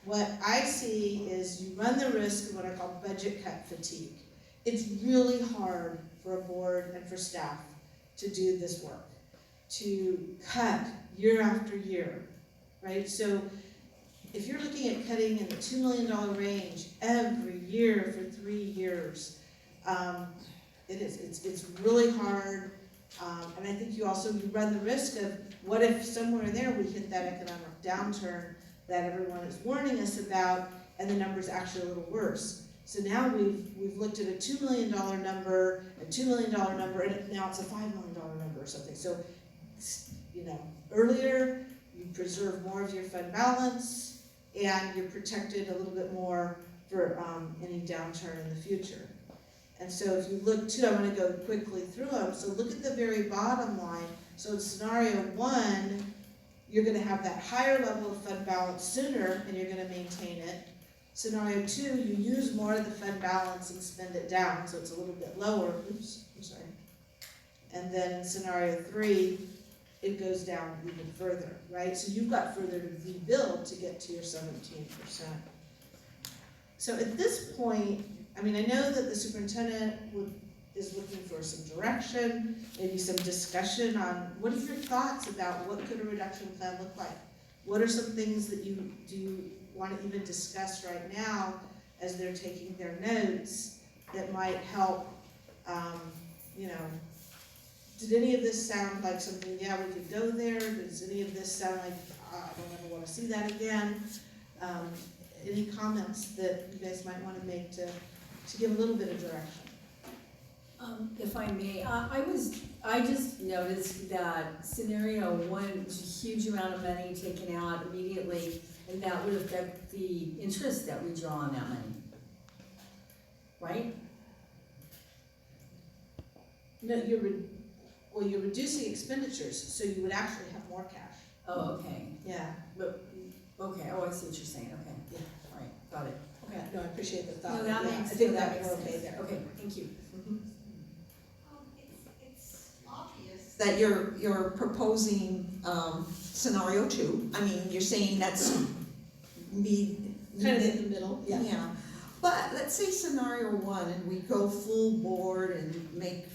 what I see is you run the risk of what I call budget cut fatigue. It's really hard for a board and for staff to do this work, to cut year after year, right? So if you're looking at cutting in the $2 million range every year for 3 years, it's really hard. And I think you run the risk of what if somewhere in there we hit that economic downturn that everyone is warning us about, and the number's actually a little worse. So now we've looked at a $2 million number, a $2 million number, and now it's a $5 million number or something. So, earlier you preserve more of your fund balance, and you're protected a little bit more for any downturn in the future. And so if you look too, I'm going to go quickly through them. So look at the very bottom line. So in scenario 1, you're going to have that higher level of fund balance sooner, and you're going to maintain it. Scenario 2, you use more of the fund balance and spend it down, so it's a little bit lower. Oops, I'm sorry. And then in scenario 3, it goes down even further, right? So you've got further to rebuild to get to your 17%. So at this point, I mean, I know that the superintendent is looking for some direction, maybe some discussion on, what are your thoughts about what could a reduction plan look like? What are some things that do you want to even discuss right now as they're taking their notes that might help, you know, did any of this sound like something, yeah, we could go there? Does any of this sound like, I don't ever want to see that again? Any comments that you guys might want to make to give a little bit of direction? If I may, I just noticed that scenario one was a huge amount of money taken out immediately, and that would affect the interest that we draw on that money. Right? No, you're reducing expenditures, so you would actually have more cash. Oh, okay. Yeah. But, okay, oh, I see what you're saying, okay. Yeah. All right, got it. Okay. No, I appreciate the thought. No, that Yeah, makes, I think no, that that makes we're sense. okay there. Okay, thank you. It's obvious that you're proposing, scenario 2. I mean, you're saying that's Kind of in the middle, yeah. Yeah, but let's say scenario 1 and we go full board and make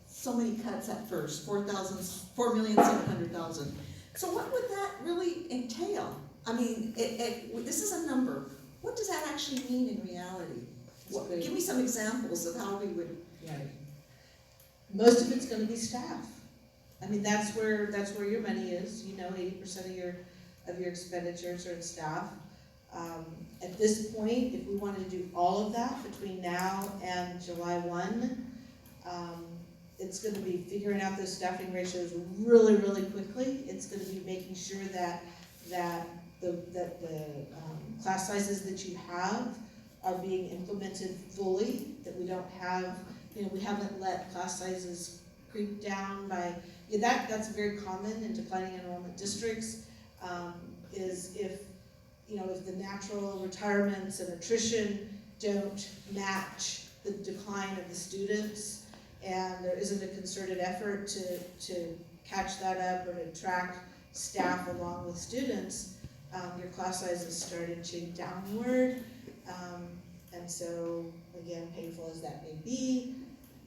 so many cuts at first, 4,700,000. So what would that really entail? I mean, this is a number. What does that actually mean in reality? Give me some examples of how we would. Right. Most of it's gonna be staff. I mean, that's where your money is, you know, 80% of your expenditures are in staff. At this point, if we wanted to do all of that between now and July 1, it's gonna be figuring out those staffing ratios really, really quickly. It's gonna be making sure that the class sizes that you have are being implemented fully, that we don't have, you know, we haven't let class sizes creep down by, that's very common in declining enrollment districts, is if the natural retirements and attrition don't match the decline of the students, and there isn't a concerted effort to catch that up or to track staff along with students, your class sizes start inching downward. And so, again, painful as that may be,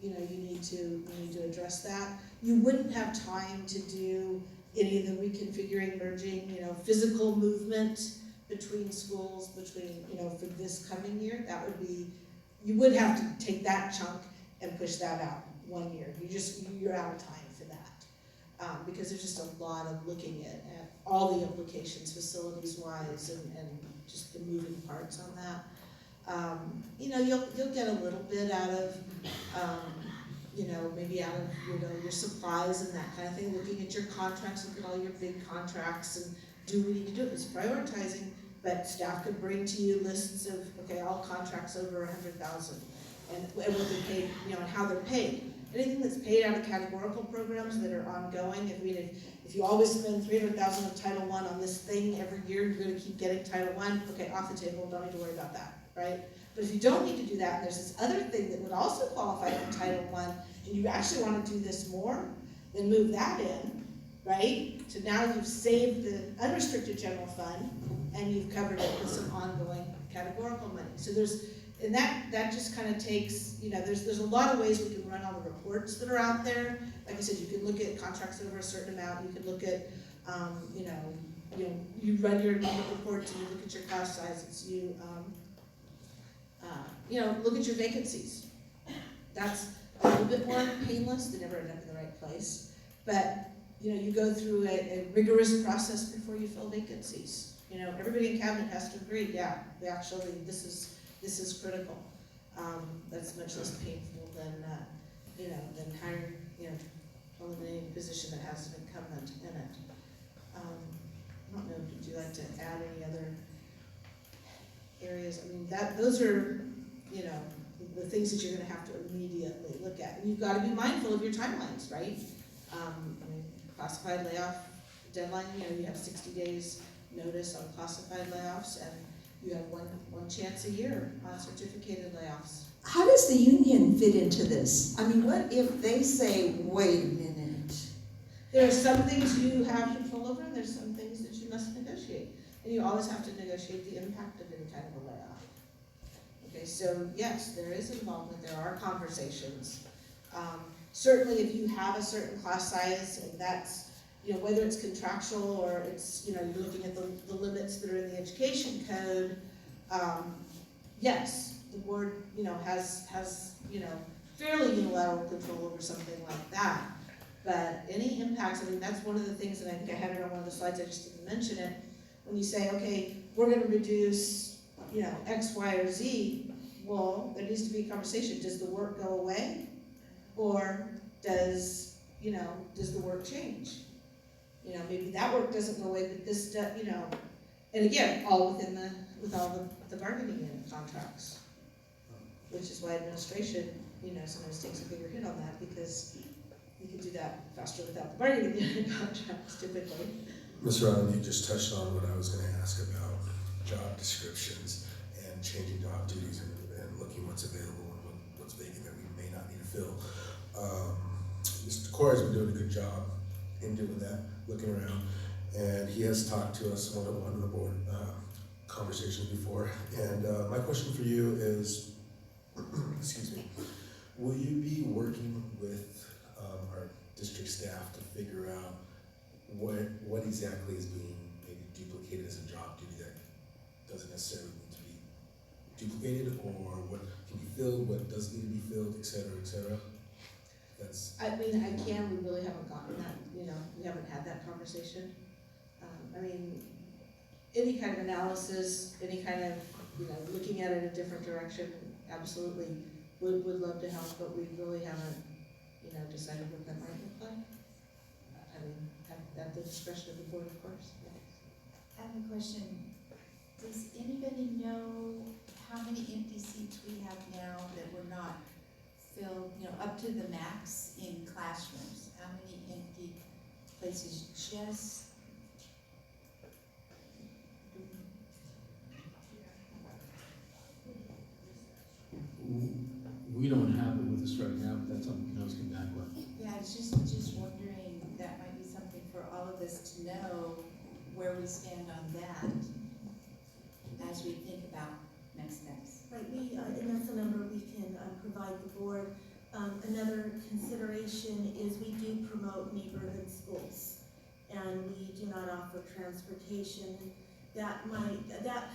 you need to address that. You wouldn't have time to do any of the reconfiguring, merging, physical movement between schools, for this coming year. That would be, you would have to take that chunk and push that out 1 year. You're out of time for that. Because there's just a lot of looking at all the implications facilities-wise and just the moving parts on that. You'll get a little bit out of, maybe out of, your supplies and that kind of thing, looking at your contracts, look at all your big contracts and do what we need to do. It's prioritizing, but staff could bring to you lists of, okay, all contracts over 100,000 and what they're paid, and how they're paid. Anything that's paid out of categorical programs that are ongoing, if you always spend 300,000 of Title I on this thing every year, you're gonna keep getting Title I, okay, off the table, don't need to worry about that, right? But if you don't need to do that, and there's this other thing that would also qualify for Title I, and you actually wanna do this more, then move that in, right? So now you've saved the unrestricted general fund, and you've covered it with some ongoing categorical money. So and that just kind of takes, there's a lot of ways we can run all the reports that are out there. Like I said, you can look at contracts over a certain amount, you can look at, you run your enrollment reports and you look at your class sizes, you look at your vacancies. That's a little bit more painless, they never end up in the right place. But, you go through a rigorous process before you fill vacancies. Everybody in cabinet has to agree, yeah, this is critical. That's much less painful than hiring, eliminating a position that has an incumbent in it. I don't know, would you like to add any other areas? I mean, those are, the things that you're gonna have to immediately look at. And you've gotta be mindful of your timelines, right? Classified layoff deadline, you have 60 days notice on classified layoffs, and you have one chance a year on certificated layoffs. How does the union fit into this? I mean, what if they say, wait a minute? There are some things you have control over, and there's some things that you must negotiate. and you always have to negotiate the impact of any kind of a layoff. Okay, so yes, there is involvement, there are conversations. Certainly if you have a certain class size, and that's, you know, whether it's contractual or it's, you know, you're looking at the limits that are in the education code, yes, the board, you know, has, you know, fairly unilateral control over something like that. But any impacts, I mean, that's one of the things, and I think I had it on one of the slides, I just didn't mention it. When you say, okay, we're gonna reduce, you know, X, Y, or Z, well, there needs to be a conversation. Does the work go away? Or does, you know, does the work change? You know, maybe that work doesn't go away, but this, you know, and again, all within with all the bargaining unit contracts. Which is why administration, you know, sometimes takes a bigger hit on that, because you can do that faster without the bargaining unit contracts typically. Ms. Rodham, you just touched on what I was going to ask about job descriptions and changing job duties and looking what's available and what's vacant that we may not need to fill. Mr. Corey's been doing a good job in doing that, looking around, and he has talked to us one-on-one on the board conversations before. And my question for you is, excuse me, will you be working with our district staff to figure out what exactly is being maybe duplicated as a job duty that doesn't necessarily need to be duplicated, or what can be filled, what does need to be filled, et cetera, et cetera? That's. I mean, we really haven't gotten that, you know, we haven't had that conversation. I mean, any kind of analysis, any kind of, you know, looking at it in a different direction, absolutely would love to help, but we really haven't, you know, decided what that might look like. I mean, at the discretion of the board, of course. Yeah. I have a question. Does anybody know how many empty seats we have now that were not filled, you know, up to the max in classrooms? How many empty places just? We don't have it with us right now, but that's something we can always come back with. Yeah, I was just wondering, that might be something for all of us to know where we stand on that as we think about next steps. Right, and that's a number we can provide the board. Another consideration is we do promote neighborhood schools, and we do not offer transportation. That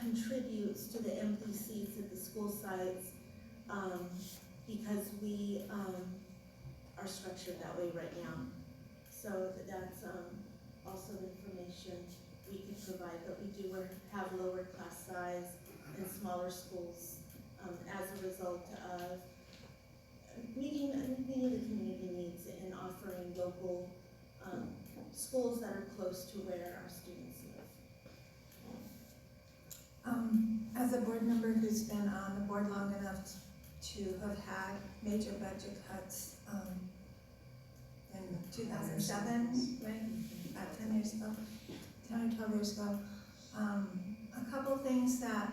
contributes to the empty seats at the school sites, because we are structured that way right now. So that's also information we can provide, but we do have lower class size and smaller schools as a result of meeting the community needs and offering local schools that are close to where our students live. As a board member who's been on the board long enough to have had major budget cuts in 2007, right? About 10 years ago, 10 or 12 years ago. A couple things that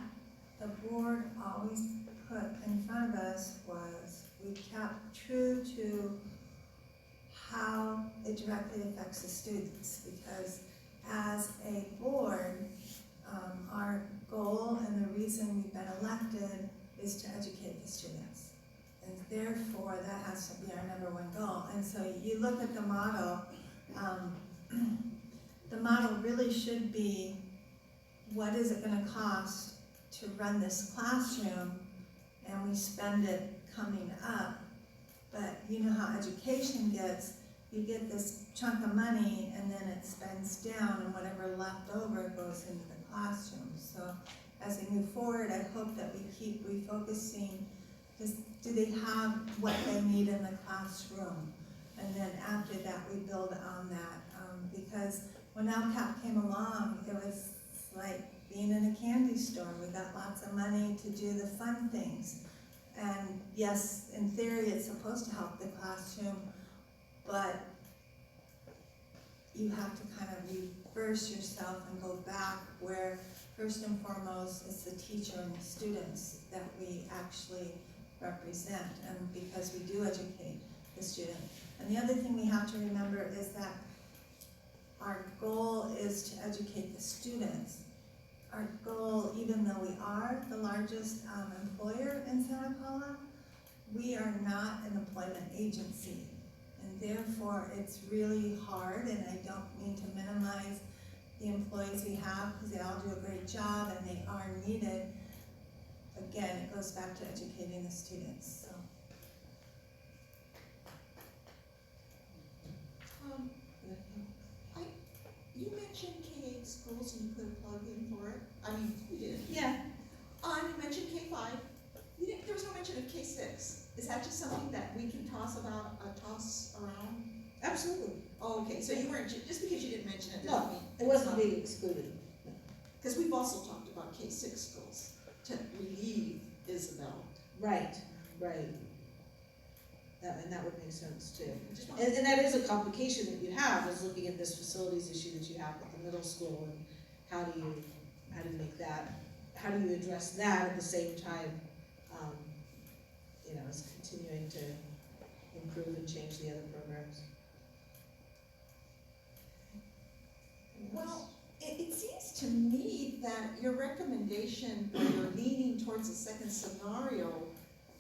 the board always put in front of us was we kept true to how it directly affects the students, because as a board, our goal and the reason we've been elected is to educate the students. And therefore, that has to be our #1 goal. And so you look at the model, the model really should be, what is it gonna cost to run this classroom, and we spend it coming up. But you know how education gets, you get this chunk of money and then it spends down, and whatever left over goes into the classroom. So as we move forward, I hope that we keep refocusing, do they have what they need in the classroom? And then after that, we build on that. Because when LCAP came along, it was like being in a candy store. We got lots of money to do the fun things. And yes, in theory, it's supposed to help the classroom, but you have to kind of reverse yourself and go back where first and foremost it's the teacher and the students that we actually represent, and because we do educate the student. And the other thing we have to remember is that our goal is to educate the students, our goal, even though we are the largest employer in Santa Paula, we are not an employment agency. And therefore, it's really hard, and I don't mean to minimize the employees we have, because they all do a great job and they are needed. Again, it goes back to educating the students, so. You mentioned K-8 schools and you put a plug in for it. I mean, you did. Yeah. You mentioned K-5. There was no mention of K-6. Is that just something that we can toss around? Absolutely. Oh, okay, so you weren't, just because you didn't mention it No, doesn't mean. it wasn't being excluded. Because we've also talked about K-6 schools to relieve Isabel. Right, right. And that would make sense too. And that is a complication that you have, is looking at this facilities issue that you have with the middle school, and how do you address that at the same time, as continuing to improve and change the other programs. Well, it seems to me that your recommendation, or your leaning towards the second scenario,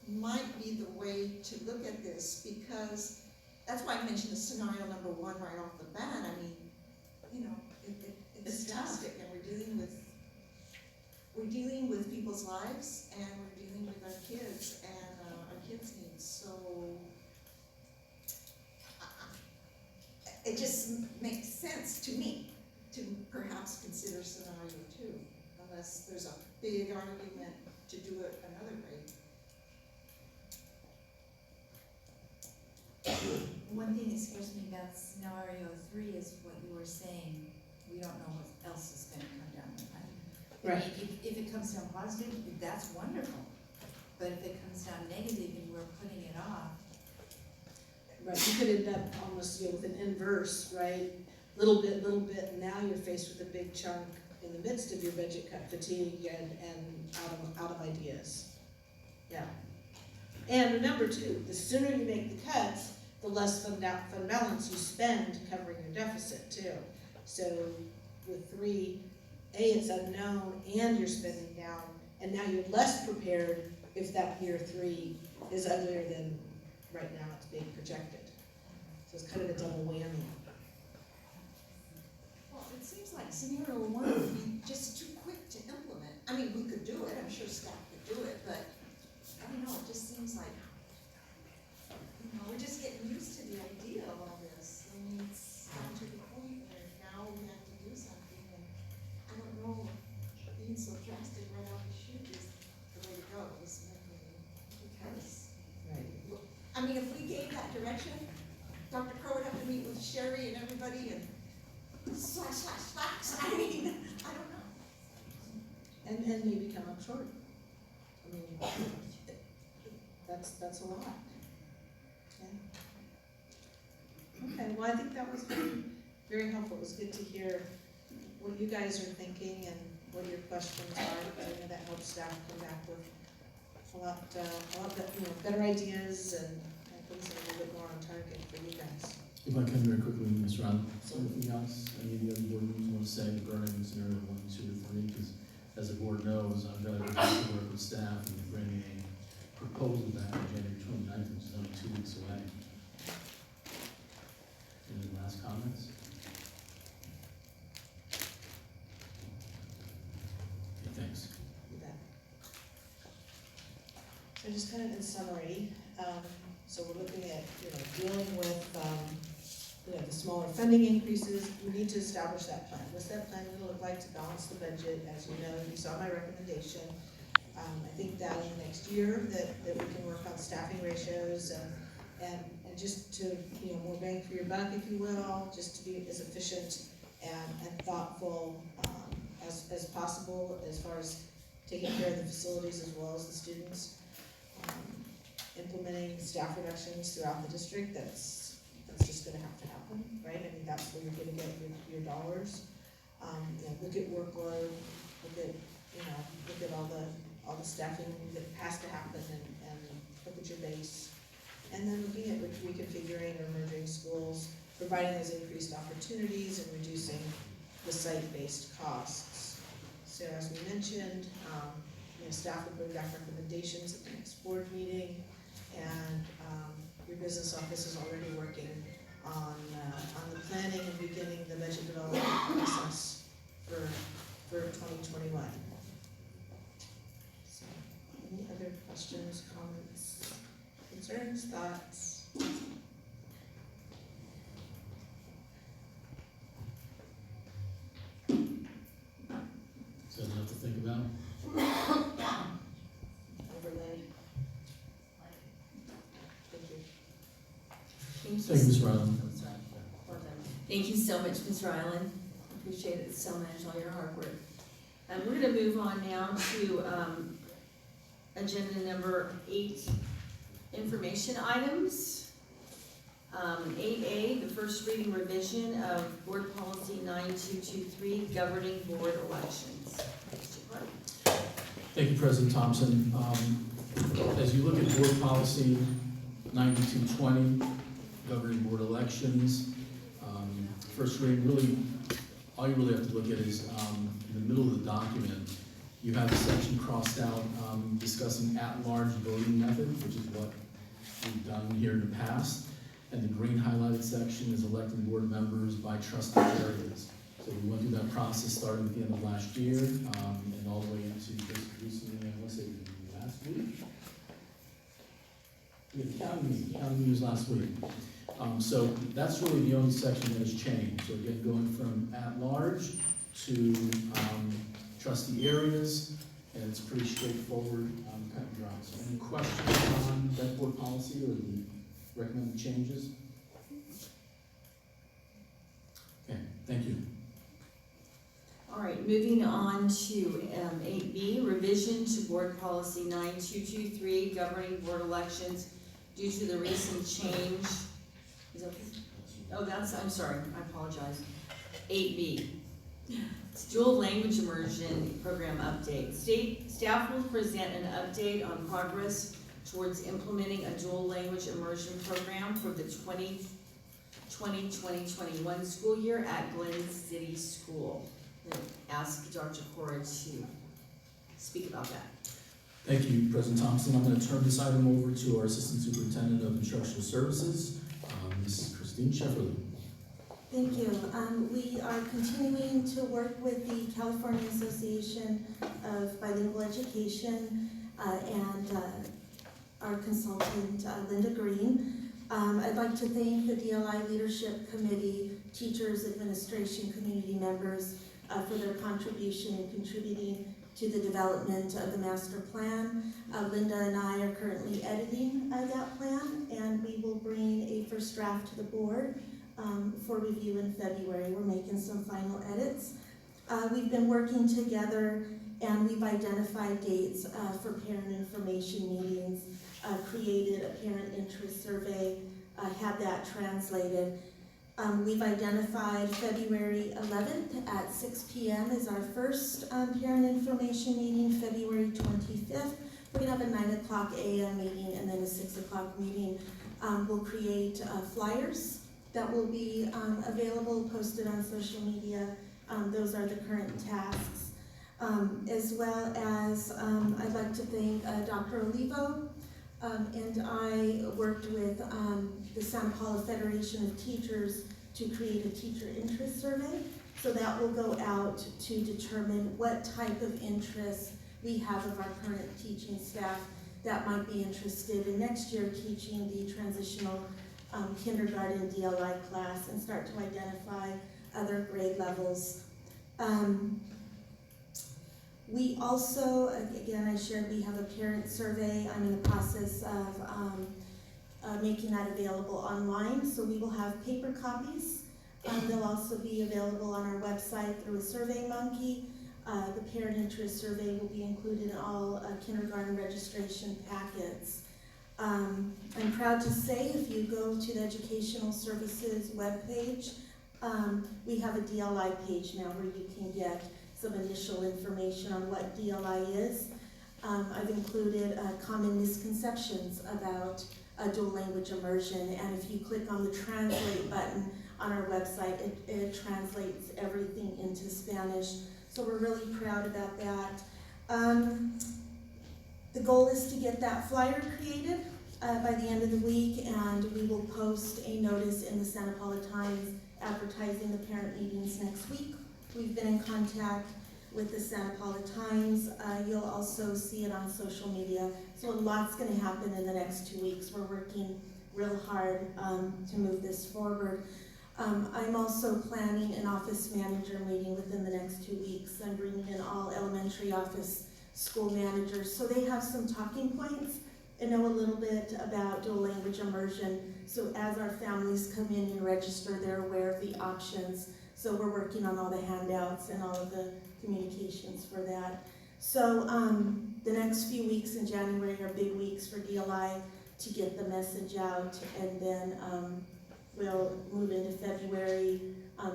might be the way to look at this, because that's why I mentioned the scenario number one right off the bat. I mean, it's drastic, and we're dealing with people's lives, and we're dealing with our kids and our kids' needs. So it just makes sense to me to perhaps consider scenario two, unless there's a big argument to do it another way. One thing that scares me about scenario 3 is what you were saying. We don't know what else is gonna come down the pipe. Right. If it comes down positive, that's wonderful. But if it comes down negative and we're putting it off. Right, you could end up almost, with an inverse, right? Little bit, and now you're faced with a big chunk in the midst of your budget cut fatigue and out of ideas. Yeah. And remember too, the sooner you make the cuts, the less fund balance you spend covering your deficit too. So with 3, it's unknown and you're spending down, and now you're less prepared if that year 3 is uglier than right now it's being projected. So it's kind of a double whammy. Well, it seems like scenario 1 would be just too quick to implement. I mean, we could do it, I'm sure staff could do it, but I don't know, it just seems like, we're just getting used to the idea of all this. I mean, it's gotten to the point where now we have to do something, and I don't know, being so drastic right out the chute is the way to go, isn't it? Because, Right. I mean, if we gave that direction, Dr. Crow would have to meet with Sherry and everybody and slash. I mean, I don't know. And maybe come up short. I mean, that's a lot. Yeah. Okay, well, I think that was very, very helpful. It was good to hear what you guys are thinking and what your questions are. I know that helps staff come back with a lot better ideas and things that are a little bit more on target for you guys. If I can very quickly, Ms. Round, anything else, any of the other board members want to say regarding scenario 1, 2, or 3? Because as the board knows, I've got to work with staff and bring a proposal back on January 29th, which is only 2 weeks away. Any last comments? Okay, thanks. You bet. So just kind of in summary, so we're looking at, dealing with, the smaller funding increases. We need to establish that plan. What's that plan going to look like to balance the budget? As you know, you saw my recommendation. I think that in the next year that we can work on staffing ratios and just to, more bang for your buck, if you will, just to be as efficient and thoughtful as possible as far as taking care of the facilities as well as the students. Implementing staff reductions throughout the district, that's just gonna have to happen, right? I mean, that's where you're gonna get your dollars. Look at workload, look at all the staffing that has to happen and look at your base. And then looking at reconfiguring or merging schools, providing those increased opportunities and reducing the site-based costs. So as we mentioned, staff will bring back recommendations at the next board meeting, and your business office is already working on the planning and beginning the budget development process for 2021. So, any other questions, comments, concerns, thoughts? So enough to think about. Overlay. Thank you. Thank you, Ms. Ryland. Well done. Thank you so much, Ms. Ryland. Appreciate it so much, all your hard work. We're gonna move on now to, agenda number 8, information items. 8A, the first reading revision of Board Policy 9223, governing board elections. Thank you, President Thompson. As you look at Board Policy 9220, governing board elections, first reading, really, all you really have to look at is in the middle of the document, you have a section crossed out discussing at-large voting method, which is what we've done here in the past. And the green highlighted section is electing board members by trustee areas. So we went through that process starting at the end of last year and all the way into just recently, I want to say last week. Yeah, the county meeting was last week. So that's really the only section that has changed. So again, going from at-large to trustee areas, and it's pretty straightforward, cut and dry. So any questions on that board policy or the recommended changes? Okay, thank you. All right, moving on to 8B, revision to Board Policy 9223, governing board elections due to the recent change. Is that, oh, I'm sorry, I apologize. 8B, it's dual language immersion program update. Staff will present an update on progress towards implementing a dual language immersion program for the 2020-2021 school year at Glen City School. Ask Dr. Cora to speak about that. Thank you, President Thompson. I'm going to turn this item over to our Assistant Superintendent of Instructional Services, Mrs. Christine Shefferly. Thank you. We are continuing to work with the California Association of Bilingual Education and our consultant, Linda Green. I'd like to thank the DLI Leadership Committee, teachers, administration, community members for their contribution in contributing to the development of the master plan. Linda and I are currently editing that plan, and we will bring a first draft to the board for review in February. We're making some final edits. We've been working together, and we've identified dates for parent information meetings, created a parent interest survey, had that translated. We've identified February 11th at 6 p.m. as our first parent information meeting, February 25th. We're gonna have a 9 o'clock a.m. meeting and then a 6 o'clock meeting. We'll create flyers that will be available, posted on social media. Those are the current tasks. As well as I'd like to thank Dr. Olivo, and I worked with the Santa Paula Federation of Teachers to create a teacher interest survey. So that will go out to determine what type of interest we have of our current teaching staff that might be interested in next year teaching the transitional kindergarten DLI class and start to identify other grade levels. We also, again, I shared we have a parent survey. I'm in the process of making that available online, so we will have paper copies. They'll also be available on our website through a SurveyMonkey. The parent interest survey will be included in all kindergarten registration packets. I'm proud to say if you go to the Educational Services webpage, we have a DLI page now where you can get some initial information on what DLI is. I've included common misconceptions about dual language immersion, and if you click on the translate button on our website, it translates everything into Spanish. So we're really proud about that. The goal is to get that flyer created by the end of the week, and we will post a notice in the Santa Paula Times advertising the parent meetings next week. We've been in contact with the Santa Paula Times. You'll also see it on social media. So a lot's going to happen in the next 2 weeks. We're working real hard to move this forward. I'm also planning an office manager meeting within the next 2 weeks. I'm bringing in all elementary office school managers so they have some talking points and know a little bit about dual language immersion. So as our families come in and register, they're aware of the options. So we're working on all the handouts and all of the communications for that. So the next few weeks in January are big weeks for DLI to get the message out, and then we'll move into February,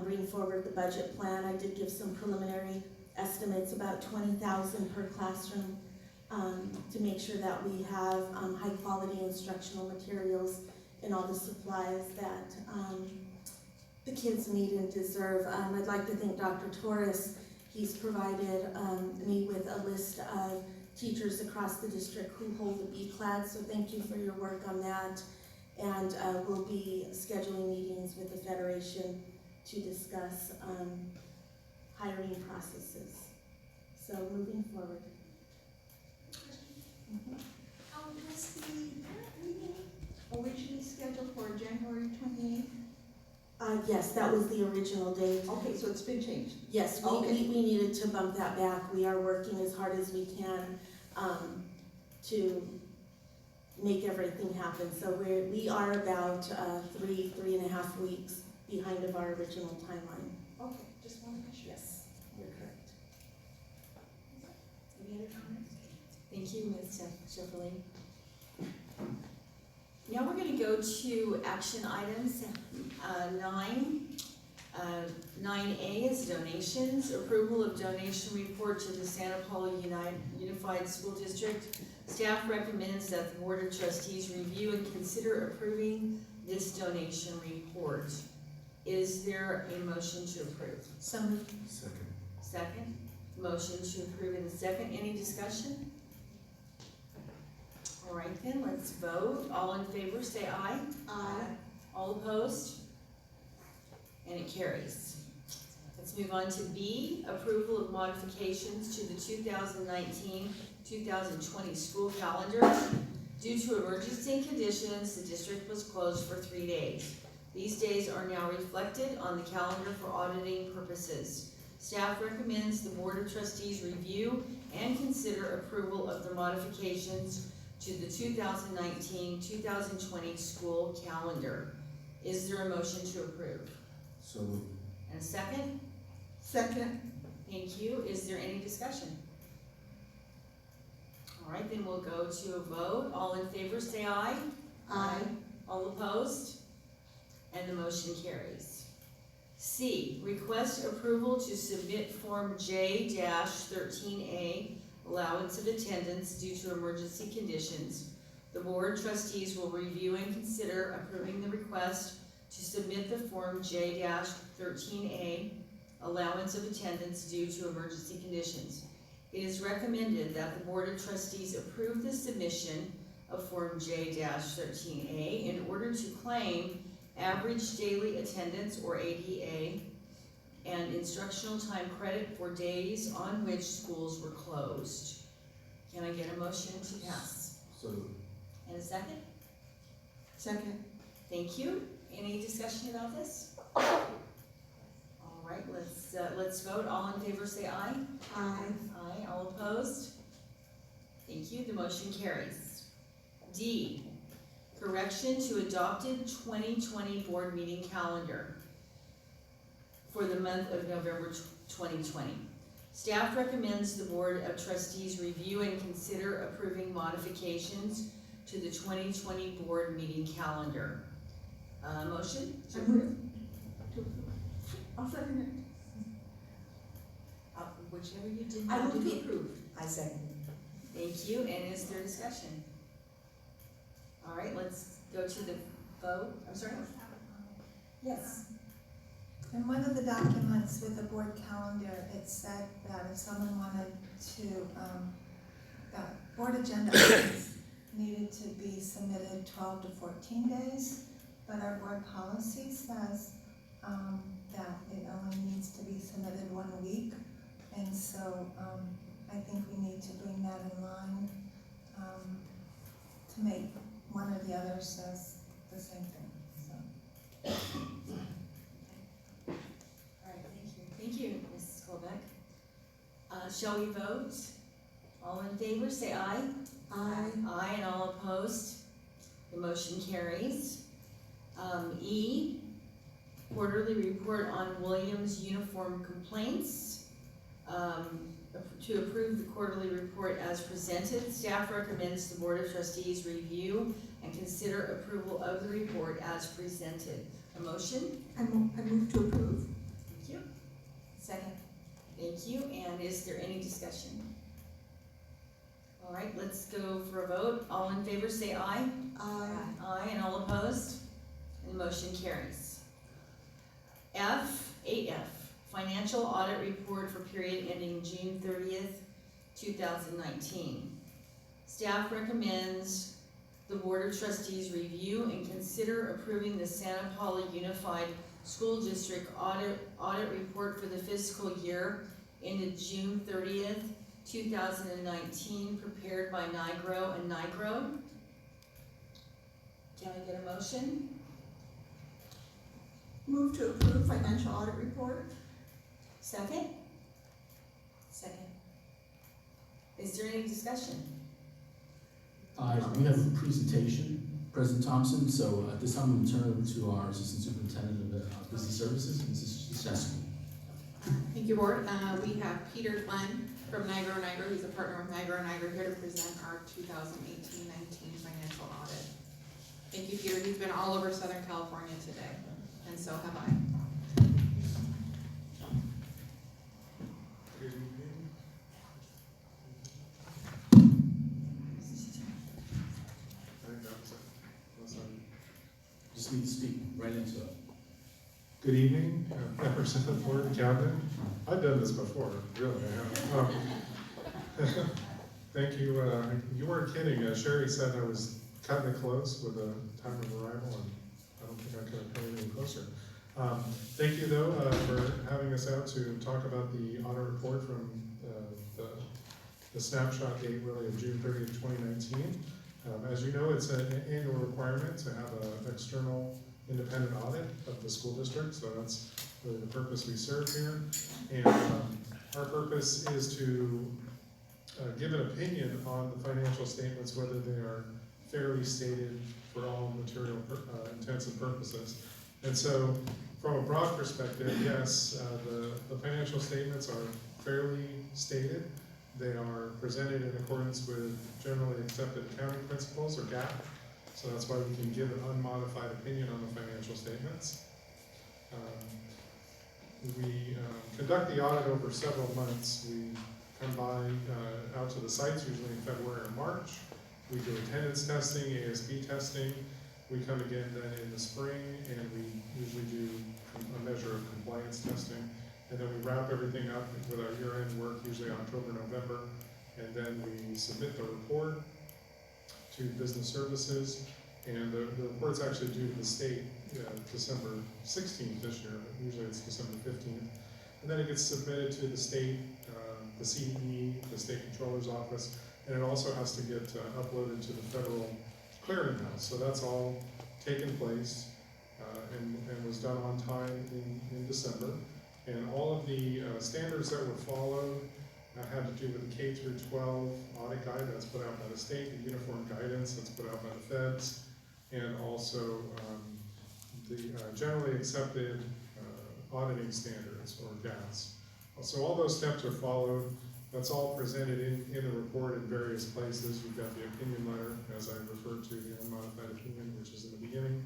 bring forward the budget plan. I did give some preliminary estimates, about $20,000 per classroom, to make sure that we have high quality instructional materials and all the supplies that the kids need and deserve. I'd like to thank Dr. Torres. He's provided me with a list of teachers across the district who hold the B-class, so thank you for your work on that. And we'll be scheduling meetings with the Federation to discuss hiring processes. So moving forward. Was the parent meeting originally scheduled for January 28th? Yes, that was the original date. Okay, so it's been changed? Yes, we needed to bump that back. We are working as hard as we can to make everything happen. So we are about 3.5 weeks behind of our original timeline. Okay, just one question. Yes, you're correct. Any other comments? Thank you, Ms. Schifferle. Now we're going to go to action items. 9A is donations. Approval of donation report to the Santa Paula Unified School District. Staff recommends that the Board of Trustees review and consider approving this donation report. Is there a motion to approve? So moved. Second. Second. Motion to approve in a second. Any discussion? All right then, let's vote. All in favor, say aye. Aye. All opposed? And it carries. Let's move on to B, approval of modifications to the 2019-2020 school calendar. Due to emergency conditions, the district was closed for 3 days. These days are now reflected on the calendar for auditing purposes. Staff recommends the Board of Trustees review and consider approval of the modifications to the 2019-2020 school calendar. Is there a motion to approve? So moved. And a second? Second. Thank you. Is there any discussion? All right, then we'll go to a vote. All in favor, say aye. Aye. All opposed? And the motion carries. C, request approval to submit Form J-13A, allowance of attendance due to emergency conditions. The Board of Trustees will review and consider approving the request to submit the Form J-13A, allowance of attendance due to emergency conditions. It is recommended that the Board of Trustees approve the submission of Form J-13A in order to claim average daily attendance, or ADA, and instructional time credit for days on which schools were closed. Can I get a motion to pass? So moved. And a second? Second. Thank you. Any discussion about this? All right, let's vote. All in favor say aye. Aye. Aye. All opposed? Thank you. The motion carries. D, correction to adopted 2020 board meeting calendar for the month of November 2020. Staff recommends the Board of Trustees review and consider approving modifications to the 2020 board meeting calendar. Motion to approve? I'll second it. Whichever you did I not will do be approved. I second it. Thank you, and is there discussion? All right, let's go to the vote. I'm sorry? Yes. In one of the documents with the board calendar, it said that if someone wanted to, that board agenda items needed to be submitted 12 to 14 days, but our board policy says that it only needs to be submitted 1 week. And so I think we need to bring that in line to make one or the other says the same thing, so. All right, thank you. Thank you, Mrs. Colbeck. Shall we vote? All in favor, say aye. Aye. Aye, and all opposed? The motion carries. E, quarterly report on Williams uniform complaints. To approve the quarterly report as presented, staff recommends the Board of Trustees review and consider approval of the report as presented. A motion? I move to approve. Thank you. Second. Thank you, and is there any discussion? All right, let's go for a vote. All in favor say aye. Aye. Aye, and all opposed? And the motion carries. F, 8F, financial audit report for period ending June 30th, 2019. Staff recommends the Board of Trustees review and consider approving the Santa Paula Unified School District audit report for the fiscal year ended June 30th, 2019, prepared by NIGRO and NIGRO. Can I get a motion? Move to approve financial audit report. Second? Second. Is there any discussion? We have a presentation, President Thompson, so at this time I'm going to turn it over to our Assistant Superintendent of Business Services, Mrs. Shesky. Thank you, Board. We have Peter Glenn from NIGRO. He's a partner with NIGRO here to present our 2018-19 financial audit. Thank you, Peter. He's been all over Southern California today, and so have I. Just need to speak right into it. Good evening, members of the board and cabinet. I've done this before, really, I have. Thank you, you weren't kidding. Sherry said I was cutting it close with the time of arrival, and I don't think I could have come any closer. Thank you, though, for having us out to talk about the audit report from the snapshot date, really, of June 30th, 2019. As you know, it's an annual requirement to have an external independent audit of the school district, so that's really the purpose we serve here. And our purpose is to give an opinion on the financial statements, whether they are fairly stated for all material intents and purposes. And so, from a broad perspective, yes, the financial statements are fairly stated. They are presented in accordance with generally accepted accounting principles, or GAAP. So that's why we can give an unmodified opinion on the financial statements. We conduct the audit over several months. We come by out to the sites, usually in February or March. We do attendance testing, ASB testing. We come again then in the spring, and we usually do a measure of compliance testing. And then we wrap everything up with our year-end work, usually October, November, and then we submit the report to business services, and the report's actually due to the state December 16th this year, but usually it's December 15th. And then it gets submitted to the state, the CDE, the state controller's office, and it also has to get uploaded to the federal clearinghouse. So that's all taken place and was done on time in December. And all of the standards that were followed had to do with the K through 12 audit guide that's put out by the state, the uniform guidance that's put out by the feds, and also the generally accepted auditing standards, or GAS. So all those steps are followed. That's all presented in the report in various places. You've got the opinion letter, as I referred to, the unmodified opinion, which is in the beginning.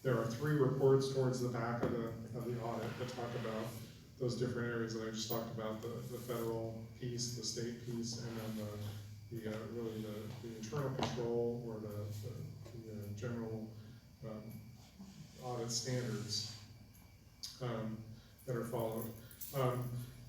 There are 3 reports towards the back of the audit that talk about those different areas that I just talked about, the federal piece, the state piece, and then really the internal control, or the general audit standards. that are followed.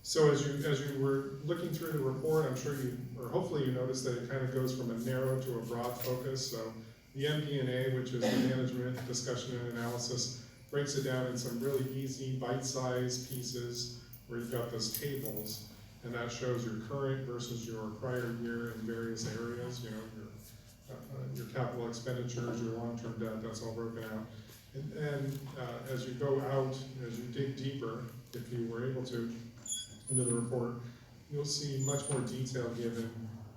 So as you were looking through the report, I'm sure or hopefully you noticed that it kind of goes from a narrow to a broad focus. So the MD&A, which is the management discussion and analysis, breaks it down in some really easy bite-sized pieces where you've got those tables, and that shows your current versus your prior year in various areas, your capital expenditures, your long-term debt, that's all broken out. And as you go out, as you dig deeper, if you were able to, into the report, you'll see much more detail given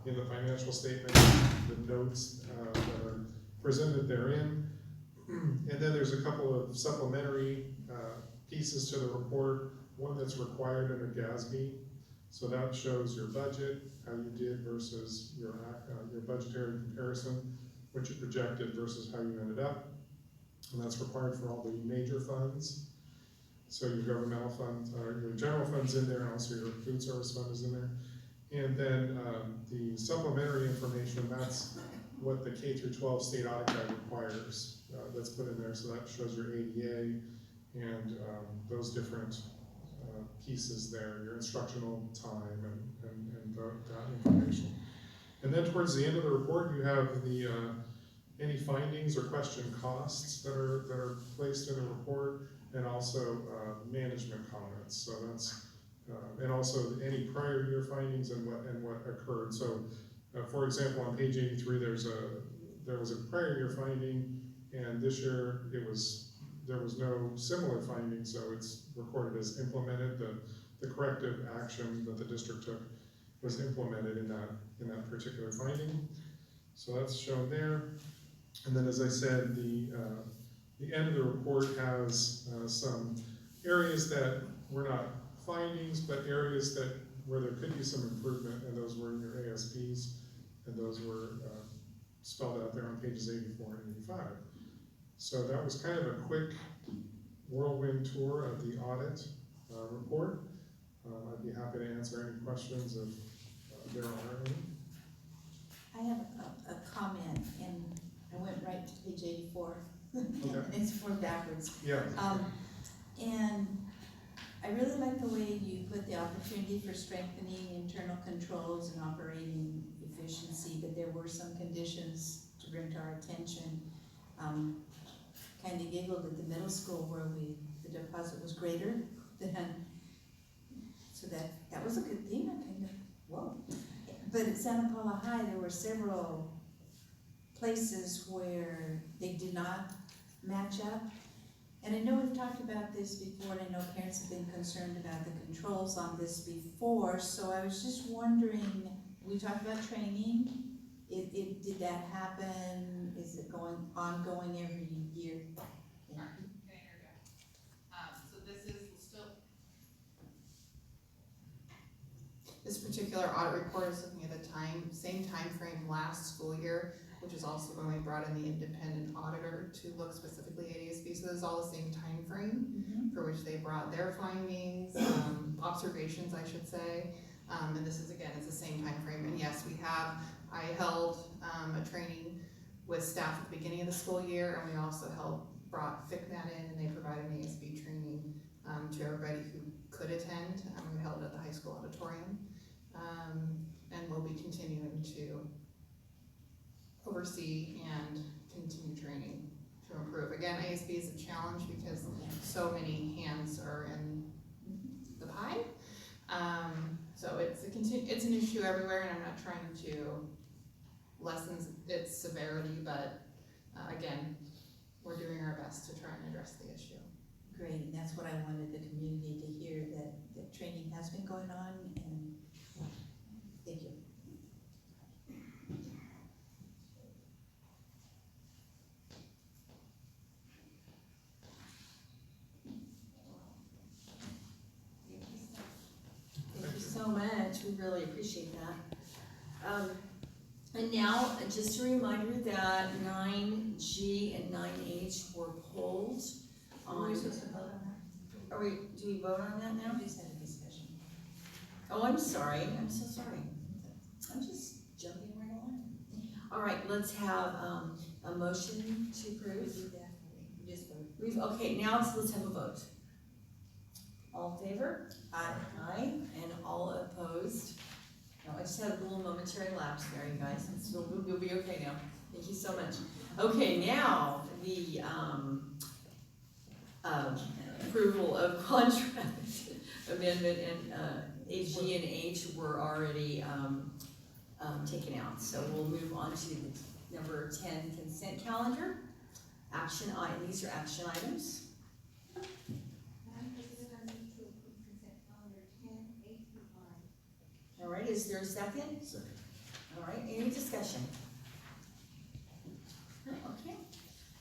in the financial statement, the notes that are presented therein. And then there's a couple of supplementary pieces to the report, one that's required under GASB. So that shows your budget, how you did versus your budgetary comparison, what you projected versus how you ended up. And that's required for all the major funds. So your governmental funds, your general fund's in there, and also your food service fund is in there. And then the supplementary information, that's what the K through 12 state audit guide requires. That's put in there, so that shows your ADA and those different pieces there, your instructional time and that information. And then towards the end of the report, you have the any findings or question costs that are placed in the report, and also management comments. So that's and also any prior year findings and what occurred. So for example, on page 83, there was a prior year finding, and this year there was no similar finding, so it's recorded as implemented. The corrective action that the district took was implemented in that particular finding. So that's shown there. And then, as I said, the end of the report has some areas that were not findings, but areas where there could be some improvement, and those were in your ASPs, and those were spelled out there on pages 84 and 85. So that was kind of a quick whirlwind tour of the audit report. I'd be happy to answer any questions if there are any. I have a comment, and I went right to page 84. Okay. It's more backwards. Yeah. And I really like the way you put the opportunity for strengthening internal controls and operating efficiency, but there were some conditions to bring to our attention. Kind of giggled at the middle school where the deposit was greater than, so that was a good thing. I kind of, whoa. But at Santa Paula High, there were several places where they did not match up. And I know we've talked about this before, and I know parents have been concerned about the controls on this before, so I was just wondering, we talked about training. Did that happen? Is it ongoing every year? Yeah. So this is still, this particular audit report is looking at the same time frame last school year, which is also when we brought in the independent auditor to look specifically at ASB. So this is all the same time frame for which they brought their findings, observations, I should say. And this is, again, it's the same time frame. And yes, I held a training with staff at the beginning of the school year, and we also brought FICMAT in, and they provided an ASB training to everybody who could attend. We held it at the high school auditorium. And we'll be continuing to oversee and continue training to improve. Again, ASB is a challenge because so many hands are in the pie. So it's an issue everywhere, and I'm not trying to lessen its severity, but again, we're doing our best to try and address the issue. Great, and that's what I wanted the community to hear, that training has been going on, and thank you. Thank you so much, we really appreciate that. And now, just a reminder that 9G and 9H were pulled on. Are we supposed to vote on that? Do we vote on that now? We just had a discussion. Oh, I'm sorry, I'm so sorry. I'm just jumping right along. All right, let's have a motion to approve. We did that. We just voted. Okay, now let's have a vote. All in favor? Aye. Aye, and all opposed? No, I just had a little momentary lapse there, you guys, we'll be okay now. Thank you so much. Okay, now, the, approval of contract amendment and, G and H were already, taken out. So we'll move on to the number 10 consent calendar. Action item, these are action items. All right, is there a second? Second. All right, any discussion? Okay,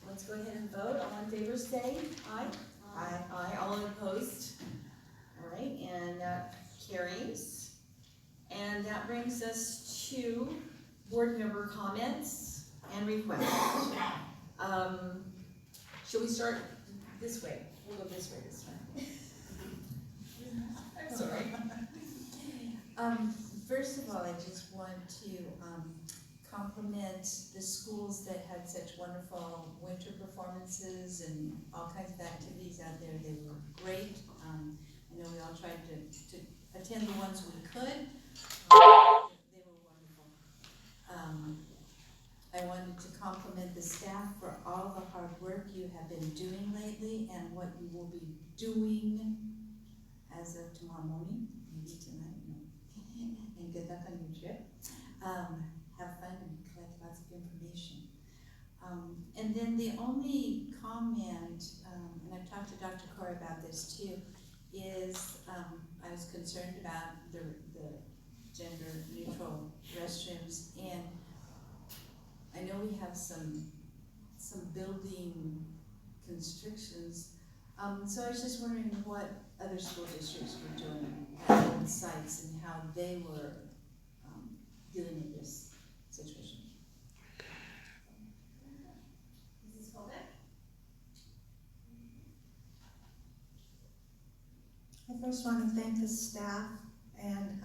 let's go ahead and vote. All in favor say aye. Aye. Aye, all opposed? All right, and that carries. And that brings us to board member comments and requests. Shall we start this way? We'll go this way this time. I'm sorry. First of all, I just want to compliment the schools that had such wonderful winter performances and all kinds of activities out there. They were great. I know we all tried to attend the ones we could. They were wonderful. I wanted to compliment the staff for all the hard work you have been doing lately and what you will be doing as of tomorrow morning, maybe tonight, and good luck on your trip. Have fun and collect lots of information. And then the only comment, and I've talked to Dr. Corey about this too, is I was concerned about the gender neutral restrooms, and I know we have some building constrictions. So I was just wondering what other school districts were doing at own sites and how they were dealing with this situation. Mrs. Colbeck? I first want to thank the staff and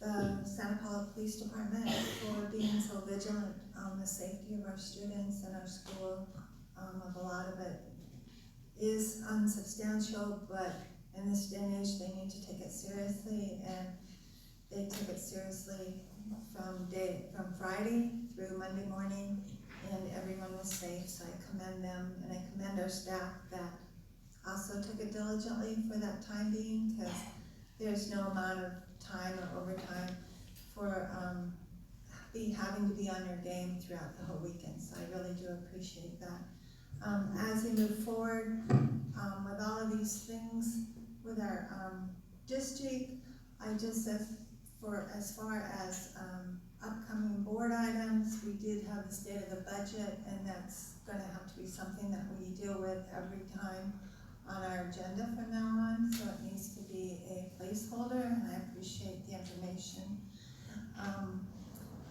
the Santa Paula Police Department for being so vigilant on the safety of our students and our school. A lot of it is unsubstantial, but in this day and age, they need to take it seriously, and they took it seriously from Friday through Monday morning, and everyone was safe, so I commend them, and I commend our staff that also took it diligently for that time being, because there's no amount of time or overtime for having to be on your game throughout the whole weekend, so I really do appreciate that. As we move forward with all of these things with our district, I just said as far as upcoming board items, we did have the state of the budget, and that's going to have to be something that we deal with every time on our agenda from now on, so it needs to be a placeholder, and I appreciate the information.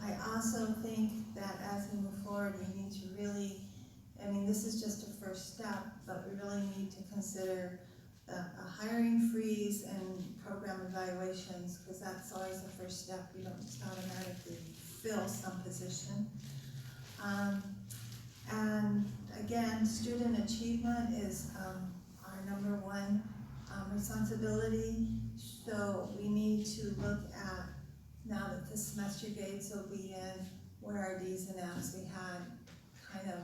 I also think that as we move forward, we need to really, I mean, this is just a first step, but we really need to consider a hiring freeze and program evaluations, because that's always the first step. You don't just automatically fill some position. And again, student achievement is our number one responsibility. So we need to look at, now that the semester grades will be in, where are these and outs? We had kind of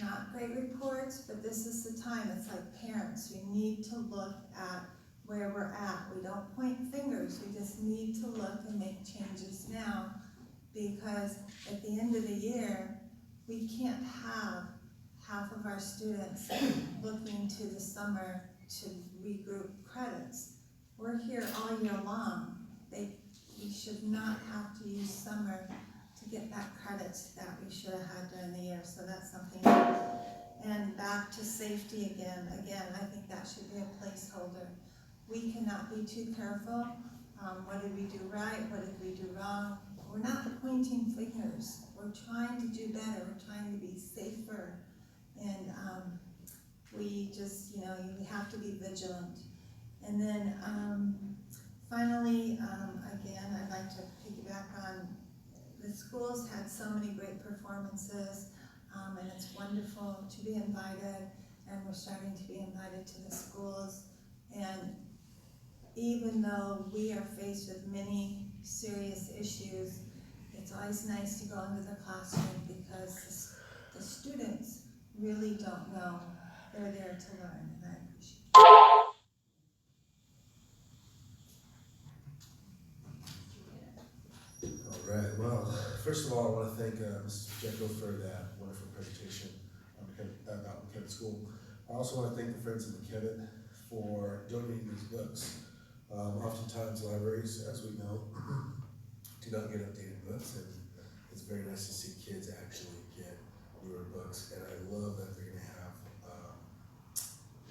not great reports, but this is the time. It's like parents. We need to look at where we're at. We don't point fingers. We just need to look and make changes now, because at the end of the year, we can't have half of our students looking to the summer to regroup credits. We're here all year long. We should not have to use summer to get back credits that we should have had during the year, so that's something. And back to safety again, I think that should be a placeholder. We cannot be too careful. What did we do right? What did we do wrong? We're not pointing fingers. We're trying to do better. We're trying to be safer. And we just, we have to be vigilant. And then finally, again, I'd like to piggyback on the schools had so many great performances, and it's wonderful to be invited. and we're starting to be invited to the schools. And even though we are faced with many serious issues, it's always nice to go into the classroom because the students really don't know. They're there to learn, and I appreciate it. All right, well, first of all, I want to thank Mrs. Jekyll for that wonderful presentation about McKevitt School. I also want to thank the Friends of McKevitt for donating these books. Oftentimes libraries, as we know, do not get updated books, and it's very nice to see kids actually get newer books, and I love that they're going to have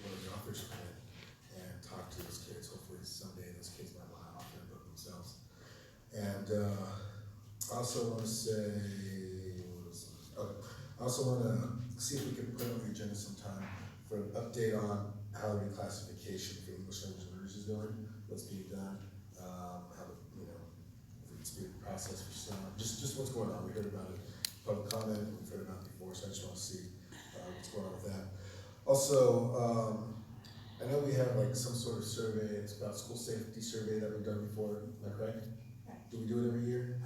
one of the authors come in and talk to those kids. Hopefully someday those kids might want to author a book themselves. And I also want to say, I also want to see if we can put on the agenda sometime for an update on how the reclassification for English language learners is going, what's being done, how the, if it's being processed for some, just what's going on. We heard about it, public comment, we've heard about it before, so I just want to see what's going on with that. Also, I know we have like some sort of survey, it's about school safety survey that we've done before, am I correct? Do we do it every year?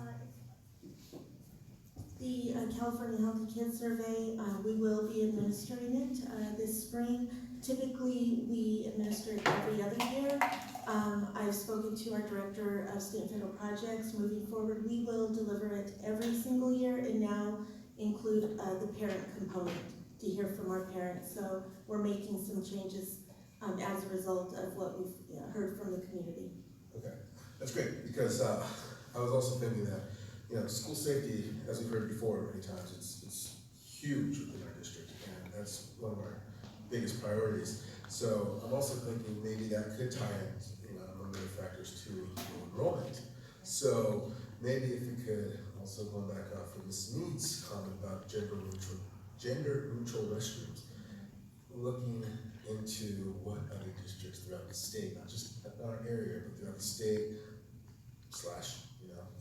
The California Healthy Kids Survey, we will be administering it this spring. Typically, we administer it every other year. I've spoken to our Director of State and Federal Projects. Moving forward, we will deliver it every single year and now include the parent component to hear from our parents. So we're making some changes as a result of what we've heard from the community. Okay, that's great, because I was also thinking that, school safety, as we've heard before many times, it's huge within our district, and that's one of our biggest priorities. So I'm also thinking maybe that could tie in, among other factors, to enrollment. So maybe if we could also go back off of Ms. Mead's comment about gender neutral restrooms, looking into what other districts throughout the state, not just our area, but throughout the state,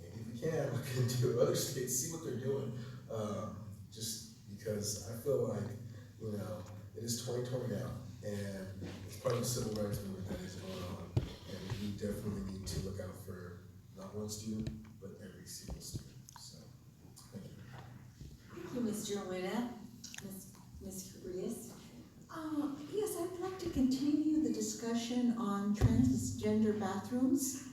maybe if we can look into other states, see what they're doing. Just because I feel like, it is 2020 now, and it's part of the civil rights movement that is going on, and we definitely need to look out for not one student, but every single student. So, thank you. Thank you, Ms. Joanna. Ms. Cabrias. Yes, I'd like to continue the discussion on transgender bathrooms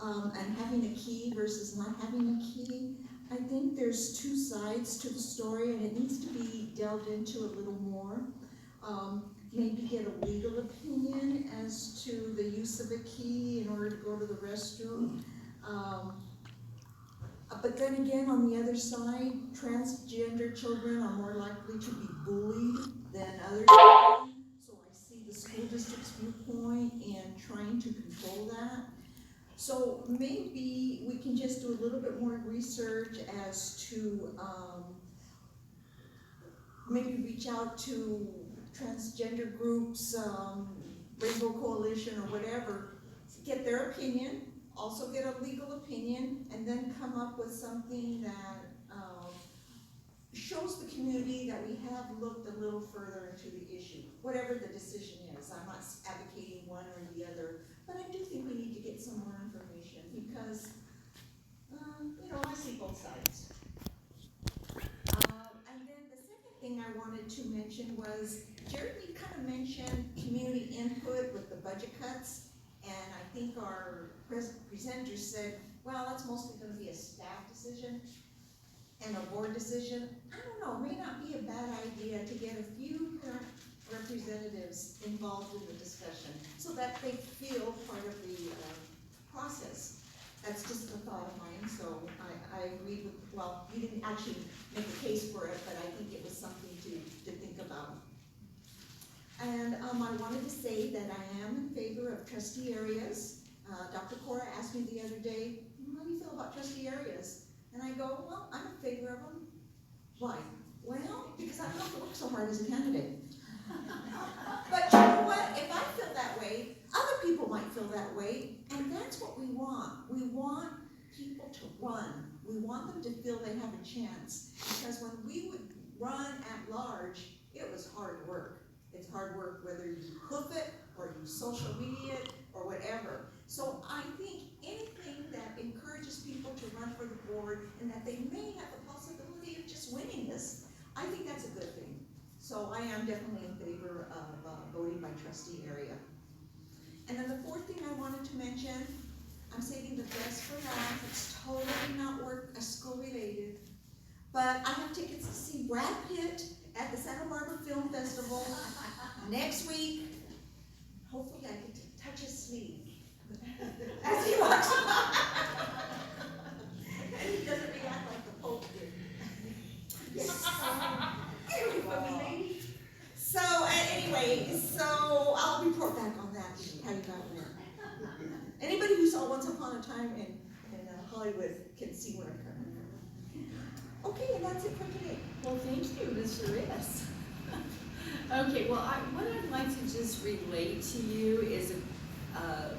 and having a key versus not having a key. I think there's two sides to the story, and it needs to be delved into a little more. Maybe get a legal opinion as to the use of a key in order to go to the restroom. But then again, on the other side, transgender children are more likely to be bullied than other children. So I see the school district's viewpoint in trying to control that. So maybe we can just do a little bit more research as to maybe reach out to transgender groups, Rainbow Coalition or whatever, get their opinion, also get a legal opinion, and then come up with something that shows the community that we have looked a little further into the issue, whatever the decision is. I'm not advocating one or the other, but I do think we need to get some more information because, I see both sides. And then the second thing I wanted to mention was, Jeremy kind of mentioned community input with the budget cuts, and I think our presenter said, well, that's mostly going to be a staff decision and a board decision. I don't know, it may not be a bad idea to get a few parent representatives involved in the discussion so that they feel part of the process. That's just a thought of mine, so I agree with, well, you didn't actually make a case for it, but I think it was something to think about. And I wanted to say that I am in favor of trustee areas. Dr. Cora asked me the other day, how do you feel about trustee areas? And I go, well, I'm in favor of them. Why? Well, because I don't have to work so hard as a candidate. But you know what? If I feel that way, other people might feel that way, and that's what we want. We want people to run. We want them to feel they have a chance. Because when we would run at large, it was hard work. It's hard work whether you hoof it or you social media it or whatever. So I think anything that encourages people to run for the board and that they may have the possibility of just winning this, I think that's a good thing. So I am definitely in favor of voting by trustee area. And then the fourth thing I wanted to mention, I'm saving the best for last. It's totally not work school related, but I have tickets to see Brad Pitt at the Santa Barbara Film Festival next week. Hopefully I get to touch his sleeve as he walks by. And he doesn't react like the Pope did. Yes. Anyway, funny lady. So anyway, so I'll report back on that, how you got there. Anybody who saw Once Upon a Time in Hollywood can see where I'm coming from. Okay, and that's it for today. Well, thank you, Ms. Reyes. Okay, well, what I'd like to just relate to you is a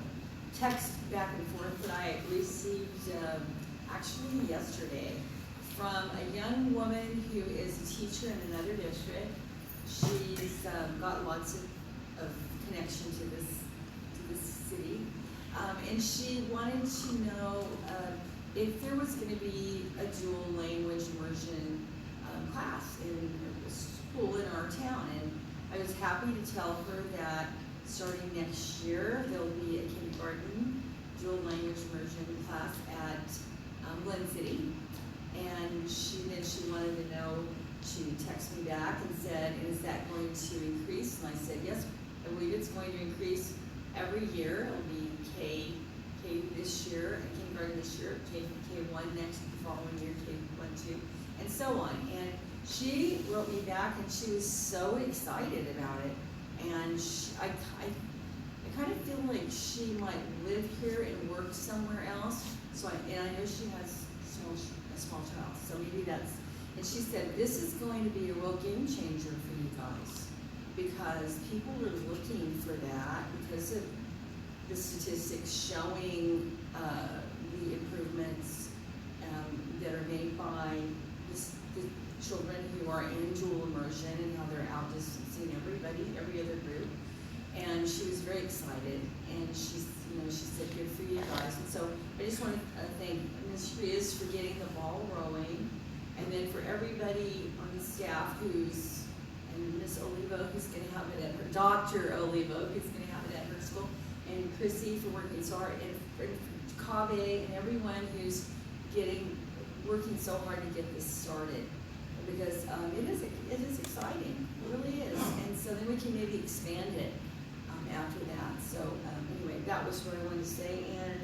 text back and forth that I received actually yesterday from a young woman who is a teacher in another district. She's got lots of connection to this city, and she wanted to know if there was going to be a dual language immersion class in a school in our town. And I was happy to tell her that starting next year there'll be a kindergarten dual language immersion class at Glen City. And then she wanted to know, she texted me back and said, is that going to increase? And I said, yes, I believe it's going to increase every year. It'll be K this year, and kindergarten this year, K1 next, the following year, K1, 2, and so on. And she wrote me back and she was so excited about it. And I kind of feel like she might live here and work somewhere else. So and I know she has a small child, so maybe that's, and she said, this is going to be a real game changer for you guys, because people are looking for that because of the statistics showing the improvements that are made by the children who are in dual immersion and how they're outdistancing every other group. And she was very excited, and she said, good for you guys. And so I just want to thank Ms. Reyes for getting the ball rolling, and then for everybody on the staff and Ms. Olivo, who's going to have it at her, Dr. Olivo, who's going to have it at her school, and Chrissy for working so hard, and Kave, and everyone who's working so hard to get this started, because it is exciting, it really is. And so then we can maybe expand it after that. So anyway, that was what I wanted to say. And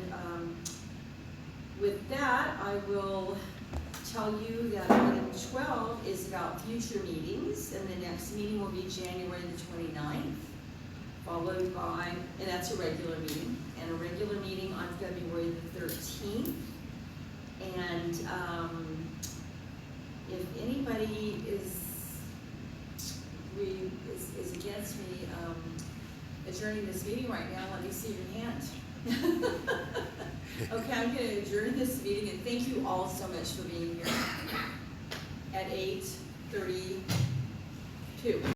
with that, I will tell you that item 12 is about future meetings, and the next meeting will be January the 29th, followed by, and that's a regular meeting, and a regular meeting on February the 13th. And if anybody is against me adjourning this meeting right now, let me see your hand. Okay, I'm going to adjourn this meeting, and thank you all so much for being here at 8:32.